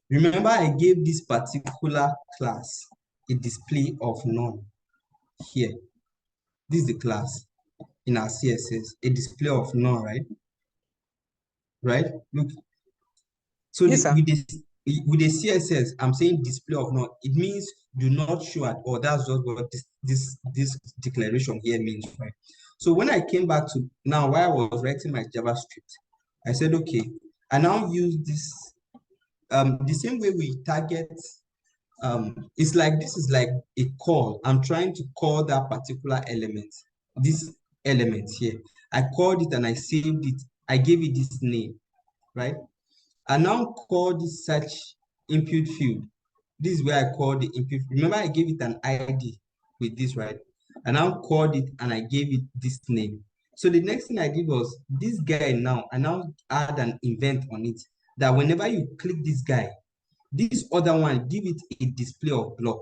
A: Remember, I gave this particular class a display of none here. This is the class in our CSS, a display of none, right? Right? Look. So
G: Yes, sir.
A: with the CSS, I'm saying display of none. It means do not show at all. That's just what this declaration here means, right? So when I came back to now, while I was writing my JavaScript, I said, okay, I now use this the same way we target. It's like this is like a call. I'm trying to call that particular element, this element here. I called it and I saved it. I gave it this name, right? I now call this search input field. This is where I call the input. Remember, I gave it an ID with this, right? I now called it and I gave it this name. So the next thing I did was this guy now, I now add an event on it that whenever you click this guy, this other one, give it a display of block.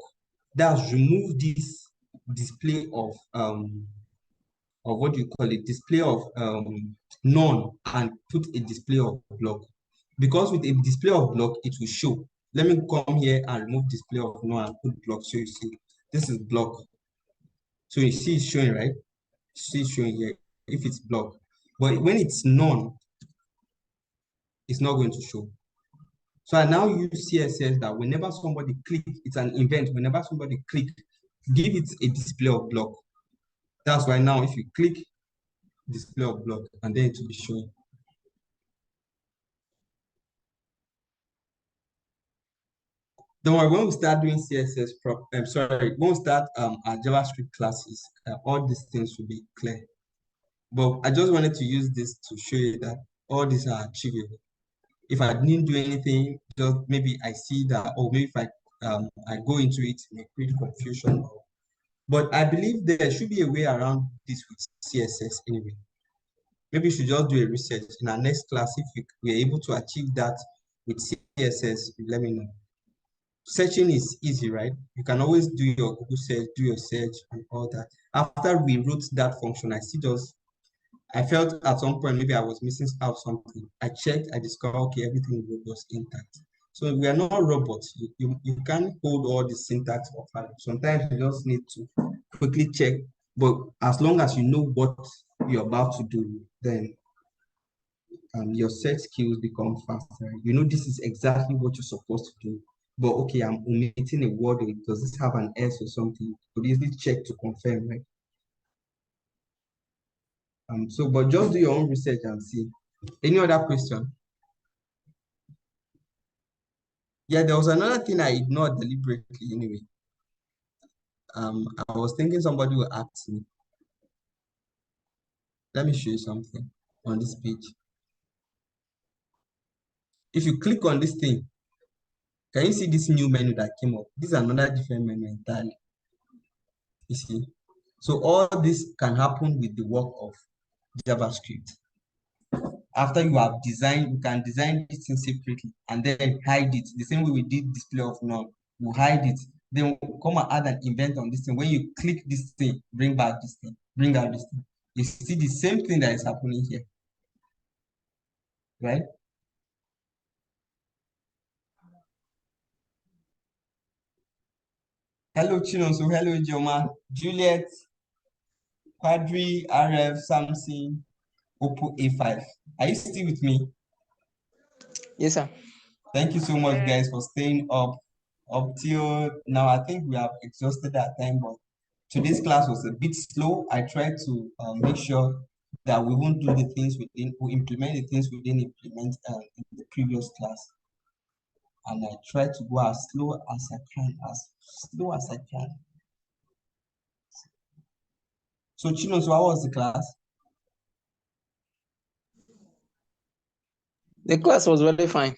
A: That's remove this display of what do you call it? Display of none and put a display of block. Because with a display of block, it will show. Let me come here and remove display of none and put block. So you see, this is block. So you see it's showing, right? See it's showing here if it's block. But when it's none, it's not going to show. So I now use CSS that whenever somebody click, it's an event. Whenever somebody click, give it a display of block. That's why now if you click display of block and then it will be showing. Don't worry, when we start doing CSS I'm sorry, when we start our JavaScript classes, all these things will be clear. But I just wanted to use this to show you that all these are achievable. If I didn't do anything, just maybe I see that, or maybe if I go into it, it may create confusion. But I believe there should be a way around this with CSS anyway. Maybe you should just do a research in our next class. If we're able to achieve that with CSS, let me know. Searching is easy, right? You can always do your Google search, do your search and all that. After we wrote that function, I felt at some point maybe I was missing out something. I checked, I discovered, okay, everything was intact. So we are not robots. You can't hold all the syntax of it. Sometimes you just need to quickly check, but as long as you know what you're about to do, then your search skills become faster. You know this is exactly what you're supposed to do. But okay, I'm omitting a word. Does this have an S or something? You could easily check to confirm, right? But just do your own research and see. Any other question? Yeah, there was another thing I ignored deliberately anyway. I was thinking somebody would ask me. Let me show you something on this page. If you click on this thing, can you see this new menu that came up? This is another different menu entirely. You see? So all this can happen with the work of JavaScript. After you have designed, you can design this thing separately and then hide it. The same way we did display of none, we'll hide it. Then we'll come and add an event on this thing. When you click this thing, bring back this thing, bring out this thing. You see the same thing that is happening here, right? Hello, Chinonso. Hello, Joma. Juliet, Quadri, RF, Samson, Oppo A5. Are you still with me?
G: Yes, sir.
A: Thank you so much, guys, for staying up till now. I think we have exhausted our time, but today's class was a bit slow. I tried to make sure that we won't do the things we implement the things we didn't implement in the previous class. And I try to go as slow as I can, as slow as I can. So, Chino, so how was the class?
G: The class was very fine.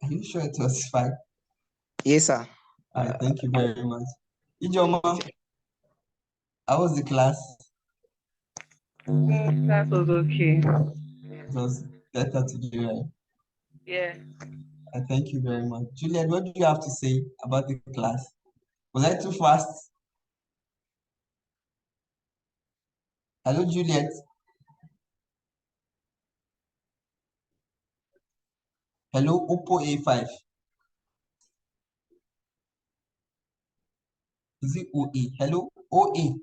A: Are you sure it was fine?
G: Yes, sir.
A: All right, thank you very much. Ijoma, how was the class?
H: That was okay.
A: It was better today, right?
H: Yeah.
A: Thank you very much. Juliet, what do you have to say about the class? Was I too fast? Hello, Juliet. Hello, Oppo A5. Is it OA? Hello, OA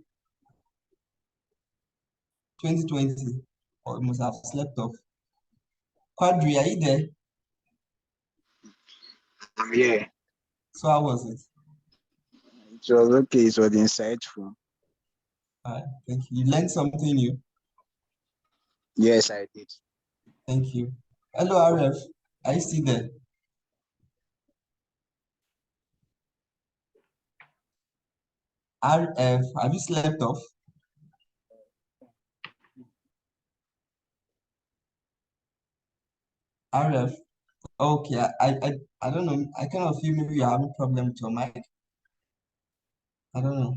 A: 2020. Or you must have slept off. Quadri, are you there?
I: I'm here.
A: So how was it?
I: It was okay. It was insightful.
A: All right, thank you. You learned something new?
I: Yes, I did.
A: Thank you. Hello, RF. Are you still there? RF, have you slept off? RF. Okay, I don't know. I kind of feel maybe you're having problem with your mic. I don't know.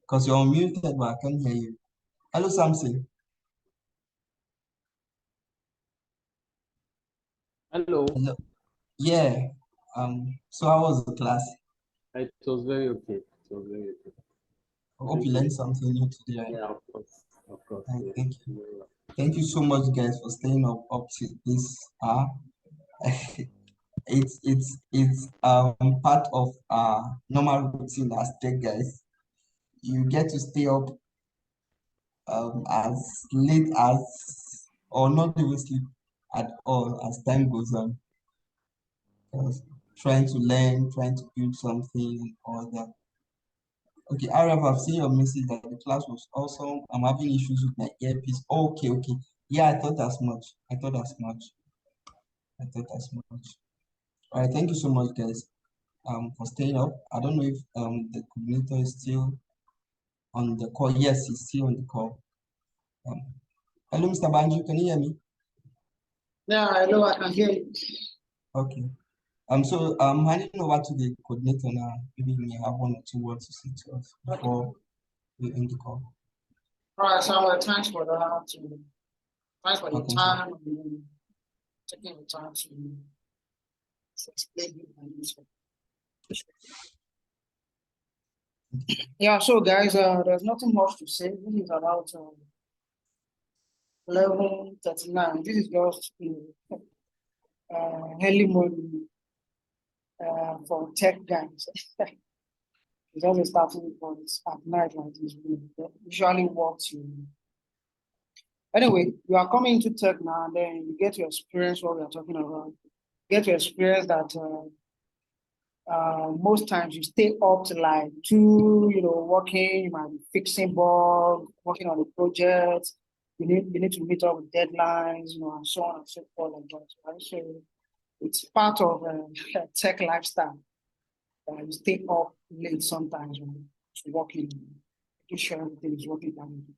A: Because you're unmuted, but I can't hear you. Hello, Samson.
J: Hello.
A: Hello. Yeah. So how was the class?
J: It was very okay. It was very okay.
A: I hope you learned something new today. Right?
J: Yeah, of course. Of course.
A: Right,
J: Yeah.
A: thank you. Thank you so much, guys, for staying up to this hour. It's part of our normal routine as tech guys. You get to stay up as late as, or not even sleep at all as time goes on. Trying to learn, trying to build something and all that. Okay, Arab, I've seen your message that the class was awesome. I'm having issues with my earpiece. Okay, okay. Yeah, I thought as much. I thought as much. All right, thank you so much, guys, for staying up. I don't know if the coordinator is still on the call. Yes, he's still on the call. Hello, Mr. Banju, can you hear me?
B: Yeah, hello, I can hear you.
A: Okay. So handing over to the coordinator now. Maybe we may have 1 or 2 words to say to us before we end the call.
B: All right, Samuel, thanks for that. Thanks for the
A: Okay,
B: time, taking the time to explain it. Yeah, so guys, there's nothing much to say. This is about 11:39. This is just early morning for tech guys. It's always starting point at night like this. We usually work to. Anyway, you are coming into tech now, and then you get to experience what we are talking about. Get to experience that most times you stay up to like 2, working, you might be fixing bugs, working on a project. You need to meet up with deadlines, and so on and so forth like that, right? So it's part of tech lifestyle. You stay up late sometimes working, making sure everything is working properly.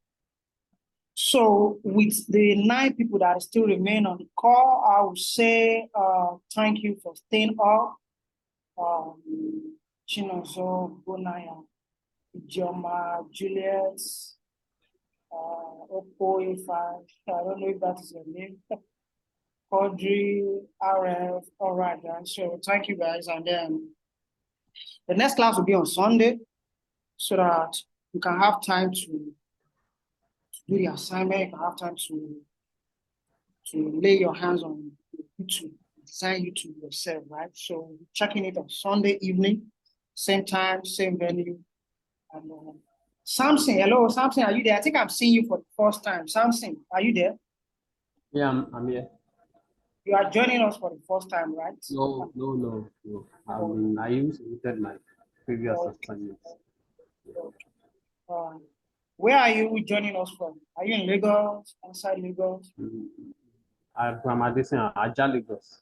B: So with the 9 people that still remain on the call, I would say thank you for staying up. Chinozo, Bonaya, Ijoma, Juliet, Oppo A5, I don't know if that is your name. Audrey, RF, all right, guys. So thank you guys. And then the next class will be on Sunday so that you can have time to do the assignment, you can have time to lay your hands on YouTube, design YouTube yourself, right? So checking it on Sunday evening, same time, same venue. And Samson, hello, Samson, are you there? I think I'm seeing you for the first time. Samson, are you there?
J: Yeah, I'm here.
B: You are joining us for the first time, right?
J: No. I used to submitted my previous assignments.
B: Where are you joining us from? Are you in Lagos, outside Lagos?
J: I'm from Aja, Lagos.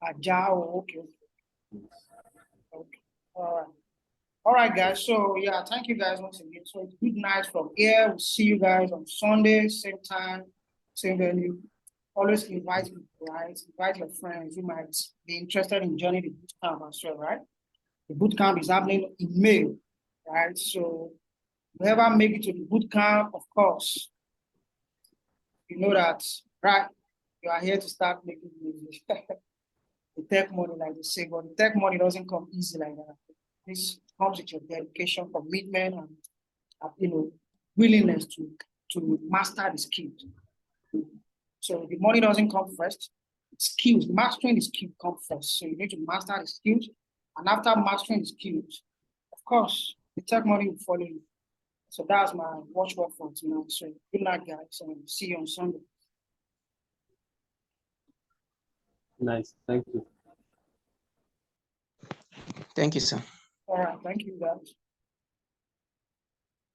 B: Aja, okay. All right, guys. So yeah, thank you guys once again. So it's good night from here. We'll see you guys on Sunday, same time, same venue. Always invite me, right? Invite your friends who might be interested in joining the boot camp as well, right? The boot camp is happening in May, right? So whoever make it to the boot camp, of course, you know that, right? You are here to start making music. The tech money, like they say, but the tech money doesn't come easy like that. This comes with your dedication, commitment, and willingness to master the skills. So the money doesn't come first. Skills, mastering the skill comes first. So you need to master the skills, and after mastering the skills, of course, the tech money will follow you. So that's my watchword for tonight. So good night, guys, and see you on Sunday.
J: Nice, thank you.
G: Thank you, sir.
B: All right, thank you, guys.